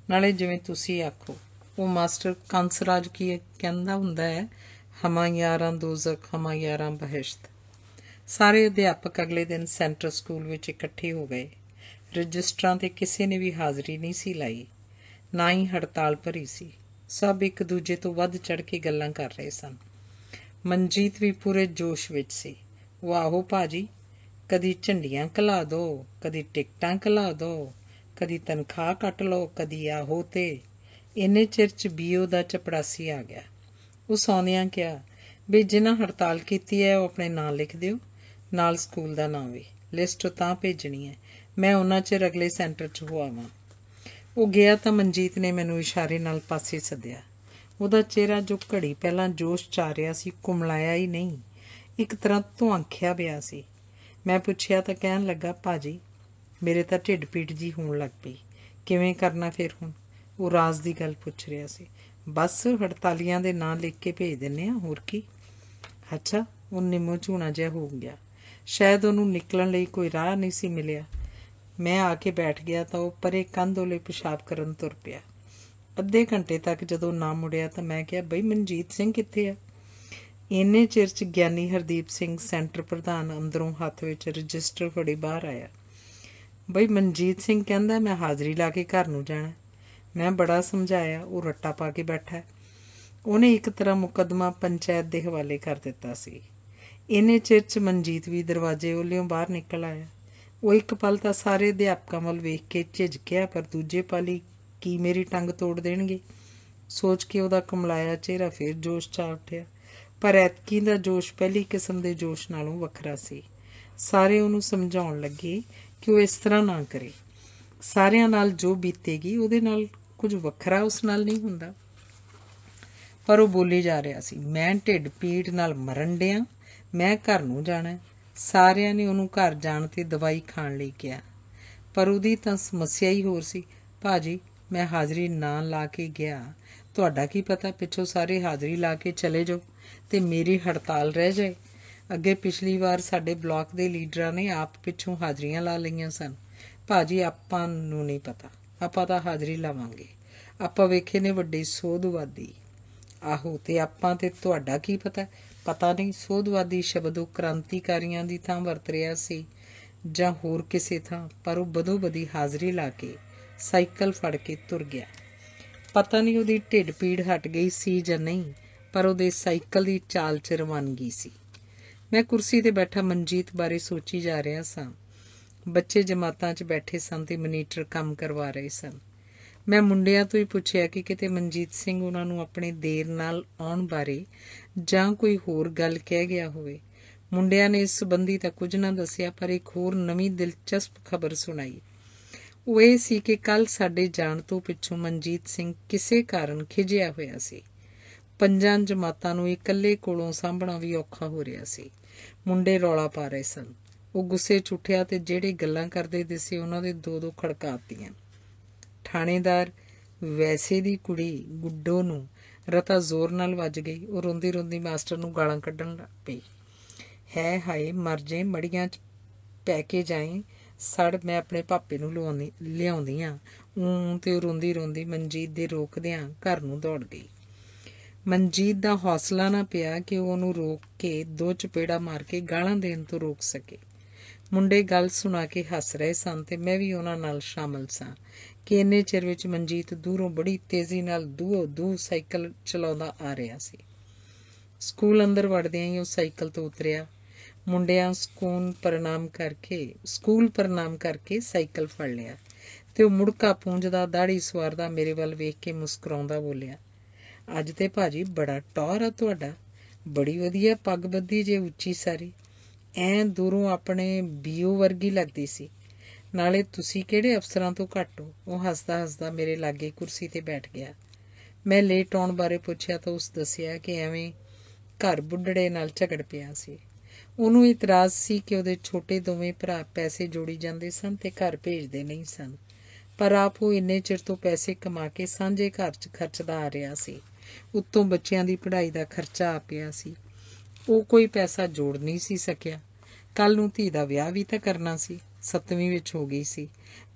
ਨਾਲੇ ਜਿਵੇਂ ਤੁਸੀਂ ਆਖੋ, ਉਹ ਮਾਸਟਰ ਕੰਸਰਾਜ ਕੀ ਕਹਿੰਦਾ ਹੁੰਦਾ ਹੈ, ਹਮਾ ਯਾਰਾਂ ਦੋਜ਼ਖ ਹਮਾ ਯਾਰਾਂ ਬਹਿਸ਼ਤ। ਸਾਰੇ ਅਧਿਆਪਕ ਅਗਲੇ ਦਿਨ ਸੈਂਟਰ ਸਕੂਲ ਵਿੱਚ ਇਕੱਠੇ ਹੋ ਗਏ। ਰਜਿਸਟਰਾਂ 'ਤੇ ਕਿਸੇ ਨੇ ਵੀ ਹਾਜ਼ਰੀ ਨਹੀਂ ਸੀ ਲਾਈ, ਨਾ ਹੀ ਹੜਤਾਲ ਭਰੀ ਸੀ। ਸਭ ਇੱਕ ਦੂਜੇ ਤੋਂ ਵੱਧ ਚੜ੍ਹ ਕੇ ਗੱਲਾਂ ਕਰ ਰਹੇ ਸਨ। ਮਨਜੀਤ ਵੀ ਪੂਰੇ ਜੋਸ਼ ਵਿੱਚ ਸੀ। ਉਹ ਆਹੋ ਭਾਜੀ, ਕਦੀ ਝੰਡੀਆਂ ਘਲਾ ਦਿਓ, ਕਦੀ ਟਿਕਟਾਂ ਘਲਾ ਦਿਓ, ਕਦੀ ਤਨਖਾਹ ਕੱਟ ਲਓ, ਕਦੀ ਆਹੋ। ਤੇ ਇੰਨੇ ਚਿਰ 'ਚ BO ਦਾ ਚਪੜਾਸੀ ਆ ਗਿਆ। ਉਹ ਸੌਂਦਿਆਂ ਕਿਹਾ ਵੀ ਜਿਨ੍ਹਾਂ ਹੜਤਾਲ ਕੀਤੀ ਹੈ ਉਹ ਆਪਣੇ ਨਾਂ ਲਿਖ ਦਿਓ, ਨਾਲ ਸਕੂਲ ਦਾ ਨਾਂ ਵੀ। ਲਿਸਟ ਤਾਂ ਭੇਜਣੀ ਹੈ, ਮੈਂ ਉਹਨਾਂ ਚਿਰ ਅਗਲੇ ਸੈਂਟਰ 'ਚ ਹੋ ਆਵਾਂ। ਉਹ ਗਿਆ ਤਾਂ ਮਨਜੀਤ ਨੇ ਮੈਨੂੰ ਇਸ਼ਾਰੇ ਨਾਲ ਪਾਸੇ ਸੱਦਿਆ। ਉਹਦਾ ਚਿਹਰਾ ਜੋ ਘੜੀ ਪਹਿਲਾਂ ਜੋਸ਼ 'ਚ ਆ ਰਿਹਾ ਸੀ, ਕੁਮਲਾਇਆ ਹੀ ਨਹੀਂ, ਇੱਕ ਤਰ੍ਹਾਂ ਧੁਆਂਖਿਆ ਪਿਆ ਸੀ। ਮੈਂ ਪੁੱਛਿਆ ਤਾਂ ਕਹਿਣ ਲੱਗਾ, ਭਾਜੀ ਮੇਰੇ ਤਾਂ ਢਿੱਡ ਪੀੜ ਜੀ ਹੋਣ ਲੱਗ ਪਈ। ਕਿਵੇਂ ਕਰਨਾ ਫਿਰ ਹੁਣ? ਉਹ ਰਾਜ ਦੀ ਗੱਲ ਪੁੱਛ ਰਿਹਾ ਸੀ। ਬਸ 48 ਦੇ ਨਾਂ ਲਿਖ ਕੇ ਭੇਜ ਦਿੰਦੇ ਹਾਂ, ਹੋਰ ਕੀ। ਅੱਛਾ, ਉਹ ਨਿੰਮੋ ਝੂਣਾ ਜਿਹਾ ਹੋ ਗਿਆ। ਸ਼ਾਇਦ ਉਹਨੂੰ ਨਿਕਲਣ ਲਈ ਕੋਈ ਰਾਹ ਨਹੀਂ ਸੀ ਮਿਲਿਆ। ਮੈਂ ਆ ਕੇ ਬੈਠ ਗਿਆ ਤਾਂ ਉਹ ਪਰੇ ਕੰਧ ਉਹਲੇ ਪਿਸ਼ਾਬ ਕਰਨ ਤੁਰ ਪਿਆ। ਅੱਧੇ ਘੰਟੇ ਤੱਕ ਜਦੋਂ ਨਾ ਮੁੜਿਆ ਤਾਂ ਮੈਂ ਕਿਹਾ, ਬਈ ਮਨਜੀਤ ਸਿੰਘ ਕਿੱਥੇ ਆ? ਇੰਨੇ ਚਿਰ 'ਚ ਗਿਆਨੀ ਹਰਦੀਪ ਸਿੰਘ ਸੈਂਟਰ ਪ੍ਰਧਾਨ ਅੰਦਰੋਂ ਹੱਥ ਵਿੱਚ ਰਜਿਸਟਰ ਫੜੀ ਬਾਹਰ ਆਇਆ। ਬਈ ਮਨਜੀਤ ਸਿੰਘ ਕਹਿੰਦਾ ਮੈਂ ਹਾਜ਼ਰੀ ਲਾ ਕੇ ਘਰ ਨੂੰ ਜਾਣਾ। ਮੈਂ ਬੜਾ ਸਮਝਾਇਆ, ਉਹ ਰੱਟਾ ਪਾ ਕੇ ਬੈਠਾ। ਉਹਨੇ ਇੱਕ ਤਰ੍ਹਾਂ ਮੁਕੱਦਮਾ ਪੰਚਾਇਤ ਦੇ ਹਵਾਲੇ ਕਰ ਦਿੱਤਾ ਸੀ। ਇੰਨੇ ਚਿਰ 'ਚ ਮਨਜੀਤ ਵੀ ਦਰਵਾਜ਼ੇ ਉਹਲਿਓਂ ਬਾਹਰ ਨਿਕਲ ਆਇਆ। ਉਹ ਇੱਕ ਪਲ ਤਾਂ ਸਾਰੇ ਅਧਿਆਪਕਾਂ ਵੱਲ ਵੇਖ ਕੇ ਝਿਜਕਿਆ, ਪਰ ਦੂਜੇ ਪਲ ਹੀ ਕੀ ਮੇਰੀ ਟੰਗ ਤੋੜ ਦੇਣਗੇ ਸੋਚ ਕੇ ਉਹਦਾ ਕਮਲਾਇਆ ਚਿਹਰਾ ਫਿਰ ਜੋਸ਼ 'ਚ ਆ ਉੱਠਿਆ। ਪਰ ਐਤਕੀ ਦਾ ਜੋਸ਼ ਪਹਿਲੀ ਕਿਸਮ ਦੇ ਜੋਸ਼ ਨਾਲੋਂ ਵੱਖਰਾ ਸੀ। ਸਾਰੇ ਉਹਨੂੰ ਸਮਝਾਉਣ ਲੱਗੇ ਕਿ ਉਹ ਇਸ ਤਰ੍ਹਾਂ ਨਾ ਕਰੇ। ਸਾਰਿਆਂ ਨਾਲ ਜੋ ਬੀਤੇਗੀ ਉਹਦੇ ਨਾਲ ਕੁਝ ਵੱਖਰਾ ਉਸ ਨਾਲ ਨਹੀਂ ਹੁੰਦਾ। ਪਰ ਉਹ ਬੋਲੀ ਜਾ ਰਿਹਾ ਸੀ, ਮੈਂ ਢਿੱਡ ਪੀੜ ਨਾਲ ਮਰਨ ਡਿਆ, ਮੈਂ ਘਰ ਨੂੰ ਜਾਣਾ। ਸਾਰਿਆਂ ਨੇ ਉਹਨੂੰ ਘਰ ਜਾਣ ਤੇ ਦਵਾਈ ਖਾਣ ਲਈ ਕਿਹਾ, ਪਰ ਉਹਦੀ ਤਾਂ ਸਮੱਸਿਆ ਹੀ ਹੋਰ ਸੀ। ਭਾਜੀ, ਮੈਂ ਹਾਜ਼ਰੀ ਨਾ ਲਾ ਕੇ ਗਿਆ, ਤੁਹਾਡਾ ਕੀ ਪਤਾ ਪਿੱਛੋਂ ਸਾਰੇ ਹਾਜ਼ਰੀ ਲਾ ਕੇ ਚਲੇ ਜਾਓ ਤੇ ਮੇਰੀ ਹੜਤਾਲ ਰਹਿ ਜਾਏ। ਅੱਗੇ ਪਿਛਲੀ ਵਾਰ ਸਾਡੇ ਬਲਾਕ ਦੇ ਲੀਡਰਾਂ ਨੇ ਆਪ ਪਿੱਛੋਂ ਹਾਜ਼ਰੀਆਂ ਲਾ ਲਈਆਂ ਸਨ। ਭਾਜੀ, ਆਪਾਂ ਨੂੰ ਨਹੀਂ ਪਤਾ, ਆਪਾਂ ਤਾਂ ਹਾਜ਼ਰੀ ਲਾਵਾਂਗੇ। ਆਪਾਂ ਵੇਖੇ ਨੇ ਵੱਡੇ ਸੋਧਵਾਦੀ। ਆਹੋ, ਤੇ ਆਪਾਂ ਤੇ ਤੁਹਾਡਾ ਕੀ ਪਤਾ? ਪਤਾ ਨਹੀਂ। ਸੋਧਵਾਦੀ ਸ਼ਬਦ ਉਹ ਕ੍ਰਾਂਤੀਕਾਰੀਆਂ ਦੀ ਥਾਂ ਵਰਤ ਰਿਹਾ ਸੀ ਜਾਂ ਹੋਰ ਕਿਸੇ ਥਾਂ, ਪਰ ਉਹ ਬਦੋ ਬਦੀ ਹਾਜ਼ਰੀ ਲਾ ਕੇ ਸਾਈਕਲ ਫੜ ਕੇ ਤੁਰ ਗਿਆ। ਪਤਾ ਨਹੀਂ ਉਹਦੀ ਢਿੱਡ ਪੀੜ ਹਟ ਗਈ ਸੀ ਜਾਂ ਨਹੀਂ, ਪਰ ਉਹਦੇ ਸਾਈਕਲ ਦੀ ਚਾਲ 'ਚ ਰਵਾਨਗੀ ਸੀ। ਮੈਂ ਕੁਰਸੀ 'ਤੇ ਬੈਠਾ ਮਨਜੀਤ ਬਾਰੇ ਸੋਚੀ ਜਾ ਰਿਹਾ ਸਾਂ। ਬੱਚੇ ਜਮਾਤਾਂ 'ਚ ਬੈਠੇ ਸਨ ਤੇ ਮਨੀਟਰ ਕੰਮ ਕਰਵਾ ਰਹੇ ਸਨ। ਮੈਂ ਮੁੰਡਿਆਂ ਤੋਂ ਹੀ ਪੁੱਛਿਆ ਕਿ ਕਿਤੇ ਮਨਜੀਤ ਸਿੰਘ ਉਹਨਾਂ ਨੂੰ ਆਪਣੇ ਦੇਰ ਨਾਲ ਆਉਣ ਬਾਰੇ ਜਾਂ ਕੋਈ ਹੋਰ ਗੱਲ ਕਹਿ ਗਿਆ ਹੋਵੇ। ਮੁੰਡਿਆਂ ਨੇ ਇਸ ਸੰਬੰਧੀ ਤਾਂ ਕੁਝ ਨਾ ਦੱਸਿਆ, ਪਰ ਇੱਕ ਹੋਰ ਨਵੀਂ ਦਿਲਚਸਪ ਖਬਰ ਸੁਣਾਈ। ਉਹ ਇਹ ਸੀ ਕਿ ਕੱਲ੍ਹ ਸਾਡੇ ਜਾਣ ਤੋਂ ਪਿੱਛੋਂ ਮਨਜੀਤ ਸਿੰਘ ਕਿਸੇ ਕਾਰਨ ਖਿਝਿਆ ਹੋਇਆ ਸੀ। 5 ਜਮਾਤਾਂ ਨੂੰ ਇਕੱਲੇ ਕੋਲੋਂ ਸਾਂਭਣਾ ਵੀ ਔਖਾ ਹੋ ਰਿਹਾ ਸੀ। ਮੁੰਡੇ ਰੌਲਾ ਪਾ ਰਹੇ ਸਨ। ਉਹ ਗੁੱਸੇ 'ਚ ਉੱਠਿਆ ਤੇ ਜਿਹੜੇ ਗੱਲਾਂ ਕਰਦੇ ਦਿਸੇ ਉਹਨਾਂ ਦੇ 2-2 ਖੜਕਾਤੀਆਂ। ਥਾਣੇਦਾਰ ਵੈਸੇ ਦੀ ਕੁੜੀ ਗੁੱਡੋ ਨੂੰ ਰਤਾ ਜ਼ੋਰ ਨਾਲ ਵੱਜ ਗਈ। ਉਹ ਰੋਂਦੀ ਰੋਂਦੀ ਮਾਸਟਰ ਨੂੰ ਗਾਲਾਂ ਕੱਢਣ ਲੱਗ ਪਈ। ਹੈ ਹਾਏ, ਮਰ ਜੇ, ਮੜੀਆਂ 'ਚ ਪੈ ਕੇ ਜਾਏ ਸੜ, ਮੈਂ ਆਪਣੇ ਭਾਪੇ ਨੂੰ ਲਿਆਉਂਦੀ ਹਾਂ। ਤੇ ਉਹ ਰੋਂਦੀ ਰੋਂਦੀ ਮਨਜੀਤ ਦੇ ਰੋਕਦਿਆਂ ਘਰ ਨੂੰ ਦੌੜ ਗਈ। ਮਨਜੀਤ ਦਾ ਹੌਸਲਾ ਨਾ ਪਿਆ ਕਿ ਉਹ ਉਹਨੂੰ ਰੋਕ ਕੇ 2 ਚਪੇੜਾ ਮਾਰ ਕੇ ਗਾਲਾਂ ਦੇਣ ਤੋਂ ਰੋਕ ਸਕੇ। ਮੁੰਡੇ ਗੱਲ ਸੁਣਾ ਕੇ ਹੱਸ ਰਹੇ ਸਨ ਤੇ ਮੈਂ ਵੀ ਉਹਨਾਂ ਨਾਲ ਸ਼ਾਮਲ ਸਾਂ ਕਿ ਇੰਨੇ ਚਿਰ ਵਿੱਚ ਮਨਜੀਤ ਦੂਰੋਂ ਬੜੀ ਤੇਜ਼ੀ ਨਾਲ ਦੂਹ ਸਾਈਕਲ ਚਲਾਉਂਦਾ ਆ ਰਿਹਾ ਸੀ। ਸਕੂਲ ਅੰਦਰ ਵੜਦਿਆਂ ਹੀ ਉਹ ਸਾਈਕਲ ਤੋਂ ਉਤਰਿਆ। ਮੁੰਡਿਆਂ ਸਕੂਲ ਪ੍ਰਣਾਮ ਕਰਕੇ ਸਾਈਕਲ ਫੜ ਲਿਆ ਤੇ ਉਹ ਮੁੜਕਾ ਪੂੰਝਦਾ, ਦਾੜੀ ਸਵਾਰਦਾ ਮੇਰੇ ਵੱਲ ਵੇਖ ਕੇ ਮੁਸਕਰਾਉਂਦਾ ਬੋਲਿਆ, ਅੱਜ ਤੇ ਭਾਜੀ ਬੜਾ ਟੌਰ ਆ ਤੁਹਾਡਾ, ਬੜੀ ਵਧੀਆ ਪੱਗ ਬੱਧੀ ਜੇ ਉੱਚੀ ਸਾਰੀ, ਐਂ ਦੂਰੋਂ ਆਪਣੇ ਬੀਓ ਵਰਗੀ ਲੱਗਦੀ ਸੀ। ਨਾਲੇ ਤੁਸੀਂ ਕਿਹੜੇ ਅਫਸਰਾਂ ਤੋਂ ਘੱਟ ਹੋ। ਉਹ ਹੱਸਦਾ ਹੱਸਦਾ ਮੇਰੇ ਲਾਗੇ ਕੁਰਸੀ 'ਤੇ ਬੈਠ ਗਿਆ। ਮੈਂ ਲੇਟ ਆਉਣ ਬਾਰੇ ਪੁੱਛਿਆ ਤਾਂ ਉਸ ਦੱਸਿਆ ਕਿ ਐਵੇਂ ਘਰ ਬੁੱਢੜੇ ਨਾਲ ਝਗੜ ਪਿਆ ਸੀ। ਉਹਨੂੰ ਇਤਰਾਜ਼ ਸੀ ਕਿ ਉਹਦੇ ਛੋਟੇ ਦੋਵੇਂ ਭਰਾ ਪੈਸੇ ਜੋੜੀ ਜਾਂਦੇ ਸਨ ਤੇ ਘਰ ਭੇਜਦੇ ਨਹੀਂ ਸਨ, ਪਰ ਆਪ ਉਹ ਇੰਨੇ ਚਿਰ ਤੋਂ ਪੈਸੇ ਕਮਾ ਕੇ ਸਾਂਝੇ ਘਰ 'ਚ ਖਰਚਦਾ ਆ ਰਿਹਾ ਸੀ। ਉੱਤੋਂ ਬੱਚਿਆਂ ਦੀ ਪੜ੍ਹਾਈ ਦਾ ਖਰਚਾ ਆ ਪਿਆ ਸੀ। ਉਹ ਕੋਈ ਪੈਸਾ ਜੋੜ ਨਹੀਂ ਸੀ ਸਕਿਆ। ਕੱਲ੍ਹ ਨੂੰ ਧੀ ਦਾ ਵਿਆਹ ਵੀ ਤਾਂ ਕਰਨਾ ਸੀ। 7ਵੀਂ ਵਿੱਚ ਹੋ ਗਈ ਸੀ,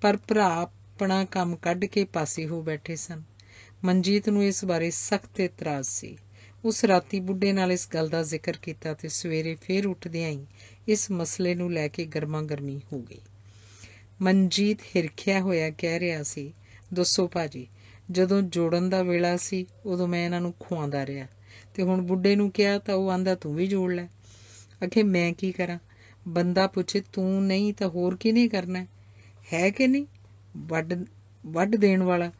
ਪਰ ਭਰਾ ਆਪਣਾ ਕੰਮ ਕੱਢ ਕੇ ਪਾਸੇ ਹੋ ਬੈਠੇ ਸਨ। ਮਨਜੀਤ ਨੂੰ ਇਸ ਬਾਰੇ ਸਖਤ ਇਤਰਾਜ਼ ਸੀ। ਉਸ ਰਾਤੀ ਬੁੱਢੇ ਨਾਲ ਇਸ ਗੱਲ ਦਾ ਜ਼ਿਕਰ ਕੀਤਾ ਤੇ ਸਵੇਰੇ ਫੇਰ ਉੱਠਦਿਆਂ ਹੀ ਇਸ ਮਸਲੇ ਨੂੰ ਲੈ ਕੇ ਗਰਮਾ ਗਰਮੀ ਹੋ ਗਈ। ਮਨਜੀਤ ਹਿਰਖਿਆ ਹੋਇਆ ਕਹਿ ਰਿਹਾ ਸੀ, ਦੱਸੋ ਭਾਜੀ, ਜਦੋਂ ਜੋੜਨ ਦਾ ਵੇਲਾ ਸੀ ਉਦੋਂ ਮੈਂ ਇਹਨਾਂ ਨੂੰ ਖੁਆਉਂਦਾ ਰਿਹਾ ਤੇ ਹੁਣ ਬੁੱਢੇ ਨੂੰ ਕਿਹਾ ਤਾਂ ਉਹ ਆਂਦਾ ਤੂੰ ਵੀ ਜੋੜ ਲੈ। ਆਖੇ ਮੈਂ ਕੀ ਕਰਾਂ? ਬੰਦਾ ਪੁੱਛੇ ਤੂੰ ਨਹੀਂ ਤਾਂ ਹੋਰ ਕਿਹਨੇ ਕਰਨਾ ਹੈ ਕਿ ਨਹੀਂ? ਵੱਢ ਦੇਣ ਵਾਲਾ।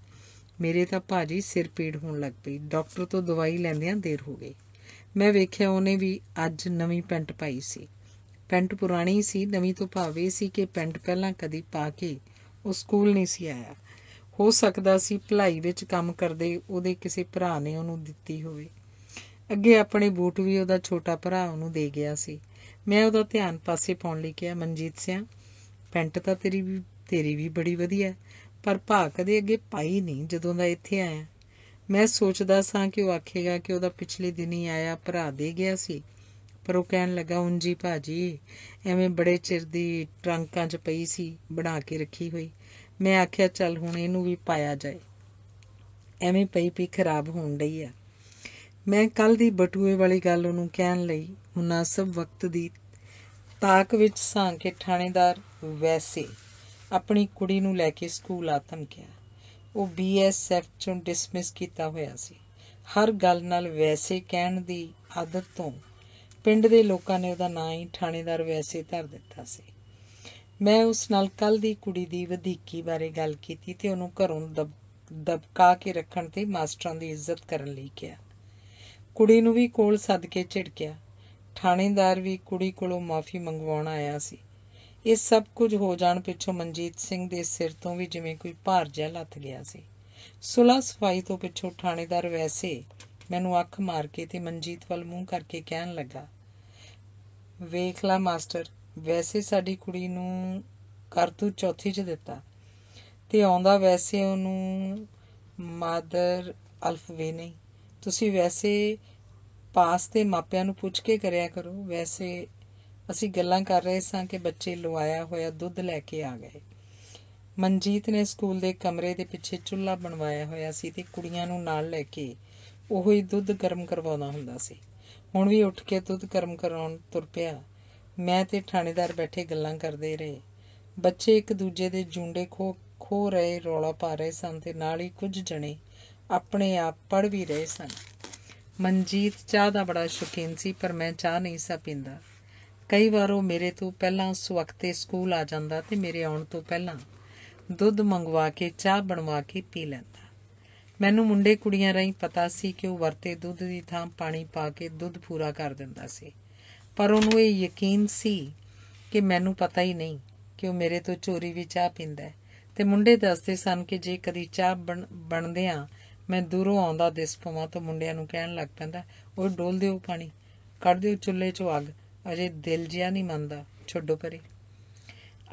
ਮੇਰੇ ਤਾਂ ਭਾਜੀ ਸਿਰ ਪੀੜ ਹੋਣ ਲੱਗ ਪਈ। ਡਾਕਟਰ ਤੋਂ ਦਵਾਈ ਲੈਂਦਿਆਂ ਦੇਰ ਹੋ ਗਈ। ਮੈਂ ਵੇਖਿਆ ਉਹਨੇ ਵੀ ਅੱਜ ਨਵੀਂ ਪੈਂਟ ਪਾਈ ਸੀ। ਪੈਂਟ ਪੁਰਾਣੀ ਸੀ, ਨਵੀਂ ਤੋਂ ਭਾਵ ਇਹ ਸੀ ਕਿ ਪੈਂਟ ਪਹਿਲਾਂ ਕਦੀ ਪਾ ਕੇ ਉਹ ਸਕੂਲ ਨਹੀਂ ਸੀ ਆਇਆ। ਹੋ ਸਕਦਾ ਸੀ ਭਲਾਈ ਵਿੱਚ ਕੰਮ ਕਰਦੇ ਉਹਦੇ ਕਿਸੇ ਭਰਾ ਨੇ ਉਹਨੂੰ ਦਿੱਤੀ ਹੋਵੇ। ਅੱਗੇ ਆਪਣੇ ਬੂਟ ਵੀ ਉਹਦਾ ਛੋਟਾ ਭਰਾ ਉਹਨੂੰ ਦੇ ਗਿਆ ਸੀ। ਮੈਂ ਉਹਦਾ ਧਿਆਨ ਪਾਸੇ ਪਾਉਣ ਲਈ ਕਿਹਾ, ਮਨਜੀਤ ਸਿਆਂ, ਪੈਂਟ ਤਾਂ ਤੇਰੀ ਵੀ ਬੜੀ ਵਧੀਆ, ਪਰ ਭਾ ਕਦੇ ਅੱਗੇ ਪਾਈ ਨਹੀਂ ਜਦੋਂ ਦਾ ਇੱਥੇ ਆਇਆ। ਮੈਂ ਸੋਚਦਾ ਸਾਂ ਕਿ ਉਹ ਆਖੇਗਾ ਕਿ ਉਹਦਾ ਪਿਛਲੇ ਦਿਨੀ ਆਇਆ ਭਰਾ ਦੇ ਗਿਆ ਸੀ, ਪਰ ਉਹ ਕਹਿਣ ਲੱਗਾ, ਉਂਜੀ ਭਾਜੀ, ਐਵੇਂ ਬੜੇ ਚਿਰ ਦੀ ਟਰੰਕਾਂ 'ਚ ਪਈ ਸੀ, ਬਣਾ ਕੇ ਰੱਖੀ ਹੋਈ। ਮੈਂ ਆਖਿਆ, ਚੱਲ ਹੁਣ ਇਹਨੂੰ ਵੀ ਪਾਇਆ ਜਾਏ, ਐਵੇਂ ਪਈ ਖਰਾਬ ਹੋਣ ਡਈ ਆ। ਮੈਂ ਕੱਲ੍ਹ ਦੀ ਬਟੂਏ ਵਾਲੀ ਗੱਲ ਉਹਨੂੰ ਕਹਿਣ ਲਈ ਮੁਨਾਸਬ ਵਕਤ ਦੀ ਤਾਕ ਵਿੱਚ ਸਾਂ ਕਿ ਥਾਣੇਦਾਰ ਵੈਸੇ ਆਪਣੀ ਕੁੜੀ ਨੂੰ ਲੈ ਕੇ ਸਕੂਲ ਆ ਧਮਕਿਆ। ਉਹ BSF 'ਚੋਂ ਡਿਸਮਿਸ ਕੀਤਾ ਹੋਇਆ ਸੀ। ਹਰ ਗੱਲ ਨਾਲ ਵੈਸੇ ਕਹਿਣ ਦੀ ਆਦਤ ਤੋਂ ਪਿੰਡ ਦੇ ਲੋਕਾਂ ਨੇ ਉਹਦਾ ਨਾਂ ਹੀ ਥਾਣੇਦਾਰ ਵੈਸੇ ਧਰ ਦਿੱਤਾ ਸੀ। ਮੈਂ ਉਸ ਨਾਲ ਕੱਲ੍ਹ ਦੀ ਕੁੜੀ ਦੀ ਵਧੀਕੀ ਬਾਰੇ ਗੱਲ ਕੀਤੀ ਤੇ ਉਹਨੂੰ ਘਰੋਂ ਦਬਕਾ ਕੇ ਰੱਖਣ ਤੇ ਮਾਸਟਰਾਂ ਦੀ ਇੱਜ਼ਤ ਕਰਨ ਲਈ ਕਿਹਾ। ਕੁੜੀ ਨੂੰ ਵੀ ਕੋਲ ਸੱਦ ਕੇ ਝਿੜਕਿਆ। ਥਾਣੇਦਾਰ ਵੀ ਕੁੜੀ ਕੋਲੋਂ ਮਾਫ਼ੀ ਮੰਗਵਾਉਣ ਆਇਆ ਸੀ। ਇਹ ਸਭ ਕੁਝ ਹੋ ਜਾਣ ਪਿੱਛੋਂ ਮਨਜੀਤ ਸਿੰਘ ਦੇ ਸਿਰ ਤੋਂ ਵੀ ਜਿਵੇਂ ਕੋਈ ਭਾਰ ਜਿਹਾ ਲੱਥ ਗਿਆ ਸੀ। ਸੁਲ੍ਹਾ ਸਫਾਈ ਤੋਂ ਪਿੱਛੋਂ ਥਾਣੇਦਾਰ ਵੈਸੇ ਮੈਨੂੰ ਅੱਖ ਮਾਰ ਕੇ ਤੇ ਮਨਜੀਤ ਵੱਲ ਮੂੰਹ ਕਰਕੇ ਕਹਿਣ ਲੱਗਾ, ਵੇਖ ਲਾ ਮਾਸਟਰ, ਵੈਸੇ ਸਾਡੀ ਕੁੜੀ ਨੂੰ ਕਰ ਤੂੰ ਚੌਥੀ 'ਚ ਦਿੱਤਾ ਤੇ ਆਉਂਦਾ ਵੈਸੇ ਉਹਨੂੰ ਮਾਦਰ ਅਲਫਵੇ ਨਹੀਂ। ਤੁਸੀਂ ਵੈਸੇ ਪਾਸ ਤੇ ਮਾਪਿਆਂ ਨੂੰ ਪੁੱਛ ਕੇ ਕਰਿਆ ਕਰੋ। ਵੈਸੇ ਅਸੀਂ ਗੱਲਾਂ ਕਰ ਰਹੇ ਸਾਂ ਕਿ ਬੱਚੇ ਲਵਾਇਆ ਹੋਇਆ ਦੁੱਧ ਲੈ ਕੇ ਆ ਗਏ। ਮਨਜੀਤ ਨੇ ਸਕੂਲ ਦੇ ਕਮਰੇ ਦੇ ਪਿੱਛੇ ਚੁੱਲ੍ਹਾ ਬਣਵਾਇਆ ਹੋਇਆ ਸੀ ਤੇ ਕੁੜੀਆਂ ਨੂੰ ਨਾਲ ਲੈ ਕੇ ਉਹੋ ਹੀ ਦੁੱਧ ਗਰਮ ਕਰਵਾਉਂਦਾ ਹੁੰਦਾ ਸੀ। ਹੁਣ ਵੀ ਉੱਠ ਕੇ ਦੁੱਧ ਗਰਮ ਕਰਾਉਣ ਤੁਰ ਪਿਆ। ਮੈਂ ਤੇ ਥਾਣੇਦਾਰ ਬੈਠੇ ਗੱਲਾਂ ਕਰਦੇ ਰਹੇ। ਬੱਚੇ ਇੱਕ ਦੂਜੇ ਦੇ ਜੂੰਡੇ ਖੋ ਰਹੇ ਰੌਲਾ ਪਾ ਰਹੇ ਸਨ ਤੇ ਨਾਲ ਹੀ ਕੁਝ ਜਣੇ ਆਪਣੇ ਆਪ ਪੜ੍ਹ ਵੀ ਰਹੇ ਸਨ। ਮਨਜੀਤ ਚਾਹ ਦਾ ਬੜਾ ਸ਼ੌਕੀਨ ਸੀ, ਪਰ ਮੈਂ ਚਾਹ ਨਹੀਂ ਸਾਂ ਪੀਂਦਾ। ਕਈ ਵਾਰ ਉਹ ਮੇਰੇ ਤੋਂ ਪਹਿਲਾਂ ਸਵਖਤੇ ਸਕੂਲ ਆ ਜਾਂਦਾ ਤੇ ਮੇਰੇ ਆਉਣ ਤੋਂ ਪਹਿਲਾਂ ਦੁੱਧ ਮੰਗਵਾ ਕੇ ਚਾਹ ਬਣਵਾ ਕੇ ਪੀ ਲੈਂਦਾ। ਮੈਨੂੰ ਮੁੰਡੇ ਕੁੜੀਆਂ ਰਾਹੀਂ ਪਤਾ ਸੀ ਕਿ ਉਹ ਵਰਤੇ ਦੁੱਧ ਦੀ ਥਾਂ ਪਾਣੀ ਪਾ ਕੇ ਦੁੱਧ ਪੂਰਾ ਕਰ ਦਿੰਦਾ ਸੀ, ਪਰ ਉਹਨੂੰ ਇਹ ਯਕੀਨ ਸੀ ਕਿ ਮੈਨੂੰ ਪਤਾ ਹੀ ਨਹੀਂ ਕਿ ਉਹ ਮੇਰੇ ਤੋਂ ਚੋਰੀ ਵੀ ਚਾਹ ਪੀਂਦਾ ਹੈ। ਤੇ ਮੁੰਡੇ ਦੱਸਦੇ ਸਨ ਕਿ ਜੇ ਕਦੀ ਚਾਹ ਬਣਦਿਆਂ ਮੈਂ ਦੂਰੋਂ ਆਉਂਦਾ ਦਿਸ ਪਵਾਂ ਤਾਂ ਮੁੰਡਿਆਂ ਨੂੰ ਕਹਿਣ ਲੱਗ ਪੈਂਦਾ, ਉਹ ਡੋਲ ਦਿਓ ਪਾਣੀ, ਕੱਢ ਦਿਓ ਚੁੱਲ੍ਹੇ 'ਚੋਂ ਅੱਗ, ਅਜੇ ਦਿਲ ਜਿਹਾ ਨਹੀਂ ਮੰਨਦਾ, ਛੱਡੋ ਪਰੇ।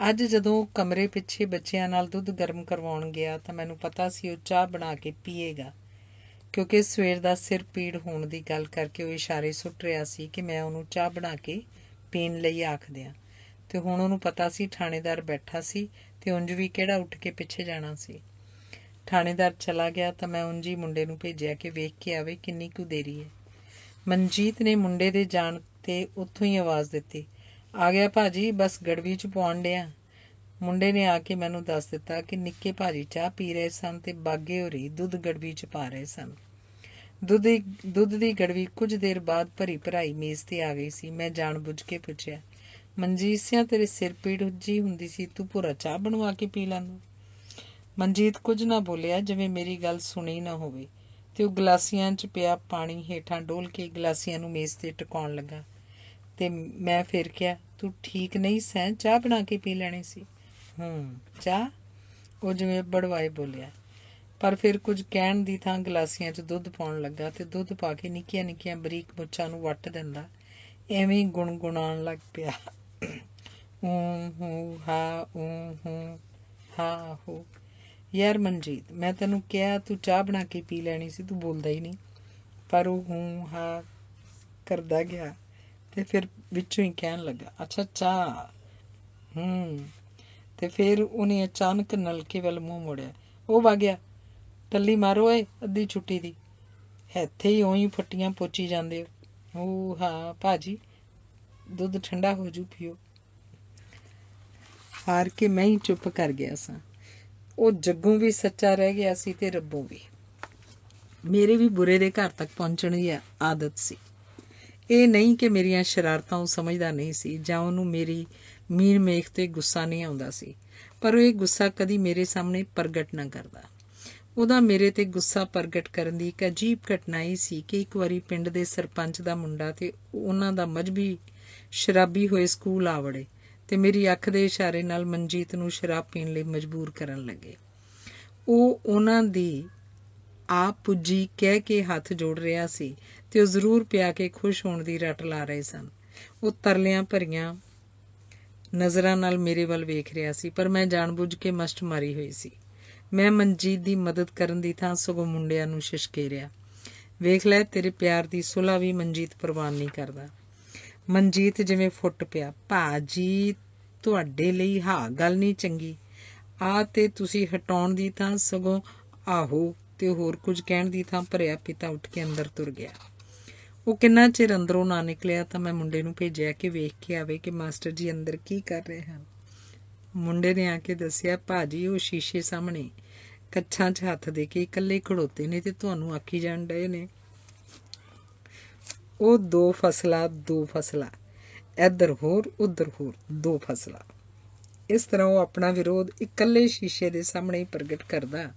ਅੱਜ ਜਦੋਂ ਕਮਰੇ ਪਿੱਛੇ ਬੱਚਿਆਂ ਨਾਲ ਦੁੱਧ ਗਰਮ ਕਰਵਾਉਣ ਗਿਆ ਤਾਂ ਮੈਨੂੰ ਪਤਾ ਸੀ ਉਹ ਚਾਹ ਬਣਾ ਕੇ ਪੀਏਗਾ, ਕਿਉਂਕਿ ਸਵੇਰ ਦਾ ਸਿਰ ਪੀੜ ਹੋਣ ਦੀ ਗੱਲ ਕਰਕੇ ਉਹ ਇਸ਼ਾਰੇ ਸੁੱਟ ਰਿਹਾ ਸੀ ਕਿ ਮੈਂ ਉਹਨੂੰ ਚਾਹ ਬਣਾ ਕੇ ਪੀਣ ਲਈ ਆਖ ਦਿਆਂ। ਤੇ ਹੁਣ ਉਹਨੂੰ ਪਤਾ ਸੀ ਥਾਣੇਦਾਰ ਬੈਠਾ ਸੀ ਤੇ ਉਂਝ ਵੀ ਕਿਹੜਾ ਉੱਠ ਕੇ ਪਿੱਛੇ ਜਾਣਾ ਸੀ। ਥਾਣੇਦਾਰ ਚਲਾ ਗਿਆ ਤਾਂ ਮੈਂ ਉਂਝ ਹੀ ਮੁੰਡੇ ਨੂੰ ਭੇਜਿਆ ਕਿ ਵੇਖ ਕੇ ਆਵੇ ਕਿੰਨੀ ਕੁ ਦੇਰੀ ਹੈ। ਮਨਜੀਤ ਨੇ ਮੁੰਡੇ ਦੇ ਜਾਣ ਤੇ ਉੱਥੋਂ ਹੀ ਆਵਾਜ਼ ਦਿੱਤੀ, ਆ ਗਿਆ ਭਾਜੀ, ਬਸ ਗੜਵੀ 'ਚ ਪਾਉਣ ਡਿਆ। ਮੁੰਡੇ ਨੇ ਆ ਕੇ ਮੈਨੂੰ ਦੱਸ ਦਿੱਤਾ ਕਿ ਨਿੱਕੇ ਭਾਜੀ ਚਾਹ ਪੀ ਰਹੇ ਸਨ ਤੇ ਬਾਗੇ ਹੋਰੀ ਦੁੱਧ ਗੜਵੀ 'ਚ ਪਾ ਰਹੇ ਸਨ। ਦੁੱਧ ਦੀ ਗੜਵੀ ਕੁਝ ਦੇਰ ਬਾਅਦ ਭਰੀ ਭਰਾਈ ਮੇਜ਼ ਤੇ ਆ ਗਈ ਸੀ। ਮੈਂ ਜਾਣ ਬੁੱਝ ਕੇ ਪੁੱਛਿਆ, ਮਨਜੀਤ ਸਿਆਂ, ਤੇਰੇ ਸਿਰ ਪੀੜ ਜੀ ਹੁੰਦੀ ਸੀ, ਤੂੰ ਪੂਰਾ ਚਾਹ ਬਣਵਾ ਕੇ ਪੀ ਲੈਂਦਾ। ਮਨਜੀਤ ਕੁਝ ਨਾ ਬੋਲਿਆ, ਜਿਵੇਂ ਮੇਰੀ ਗੱਲ ਸੁਣੀ ਨਾ ਹੋਵੇ, ਤੇ ਉਹ ਗਲਾਸੀਆਂ 'ਚ ਪਿਆ ਪਾਣੀ ਹੇਠਾਂ ਡੋਲ ਕੇ ਗਲਾਸੀਆਂ ਨੂੰ ਮੇਜ਼ ਤੇ ਟਿਕਾਉਣ ਲੱਗਾ। ਤੇ ਮੈਂ ਫਿਰ ਕਿਹਾ, ਤੂੰ ਠੀਕ ਨਹੀਂ ਸੈਂ, ਚਾਹ ਬਣਾ ਕੇ ਪੀ ਲੈਣੀ ਸੀ। ਚਾਹ? ਉਹ ਜਿਵੇਂ ਬੜਵਾਏ ਬੋਲਿਆ, ਪਰ ਫਿਰ ਕੁਝ ਕਹਿਣ ਦੀ ਥਾਂ ਗਲਾਸੀਆਂ 'ਚ ਦੁੱਧ ਪਾਉਣ ਲੱਗਾ ਤੇ ਦੁੱਧ ਪਾ ਕੇ ਨਿੱਕੀਆਂ ਨਿੱਕੀਆਂ ਬਰੀਕ ਮੁੱਛਾਂ ਨੂੰ ਵੱਟ ਦਿੰਦਾ ਐਵੇਂ ਗੁਣਗੁਣਾਉਣ ਲੱਗ ਪਿਆ, ਹੂੰ ਹਾ ਹੋ। ਯਾਰ ਮਨਜੀਤ, ਮੈਂ ਤੈਨੂੰ ਕਿਹਾ ਤੂੰ ਚਾਹ ਬਣਾ ਕੇ ਪੀ ਲੈਣੀ ਸੀ, ਤੂੰ ਬੋਲਦਾ ਹੀ ਨਹੀਂ। ਪਰ ਉਹ ਹੂੰ ਹਾ ਕਰਦਾ ਗਿਆ ਤੇ ਫਿਰ ਵਿੱਚੋਂ ਹੀ ਕਹਿਣ ਲੱਗਾ, ਅੱਛਾ ਚਾਹ, ਤੇ ਫਿਰ ਉਹਨੇ ਅਚਾਨਕ ਨਲਕੇ ਵੱਲ ਮੂੰਹ ਮੋੜਿਆ, ਉਹ ਵਾਗਿਆ, ਟੱਲੀ ਮਾਰੋ ਏ ਅੱਧੀ ਛੁੱਟੀ ਦੀ, ਇੱਥੇ ਹੀ ਉਹੀ ਫੱਟੀਆਂ ਪੋਚੀ ਜਾਂਦੇ ਹੋ। ਉਹ ਹਾਂ ਭਾਜੀ, ਦੁੱਧ ਠੰਡਾ ਹੋ ਜੂ, ਪੀਓ। ਹਾਰ ਕੇ ਮੈਂ ਹੀ ਚੁੱਪ ਕਰ ਗਿਆ ਸਾਂ। ਉਹ ਜੱਗੋਂ ਵੀ ਸੱਚਾ ਰਹਿ ਗਿਆ ਸੀ ਤੇ ਰੱਬੋਂ ਵੀ। ਮੇਰੇ ਵੀ ਬੁਰੇ ਦੇ ਘਰ ਤੱਕ ਪਹੁੰਚਣ ਦੀ ਆਦਤ ਸੀ। ਇਹ ਨਹੀਂ ਕਿ ਮੇਰੀਆਂ ਸ਼ਰਾਰਤਾਂ ਉਹ ਸਮਝਦਾ ਨਹੀਂ ਸੀ ਜਾਂ ਉਹਨੂੰ ਮੇਰੀ ਮੀਨ ਮੇਖ ਤੇ ਗੁੱਸਾ ਨਹੀਂ ਆਉਂਦਾ ਸੀ, ਪਰ ਉਹ ਇਹ ਗੁੱਸਾ ਕਦੀ ਮੇਰੇ ਸਾਹਮਣੇ ਪ੍ਰਗਟ ਨਾ ਕਰਦਾ। ਉਹਦਾ ਮੇਰੇ ਤੇ ਗੁੱਸਾ ਪ੍ਰਗਟ ਕਰਨ ਦੀ ਇੱਕ ਅਜੀਬ ਘਟਨਾ ਇਹ ਸੀ ਕਿ ਇੱਕ ਵਾਰੀ ਪਿੰਡ ਦੇ ਸਰਪੰਚ ਦਾ ਮੁੰਡਾ ਤੇ ਉਹਨਾਂ ਦਾ ਮਜ਼੍ਹਬੀ ਸ਼ਰਾਬੀ ਹੋਏ ਸਕੂਲ ਆ ਵੜੇ ਤੇ ਮੇਰੀ ਅੱਖ ਦੇ ਇਸ਼ਾਰੇ ਨਾਲ ਮਨਜੀਤ ਨੂੰ ਸ਼ਰਾਬ ਪੀਣ ਲਈ ਮਜਬੂਰ ਕਰਨ ਲੱਗੇ। ਉਹ ਉਹਨਾਂ ਦੀ ਆਪ ਪੁੱਜੀ ਕਹਿ ਕੇ ਹੱਥ ਜੋੜ ਰਿਹਾ ਸੀ ਤੇ ਉਹ ਜ਼ਰੂਰ ਪਿਆ ਕੇ ਖੁਸ਼ ਹੋਣ ਦੀ ਰੱਟ ਲਾ ਰਹੇ ਸਨ। ਉਹ ਤਰਲਿਆਂ ਭਰੀਆਂ ਨਜ਼ਰਾਂ ਨਾਲ ਮੇਰੇ ਵੱਲ ਵੇਖ ਰਿਹਾ ਸੀ, ਪਰ ਮੈਂ ਜਾਣ ਬੁੱਝ ਕੇ ਮਸ਼ਟ ਮਾਰੀ ਹੋਈ ਸੀ। ਮੈਂ ਮਨਜੀਤ ਦੀ ਮਦਦ ਕਰਨ ਦੀ ਥਾਂ ਸਗੋਂ ਮੁੰਡਿਆਂ ਨੂੰ ਸ਼ਿਸ਼ਕੇਰਿਆ। ਵੇਖ ਲੈ, ਤੇਰੇ ਪਿਆਰ ਦੀ ਸੁਲ੍ਹਾ ਵੀ ਮਨਜੀਤ ਪ੍ਰਵਾਨ ਨਹੀਂ ਕਰਦਾ। ਮਨਜੀਤ ਜਿਵੇਂ ਫੁੱਟ ਪਿਆ। ਭਾਜੀ, ਤੁਹਾਡੇ ਲਈ ਹਾਂ ਗੱਲ ਨਹੀਂ ਚੰਗੀ। ਆ ਤੇ ਤੁਸੀਂ ਹਟਾਉਣ ਦੀ ਥਾਂ ਸਗੋਂ ਆਹੋ ਤੇ ਹੋਰ ਕੁਝ ਕਹਿਣ ਦੀ ਥਾਂ ਭਰਿਆ ਪਿਤਾ ਉੱਠ ਕੇ ਅੰਦਰ ਤੁਰ ਗਿਆ। ਉਹ ਕਿੰਨਾ ਚਿਰ ਅੰਦਰੋਂ ਨਾ ਨਿਕਲਿਆ ਤਾਂ ਮੈਂ ਮੁੰਡੇ ਨੂੰ ਭੇਜਿਆ ਕਿ ਵੇਖ ਕੇ ਆਵੇ ਕਿ ਮਾਸਟਰ ਜੀ ਅੰਦਰ ਕੀ ਕਰ ਰਹੇ ਹਨ। ਮੁੰਡੇ ਨੇ ਆ ਕੇ ਦੱਸਿਆ, ਭਾਜੀ ਉਹ ਸ਼ੀਸ਼ੇ ਸਾਹਮਣੇ ਕੱਛਾਂ 'ਚ ਹੱਥ ਦੇ ਕੇ ਇਕੱਲੇ ਖੜੋਤੇ ਨੇ ਤੇ ਤੁਹਾਨੂੰ ਆਖੀ ਜਾਣ ਡਏ ਨੇ ਉਹ ਦੋ ਫਸਲਾ, ਇੱਧਰ ਹੋਰ ਉੱਧਰ ਹੋਰ 2 ਫਸਲਾ। ਇਸ ਤਰ੍ਹਾਂ ਉਹ ਆਪਣਾ ਵਿਰੋਧ ਇਕੱਲੇ ਸ਼ੀਸ਼ੇ ਦੇ ਸਾਹਮਣੇ ਹੀ ਪ੍ਰਗਟ ਕਰਦਾ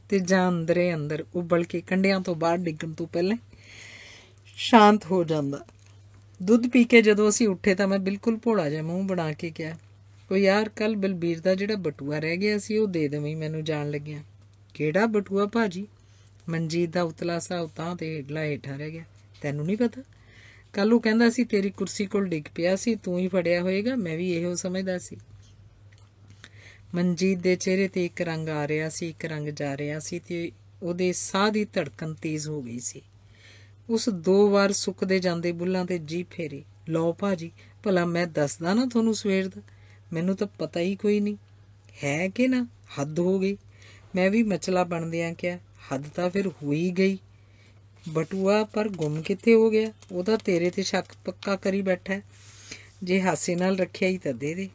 ਤੇ ਜਾਂ ਅੰਦਰੇ ਅੰਦਰ ਉਬਲ ਕੇ ਕੰਢਿਆਂ ਤੋਂ ਬਾਹਰ ਡਿੱਗਣ ਤੋਂ ਪਹਿਲਾਂ ਸ਼ਾਂਤ ਹੋ ਜਾਂਦਾ। ਦੁੱਧ ਪੀ ਕੇ ਜਦੋਂ ਅਸੀਂ ਉੱਠੇ ਤਾਂ ਮੈਂ ਬਿਲਕੁਲ ਭੋਲਾ ਜਿਹਾ ਮੂੰਹ ਬਣਾ ਕੇ ਕਿਹਾ, ਉਹ ਯਾਰ ਕੱਲ ਬਲਬੀਰ ਦਾ ਜਿਹੜਾ ਬਟੂਆ ਰਹਿ ਗਿਆ ਸੀ ਉਹ ਦੇ ਦੇਵੀਂ ਮੈਨੂੰ ਜਾਣ ਲੱਗਿਆ। ਕਿਹੜਾ ਬਟੂਆ ਭਾਜੀ? ਮਨਜੀਤ ਦਾ ਉਤਲਾ ਸਾ ਉਤਾਂ ਤੇ ਹੇਠਲਾ ਹੇਠਾਂ ਰਹਿ ਗਿਆ। ਤੈਨੂੰ ਨਹੀਂ ਪਤਾ? ਕੱਲ ਉਹ ਕਹਿੰਦਾ ਸੀ ਤੇਰੀ ਕੁਰਸੀ ਕੋਲ ਡਿੱਗ ਪਿਆ ਸੀ, ਤੂੰ ਹੀ ਫੜਿਆ ਹੋਏਗਾ। ਮੈਂ ਵੀ ਇਹੋ ਸਮਝਦਾ ਸੀ। ਮਨਜੀਤ ਦੇ ਚਿਹਰੇ ਤੇ ਇੱਕ ਰੰਗ ਆ ਰਿਹਾ ਸੀ, ਇੱਕ ਰੰਗ ਜਾ ਰਿਹਾ ਸੀ ਤੇ ਉਹਦੇ ਸਾਹ ਦੀ ਧੜਕਣ ਤੇਜ਼ ਹੋ ਗਈ ਸੀ। ਉਸ 2 ਵਾਰ ਸੁੱਕਦੇ ਜਾਂਦੇ ਬੁੱਲਾਂ ਤੇ ਜੀਭ ਫੇਰੀ। ਲਓ ਭਾਜੀ, ਭਲਾ ਮੈਂ ਦੱਸਦਾ ਨਾ ਤੁਹਾਨੂੰ ਸਵੇਰ ਦਾ, ਮੈਨੂੰ ਤਾਂ ਪਤਾ ਹੀ ਕੋਈ ਨਹੀਂ ਹੈ ਕਿ ਨਾ। ਹੱਦ ਹੋ ਗਈ। ਮੈਂ ਵੀ ਮਚਲਾ ਬਣਦਿਆਂ ਕਿਹਾ, ਹੱਦ ਤਾਂ ਫਿਰ ਹੋਈ ਗਈ। ਬਟੂਆ ਪਰ ਗੁੰਮ ਕਿੱਥੇ ਹੋ ਗਿਆ? ਉਹ ਤਾਂ ਤੇਰੇ ਤੇ ਸ਼ੱਕ ਪੱਕਾ ਕਰੀ ਬੈਠਾ। ਜੇ ਹਾਸੇ ਨਾਲ ਰੱਖਿਆ ਹੀ ਤਾਂ ਦੇ ਦੇ।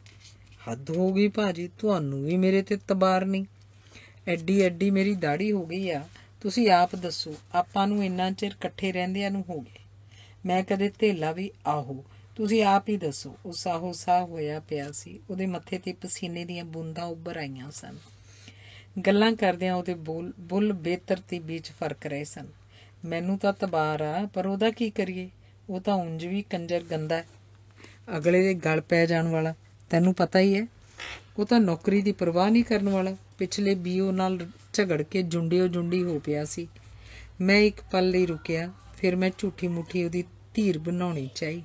ਹੱਦ ਹੋ ਗਈ ਭਾਜੀ, ਤੁਹਾਨੂੰ ਵੀ ਮੇਰੇ ਤੇ ਤਬਾਰ ਨਹੀਂ। ਐਡੀ ਮੇਰੀ ਦਾੜੀ ਹੋ ਗਈ ਆ। ਤੁਸੀਂ ਆਪ ਦੱਸੋ, ਆਪਾਂ ਨੂੰ ਇੰਨਾ ਚਿਰ ਇਕੱਠੇ ਰਹਿੰਦਿਆਂ ਨੂੰ ਹੋ ਗਏ। ਮੈਂ ਕਦੇ ਧੇਲਾ ਵੀ ਆਹੋ, ਤੁਸੀਂ ਆਪ ਹੀ ਦੱਸੋ। ਉਹ ਸਾਹੋ ਸਾਹ ਹੋਇਆ ਪਿਆ ਸੀ। ਉਹਦੇ ਮੱਥੇ ਤੇ ਪਸੀਨੇ ਦੀਆਂ ਬੂੰਦਾਂ ਉੱਭਰ ਆਈਆਂ ਸਨ। ਗੱਲਾਂ ਕਰਦਿਆਂ ਉਹਦੇ ਬੁੱਲ ਬੇਤਰਤੀਬੀ 'ਚ ਫਰਕ ਰਹੇ ਸਨ। ਮੈਨੂੰ ਤਾਂ ਤਬਾਰ ਆ, ਪਰ ਉਹਦਾ ਕੀ ਕਰੀਏ? ਉਹ ਤਾਂ ਉਂਝ ਵੀ ਕੰਜਰ ਗੰਦਾ, ਅਗਲੇ ਦੇ ਗਲ ਪੈ ਜਾਣ ਵਾਲਾ। ਤੈਨੂੰ ਪਤਾ ਹੀ ਹੈ। ਉਹ ਤਾਂ ਨੌਕਰੀ ਦੀ ਪਰਵਾਹ ਨਹੀਂ ਕਰਨ ਵਾਲਾ। ਪਿਛਲੇ BO ਨਾਲ ਝਗੜ ਕੇ ਜੁੰਡੀ ਹੋ ਪਿਆ ਸੀ। ਮੈਂ ਇੱਕ ਪਲ ਲਈ ਰੁਕਿਆ, ਫਿਰ ਮੈਂ ਝੂਠੀ ਮੁੱਠੀ ਉਹਦੀ ਧੀਰ ਬਣਾਉਣੀ ਚਾਹੀ।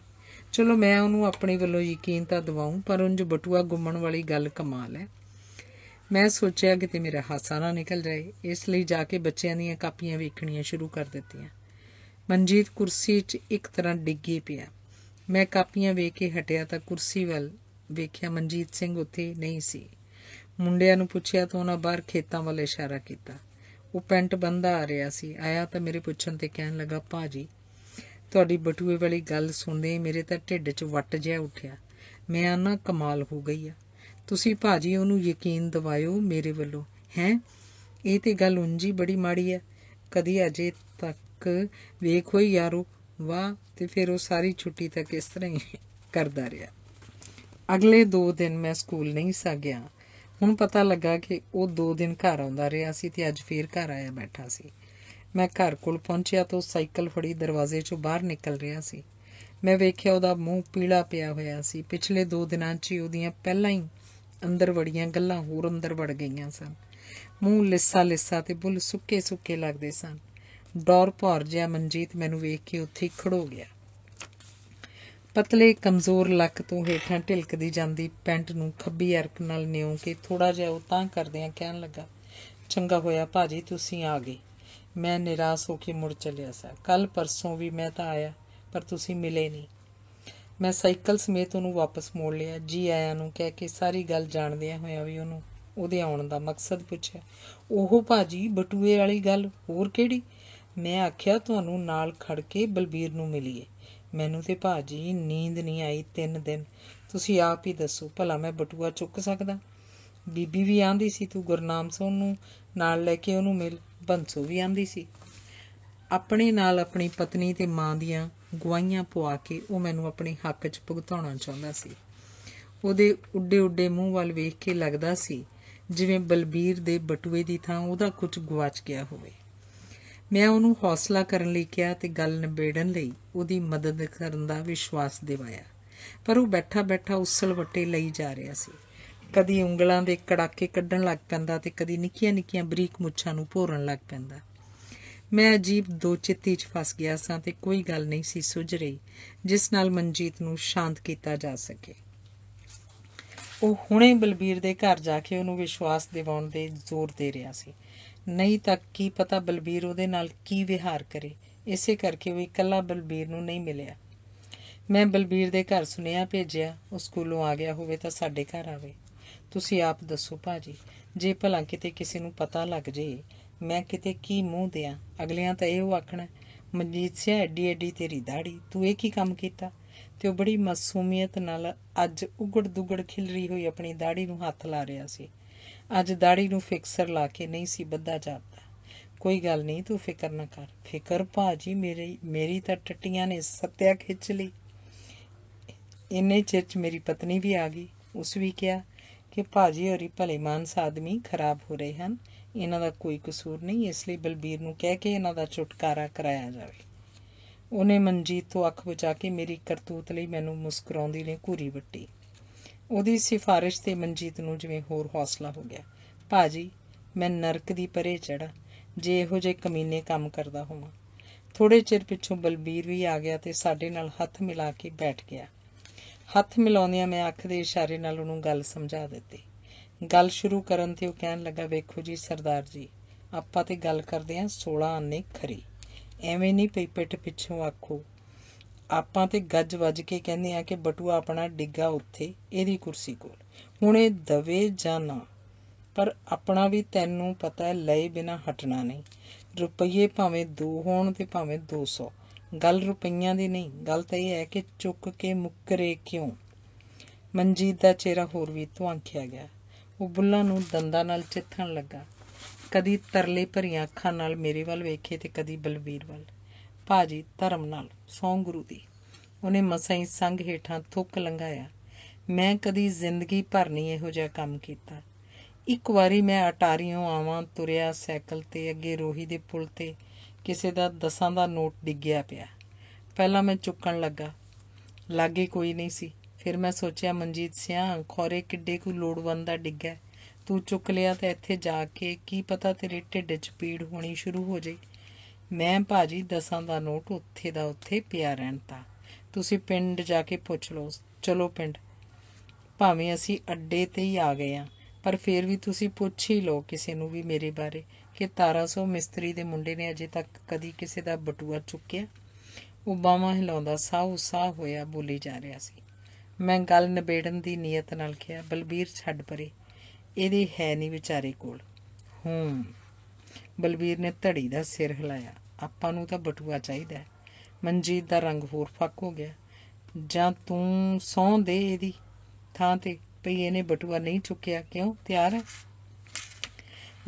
ਚਲੋ ਮੈਂ ਉਹਨੂੰ ਆਪਣੇ ਵੱਲੋਂ ਯਕੀਨ ਤਾਂ ਦਿਵਾਊਂ, ਪਰ ਉਂਝ ਬਟੂਆ ਗੁੰਮਣ ਵਾਲੀ ਗੱਲ ਕਮਾਲ ਹੈ। ਮੈਂ ਸੋਚਿਆ ਕਿਤੇ ਮੇਰਾ ਹਾਸਾ ਨਾ ਨਿਕਲ ਜਾਏ, ਇਸ ਲਈ ਜਾ ਕੇ ਬੱਚਿਆਂ ਦੀਆਂ ਕਾਪੀਆਂ ਵੇਖਣੀਆਂ ਸ਼ੁਰੂ ਕਰ ਦਿੱਤੀਆਂ। ਮਨਜੀਤ ਕੁਰਸੀ 'ਚ ਇੱਕ ਤਰ੍ਹਾਂ ਡਿੱਗੀ ਪਿਆ। ਮੈਂ ਕਾਪੀਆਂ ਵੇਖ ਕੇ ਹਟਿਆ ਤਾਂ ਕੁਰਸੀ ਵੱਲ ਵੇਖਿਆ, ਮਨਜੀਤ ਸਿੰਘ ਉੱਥੇ ਨਹੀਂ ਸੀ। ਮੁੰਡਿਆਂ ਨੂੰ ਪੁੱਛਿਆ ਤਾਂ ਉਹਨਾਂ ਬਾਹਰ ਖੇਤਾਂ ਵੱਲ ਇਸ਼ਾਰਾ ਕੀਤਾ। ਉਹ ਪੈਂਟ ਬੰਨ੍ਹਦਾ ਆ ਰਿਹਾ ਸੀ। ਆਇਆ ਤਾਂ ਮੇਰੇ ਪੁੱਛਣ ਤੇ ਕਹਿਣ ਲੱਗਾ, ਭਾਜੀ ਤੁਹਾਡੀ ਬਟੂਏ ਵਾਲੀ ਗੱਲ ਸੁਣਦੇ ਮੇਰੇ ਤਾਂ ਢਿੱਡ 'ਚ ਵੱਟ ਜਿਹਾ ਉੱਠਿਆ। ਮੈਂ ਆਨਾ ਕਮਾਲ ਹੋ ਗਈ ਆ। ਤੁਸੀਂ ਭਾਜੀ ਉਹਨੂੰ ਯਕੀਨ ਦਿਵਾਇਓ ਮੇਰੇ ਵੱਲੋਂ। ਹੈਂ, ਇਹ ਤੇ ਗੱਲ ਉਂਝ ਹੀ ਬੜੀ ਮਾੜੀ ਆ। ਕਦੀ ਅਜੇ ਤੱਕ ਵੇਖੋ ਹੀ ਯਾਰੋ। ਵਾਹ। ਤੇ ਫਿਰ ਉਹ ਸਾਰੀ ਛੁੱਟੀ ਤੱਕ ਇਸ ਤਰ੍ਹਾਂ ਹੀ ਕਰਦਾ ਰਿਹਾ। ਅਗਲੇ 2 ਦਿਨ ਮੈਂ ਸਕੂਲ ਨਹੀਂ ਸਾ ਗਿਆ। ਹੁਣ ਪਤਾ ਲੱਗਾ ਕਿ ਉਹ 2 ਦਿਨ ਘਰ ਆਉਂਦਾ ਰਿਹਾ ਸੀ ਤੇ ਅੱਜ ਫੇਰ ਘਰ ਆਇਆ ਬੈਠਾ ਸੀ। ਮੈਂ ਘਰ ਕੋਲ ਪਹੁੰਚਿਆ ਤਾਂ ਉਹ ਸਾਈਕਲ ਫੜੀ ਦਰਵਾਜ਼ੇ 'ਚੋਂ ਬਾਹਰ ਨਿਕਲ ਰਿਹਾ ਸੀ। ਮੈਂ ਵੇਖਿਆ ਉਹਦਾ ਮੂੰਹ ਪੀਲਾ ਪਿਆ ਹੋਇਆ ਸੀ। ਪਿਛਲੇ 2 ਦਿਨਾਂ 'ਚ ਹੀ ਉਹਦੀਆਂ ਪਹਿਲਾਂ ਹੀ ਅੰਦਰ ਵੜੀਆਂ ਗੱਲਾਂ ਹੋਰ ਅੰਦਰ ਵੜ ਗਈਆਂ ਸਨ। ਮੂੰਹ ਲਿੱਸਾ ਤੇ ਬੁੱਲ ਸੁੱਕੇ ਲੱਗਦੇ ਸਨ। ਡੌਰ ਭੌਰ ਜਿਹਾ ਮਨਜੀਤ ਮੈਨੂੰ ਵੇਖ ਕੇ ਉੱਥੇ ਹੀ ਖੜੋ ਗਿਆ। ਪਤਲੇ ਕਮਜ਼ੋਰ ਲੱਕ ਤੋਂ ਹੇਠਾਂ ਢਿਲਕਦੀ ਜਾਂਦੀ ਪੈਂਟ ਨੂੰ ਖੱਬੀ ਅਰਕ ਨਾਲ ਨਿਉ ਕੇ ਥੋੜ੍ਹਾ ਜਿਹਾ ਉਹ ਤਾਂ ਕਰਦਿਆਂ ਕਹਿਣ ਲੱਗਾ, ਚੰਗਾ ਹੋਇਆ ਭਾਜੀ ਤੁਸੀਂ ਆ ਗਏ। ਮੈਂ ਨਿਰਾਸ਼ ਹੋ ਕੇ ਮੁੜ ਚੱਲਿਆ ਸਾਂ। ਕੱਲ ਪਰਸੋਂ ਵੀ ਮੈਂ ਤਾਂ ਆਇਆ, ਪਰ ਤੁਸੀਂ ਮਿਲੇ ਨਹੀਂ। ਮੈਂ ਸਾਈਕਲ ਸਮੇਤ ਉਹਨੂੰ ਵਾਪਸ ਮੋੜ ਲਿਆ। ਜੀ ਆਇਆਂ ਨੂੰ ਕਹਿ ਕੇ ਸਾਰੀ ਗੱਲ ਜਾਣਦਿਆਂ ਹੋਇਆਂ ਵੀ ਉਹਨੂੰ ਉਹਦੇ ਆਉਣ ਦਾ ਮਕਸਦ ਪੁੱਛਿਆ। ਉਹ ਭਾਜੀ ਬਟੂਏ ਵਾਲੀ ਗੱਲ। ਹੋਰ ਕਿਹੜੀ? ਮੈਂ ਆਖਿਆ ਤੁਹਾਨੂੰ ਨਾਲ ਖੜ ਕੇ ਬਲਬੀਰ ਨੂੰ ਮਿਲੀਏ। ਮੈਨੂੰ ਤੇ ਭਾਜੀ ਨੀਂਦ ਨਹੀਂ ਆਈ 3 ਦਿਨ। ਤੁਸੀਂ ਆਪ ਹੀ ਦੱਸੋ, ਭਲਾ ਮੈਂ ਬਟੂਆ ਚੁੱਕ ਸਕਦਾ? ਬੀਬੀ ਵੀ ਆਂਦੀ ਸੀ ਤੂੰ ਗੁਰਨਾਮ ਸਿੰਘ ਨੂੰ ਨਾਲ ਲੈ ਕੇ ਉਹਨੂੰ ਮਿਲ। ਬੰਸੋ ਵੀ ਆਂਦੀ ਸੀ। ਆਪਣੇ ਨਾਲ ਆਪਣੀ ਪਤਨੀ ਤੇ ਮਾਂ ਦੀਆਂ ਗਵਾਹੀਆਂ ਪਵਾ ਕੇ ਉਹ ਮੈਨੂੰ ਆਪਣੇ ਹੱਕ 'ਚ ਭੁਗਤਾਉਣਾ ਚਾਹੁੰਦਾ ਸੀ। ਉਹਦੇ ਉੱਡੇ ਮੂੰਹ ਵੱਲ ਵੇਖ ਕੇ ਲੱਗਦਾ ਸੀ ਜਿਵੇਂ ਬਲਬੀਰ ਦੇ ਬਟੂਏ ਦੀ ਥਾਂ ਉਹਦਾ ਕੁਝ ਗਵਾਚ ਗਿਆ ਹੋਵੇ। ਮੈਂ ਉਹਨੂੰ ਹੌਸਲਾ ਕਰਨ ਲਈ ਕਿਹਾ ਤੇ ਗੱਲ ਨਿਬੇੜਨ ਲਈ ਉਹਦੀ ਮਦਦ ਕਰਨ ਦਾ ਵਿਸ਼ਵਾਸ ਦਿਵਾਇਆ, ਪਰ ਉਹ ਬੈਠਾ ਉਸਲ ਵੱਟੇ ਲਈ ਜਾ ਰਿਹਾ ਸੀ। ਕਦੀ ਉਂਗਲਾਂ ਦੇ ਕੜਾਕੇ ਕੱਢਣ ਲੱਗ ਪੈਂਦਾ ਤੇ ਕਦੀ ਨਿੱਕੀਆਂ ਬਰੀਕ ਮੁੱਛਾਂ ਨੂੰ ਭੋਰਨ ਲੱਗ ਪੈਂਦਾ। ਮੈਂ ਅਜੀਬ ਦੋਚਿੱਤੀ 'ਚ ਫਸ ਗਿਆ ਸਾਂ ਤੇ ਕੋਈ ਗੱਲ ਨਹੀਂ ਸੀ ਸੁੱਝ ਰਹੀ ਜਿਸ ਨਾਲ ਮਨਜੀਤ ਨੂੰ ਸ਼ਾਂਤ ਕੀਤਾ ਜਾ ਸਕੇ। ਉਹ ਹੁਣੇ ਬਲਬੀਰ ਦੇ ਘਰ ਜਾ ਕੇ ਉਹਨੂੰ ਵਿਸ਼ਵਾਸ ਦਿਵਾਉਣ ਦੇ ਜ਼ੋਰ ਦੇ ਰਿਹਾ ਸੀ। ਨਹੀਂ ਤਾਂ ਕੀ ਪਤਾ ਬਲਬੀਰ ਉਹਦੇ ਨਾਲ ਕੀ ਵਿਹਾਰ ਕਰੇ। ਇਸੇ ਕਰਕੇ ਉਹ ਇਕੱਲਾ ਬਲਬੀਰ ਨੂੰ ਨਹੀਂ ਮਿਲਿਆ। ਮੈਂ ਬਲਬੀਰ ਦੇ ਘਰ ਸੁਨੇਹਾ ਭੇਜਿਆ, ਉਹ ਸਕੂਲੋਂ ਆ ਗਿਆ ਹੋਵੇ ਤਾਂ ਸਾਡੇ ਘਰ ਆਵੇ। ਤੁਸੀਂ ਆਪ ਦੱਸੋ ਭਾਜੀ, ਜੇ ਭਲਾ ਕਿਤੇ ਕਿਸੇ ਨੂੰ ਪਤਾ ਲੱਗ ਜੇ ਮੈਂ ਕਿਤੇ ਕੀ ਮੂੰਹ ਦਿਆਂ। ਅਗਲਿਆਂ ਤਾਂ ਇਹੋ ਆਖਣਾ, ਮਨਜੀਤ ਸਿਆ ਐਡੀ ਐਡੀ ਤੇਰੀ ਦਾੜੀ, ਤੂੰ ਇਹ ਕੀ ਕੰਮ ਕੀਤਾ। ਤੇ ਉਹ ਬੜੀ ਮਾਸੂਮੀਅਤ ਨਾਲ ਅੱਜ ਉਗੜ ਦੁਗੜ ਖਿਲਰੀ ਹੋਈ ਆਪਣੀ ਦਾੜੀ ਨੂੰ ਹੱਥ ਲਾ ਰਿਹਾ ਸੀ। ਅੱਜ ਦਾੜੀ ਨੂੰ ਫਿਕਸਰ ਲਾ ਕੇ ਨਹੀਂ ਸੀ ਬੱਧਾ ਜਾਪਦਾ। ਕੋਈ ਗੱਲ ਨਹੀਂ, ਤੂੰ ਫਿਕਰ ਨਾ ਕਰ। ਫਿਕਰ ਭਾਜੀ ਮੇਰੀ ਤਾਂ ਟੱਟੀਆਂ ਨੇ ਸੱਤਿਆ ਖਿੱਚ ਲਈ। ਇੰਨੇ ਚਿਰ 'ਚ ਮੇਰੀ ਪਤਨੀ ਵੀ ਆ ਗਈ। ਉਸ ਵੀ ਕਿਹਾ ਕਿ ਭਾਜੀ ਹੋਰੀ ਭਲੇ ਮਾਨਸ ਆਦਮੀ ਖਰਾਬ ਹੋ ਰਹੇ ਹਨ, ਇਹਨਾਂ ਦਾ ਕੋਈ ਕਸੂਰ ਨਹੀਂ, ਇਸ ਲਈ ਬਲਬੀਰ ਨੂੰ ਕਹਿ ਕੇ ਇਹਨਾਂ ਦਾ ਛੁਟਕਾਰਾ ਕਰਾਇਆ ਜਾਵੇ। ਉਹਨੇ ਮਨਜੀਤ ਤੋਂ ਅੱਖ ਬਚਾ ਕੇ ਮੇਰੀ ਕਰਤੂਤ ਲਈ ਮੈਨੂੰ ਮੁਸਕਰਾਉਂਦੀ ਨੇ ਘੂਰੀ ਵੱਟੀ। ਉਹਦੀ ਸਿਫਾਰਿਸ਼ 'ਤੇ ਮਨਜੀਤ ਨੂੰ ਜਿਵੇਂ ਹੋਰ ਹੌਸਲਾ ਹੋ ਗਿਆ। ਭਾਜੀ ਮੈਂ ਨਰਕ ਦੀ ਪਰੇ ਚੜ੍ਹਾਂ ਜੇ ਇਹੋ ਜਿਹੇ ਕਮੀਨੇ ਕੰਮ ਕਰਦਾ ਹੋਵਾਂ। ਥੋੜ੍ਹੇ ਚਿਰ ਪਿੱਛੋਂ ਬਲਬੀਰ ਵੀ ਆ ਗਿਆ ਅਤੇ ਸਾਡੇ ਨਾਲ ਹੱਥ ਮਿਲਾ ਕੇ ਬੈਠ ਗਿਆ। ਹੱਥ ਮਿਲਾਉਂਦਿਆਂ ਮੈਂ ਅੱਖ ਦੇ ਇਸ਼ਾਰੇ ਨਾਲ ਉਹਨੂੰ ਗੱਲ ਸਮਝਾ ਦਿੱਤੀ। ਗੱਲ ਸ਼ੁਰੂ ਕਰਨ 'ਤੇ ਉਹ ਕਹਿਣ ਲੱਗਾ, ਵੇਖੋ ਜੀ ਸਰਦਾਰ ਜੀ, ਆਪਾਂ ਤੇ ਗੱਲ ਕਰਦੇ ਹਾਂ 16 ਆਨੇ ਖਰੀ, ਐਵੇਂ ਨਹੀਂ ਪਈ ਪਿੱਠ ਪਿੱਛੋਂ ਆਖੋ। ਆਪਾਂ ਤੇ ਗੱਜ ਵੱਜ ਕੇ ਕਹਿੰਦੇ ਹਾਂ ਕਿ ਬਟੂਆ ਆਪਣਾ ਡਿੱਗਾ ਉੱਥੇ ਇਹਦੀ ਕੁਰਸੀ ਕੋਲ, ਹੁਣ ਇਹ ਦਵੇ ਜਾਂ ਨਾ, ਪਰ ਆਪਣਾ ਵੀ ਤੈਨੂੰ ਪਤਾ ਲਏ ਬਿਨਾਂ ਹਟਣਾ ਨਹੀਂ। ਰੁਪਈਏ ਭਾਵੇਂ 2 ਹੋਣ ਤੇ ਭਾਵੇਂ 200, ਗੱਲ ਰੁਪਈਆਂ ਦੀ ਨਹੀਂ, ਗੱਲ ਤਾਂ ਇਹ ਹੈ ਕਿ ਚੁੱਕ ਕੇ ਮੁੱਕਰੇ ਕਿਉਂ। ਮਨਜੀਤ ਦਾ ਚਿਹਰਾ ਹੋਰ ਵੀ ਧੁਆਂਖਿਆ ਗਿਆ। ਉਹ ਬੁੱਲਾਂ ਨੂੰ ਦੰਦਾਂ ਨਾਲ ਚਿੱਥਣ ਲੱਗਾ। ਕਦੀ ਤਰਲੇ ਭਰੀਆਂ ਅੱਖਾਂ ਨਾਲ ਮੇਰੇ ਵੱਲ ਵੇਖੇ ਤੇ ਕਦੀ ਬਲਬੀਰ ਵੱਲ। ਭਾਜੀ ਧਰਮ ਨਾਲ ਸਹੁੰ ਗੁਰੂ ਦੀ, ਉਹਨੇ ਮਸਾਂ ਹੀ ਸੰਗ ਹੇਠਾਂ ਥੁੱਕ ਲੰਘਾਇਆ। ਮੈਂ ਕਦੀ ਜ਼ਿੰਦਗੀ ਭਰ ਨਹੀਂ ਇਹੋ ਜਿਹਾ ਕੰਮ ਕੀਤਾ। ਇੱਕ ਵਾਰੀ ਮੈਂ ਅਟਾਰੀਓਂ ਆਵਾਂ ਤੁਰਿਆ ਸਾਈਕਲ 'ਤੇ, ਅੱਗੇ ਰੋਹੀ ਦੇ ਪੁਲ 'ਤੇ ਕਿਸੇ ਦਾ 10 ਦਾ ਨੋਟ ਡਿੱਗਿਆ ਪਿਆ। ਪਹਿਲਾਂ ਮੈਂ ਚੁੱਕਣ ਲੱਗਾ, ਲਾਗੇ ਕੋਈ ਨਹੀਂ ਸੀ। ਫਿਰ ਮੈਂ ਸੋਚਿਆ, ਮਨਜੀਤ ਸਿਆਂ ਖੌਰੇ ਕਿੱਡੇ ਕੁ ਲੋੜਵੰਦ ਦਾ ਡਿੱਗਾ, ਤੂੰ ਚੁੱਕ ਲਿਆ ਤਾਂ ਇੱਥੇ ਜਾ ਕੇ ਕੀ ਪਤਾ ਤੇਰੇ ਢਿੱਡ 'ਚ ਪੀੜ ਹੋਣੀ ਸ਼ੁਰੂ ਹੋ ਜਾਏ। ਮੈਂ ਭਾਜੀ 10 ਦਾ ਨੋਟ ਉੱਥੇ ਦਾ ਉੱਥੇ ਪਿਆ ਰਹਿਣ ਤਾ। ਤੁਸੀਂ ਪਿੰਡ ਜਾ ਕੇ ਪੁੱਛ ਲਓ। ਚਲੋ ਪਿੰਡ, ਭਾਵੇਂ ਅਸੀਂ ਅੱਡੇ 'ਤੇ ਹੀ ਆ ਗਏ ਹਾਂ, ਪਰ ਫਿਰ ਵੀ ਤੁਸੀਂ ਪੁੱਛ ਹੀ ਲਓ ਕਿਸੇ ਨੂੰ ਵੀ ਮੇਰੇ ਬਾਰੇ ਕਿ ਤਾਰਾ ਸੋ ਮਿਸਤਰੀ ਦੇ ਮੁੰਡੇ ਨੇ ਅਜੇ ਤੱਕ ਕਦੀ ਕਿਸੇ ਦਾ ਬਟੂਆ ਚੁੱਕਿਆ। ਉਹ ਬਾਹਾਂ ਹਿਲਾਉਂਦਾ ਸਾਹ ਸਾਹ ਹੋਇਆ ਬੋਲੀ ਜਾ ਰਿਹਾ ਸੀ। ਮੈਂ ਗੱਲ ਨਿਬੇੜਨ ਦੀ ਨੀਅਤ ਨਾਲ ਕਿਹਾ, ਬਲਬੀਰ ਛੱਡ ਪਰੇ, ਇਹਦੇ ਹੈ ਨਹੀਂ ਵਿਚਾਰੇ ਕੋਲ। ਬਲਬੀਰ ਨੇ ਧੜੀ ਦਾ ਸਿਰ ਹਿਲਾਇਆ। ਆਪਾਂ ਨੂੰ ਤਾਂ ਬਟੂਆ ਚਾਹੀਦਾ। ਮਨਜੀਤ ਦਾ ਰੰਗ ਹੋਰ ਫੱਕ ਹੋ ਗਿਆ। ਜਾਂ ਤੂੰ ਸਹੁੰ ਦੇ ਇਹਦੀ ਥਾਂ 'ਤੇ ਭਈ ਇਹਨੇ ਬਟੂਆ ਨਹੀਂ ਚੁੱਕਿਆ, ਕਿਉਂ ਤਿਆਰ ਹੈ?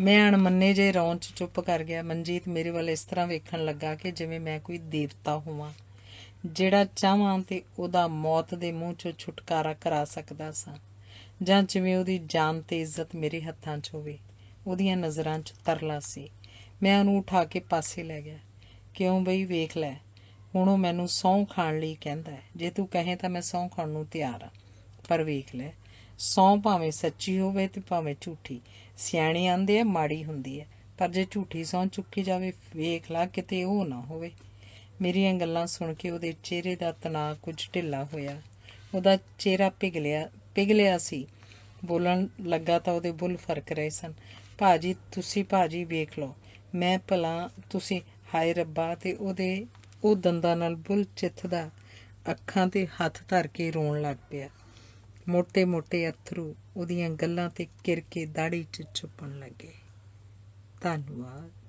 ਮੈਂ ਅਣਮੰਨੇ ਜਿਹੇ ਰੌਂ 'ਚ ਚੁੱਪ ਕਰ ਗਿਆ। ਮਨਜੀਤ ਮੇਰੇ ਵੱਲ ਇਸ ਤਰ੍ਹਾਂ ਵੇਖਣ ਲੱਗਾ ਕਿ ਜਿਵੇਂ ਮੈਂ ਕੋਈ ਦੇਵਤਾ ਹੋਵਾਂ ਜਿਹੜਾ ਚਾਹਵਾਂ ਤੇ ਉਹਦਾ ਮੌਤ ਦੇ ਮੂੰਹ 'ਚੋਂ ਛੁਟਕਾਰਾ ਕਰਾ ਸਕਦਾ ਸਾਂ, ਜਾਂ ਜਿਵੇਂ ਉਹਦੀ ਜਾਨ ਤੇ ਇੱਜ਼ਤ ਮੇਰੇ ਹੱਥਾਂ 'ਚ ਹੋਵੇ। ਉਹਦੀਆਂ ਨਜ਼ਰਾਂ 'ਚ ਤਰਲਾ ਸੀ। ਮੈਂ ਉਹਨੂੰ ਉਠਾ ਕੇ ਪਾਸੇ ਲੈ ਗਿਆ। ਕਿਉਂ ਬਈ, ਵੇਖ ਲੈ, ਹੁਣ ਉਹ ਮੈਨੂੰ ਸਹੁੰ ਖਾਣ ਲਈ ਕਹਿੰਦਾ ਹੈ। ਜੇ ਤੂੰ ਕਹੇ ਤਾਂ ਮੈਂ ਸਹੁੰ ਖਾਣ ਨੂੰ ਤਿਆਰ ਹਾਂ, ਪਰ ਵੇਖ ਲੈ, ਸਹੁੰ ਭਾਵੇਂ ਸੱਚੀ ਹੋਵੇ ਤੇ ਭਾਵੇਂ ਝੂਠੀ, ਸਿਆਣੇ ਆਂਦੇ ਆ ਮਾੜੀ ਹੁੰਦੀ ਹੈ, ਪਰ ਜੇ ਝੂਠੀ ਸਹੁੰ ਚੁੱਕੀ ਜਾਵੇ, ਵੇਖ ਲਾ ਕਿਤੇ ਉਹ ਨਾ ਹੋਵੇ। ਮੇਰੀਆਂ ਗੱਲਾਂ ਸੁਣ ਕੇ ਉਹਦੇ ਚਿਹਰੇ ਦਾ ਤਣਾਅ ਕੁਝ ਢਿੱਲਾ ਹੋਇਆ। ਉਹਦਾ ਚਿਹਰਾ ਪਿਘਲਿਆ ਸੀ। ਬੋਲਣ ਲੱਗਾ ਤਾਂ ਉਹਦੇ ਬੁੱਲ ਫਰਕ ਰਹੇ ਸਨ। ਭਾਜੀ ਤੁਸੀਂ ਭਾਜੀ ਵੇਖ ਲਓ, ਮੈਂ ਭਲਾ ਤੁਸੀਂ, ਹਾਏ ਰੱਬਾ। ਤੇ ਉਹ ਦੰਦਾਂ ਨਾਲ ਬੁੱਲ ਚਿੱਥਦਾ, ਅੱਖਾਂ 'ਤੇ ਹੱਥ ਧਰ ਕੇ ਰੋਣ ਲੱਗ ਪਿਆ। ਮੋਟੇ ਮੋਟੇ ਅੱਥਰੂ ਉਹਦੀਆਂ ਗੱਲਾਂ 'ਤੇ ਕਿਰ ਕੇ ਦਾੜੀ 'ਚ ਛੁਪਣ ਲੱਗੇ। ਧੰਨਵਾਦ।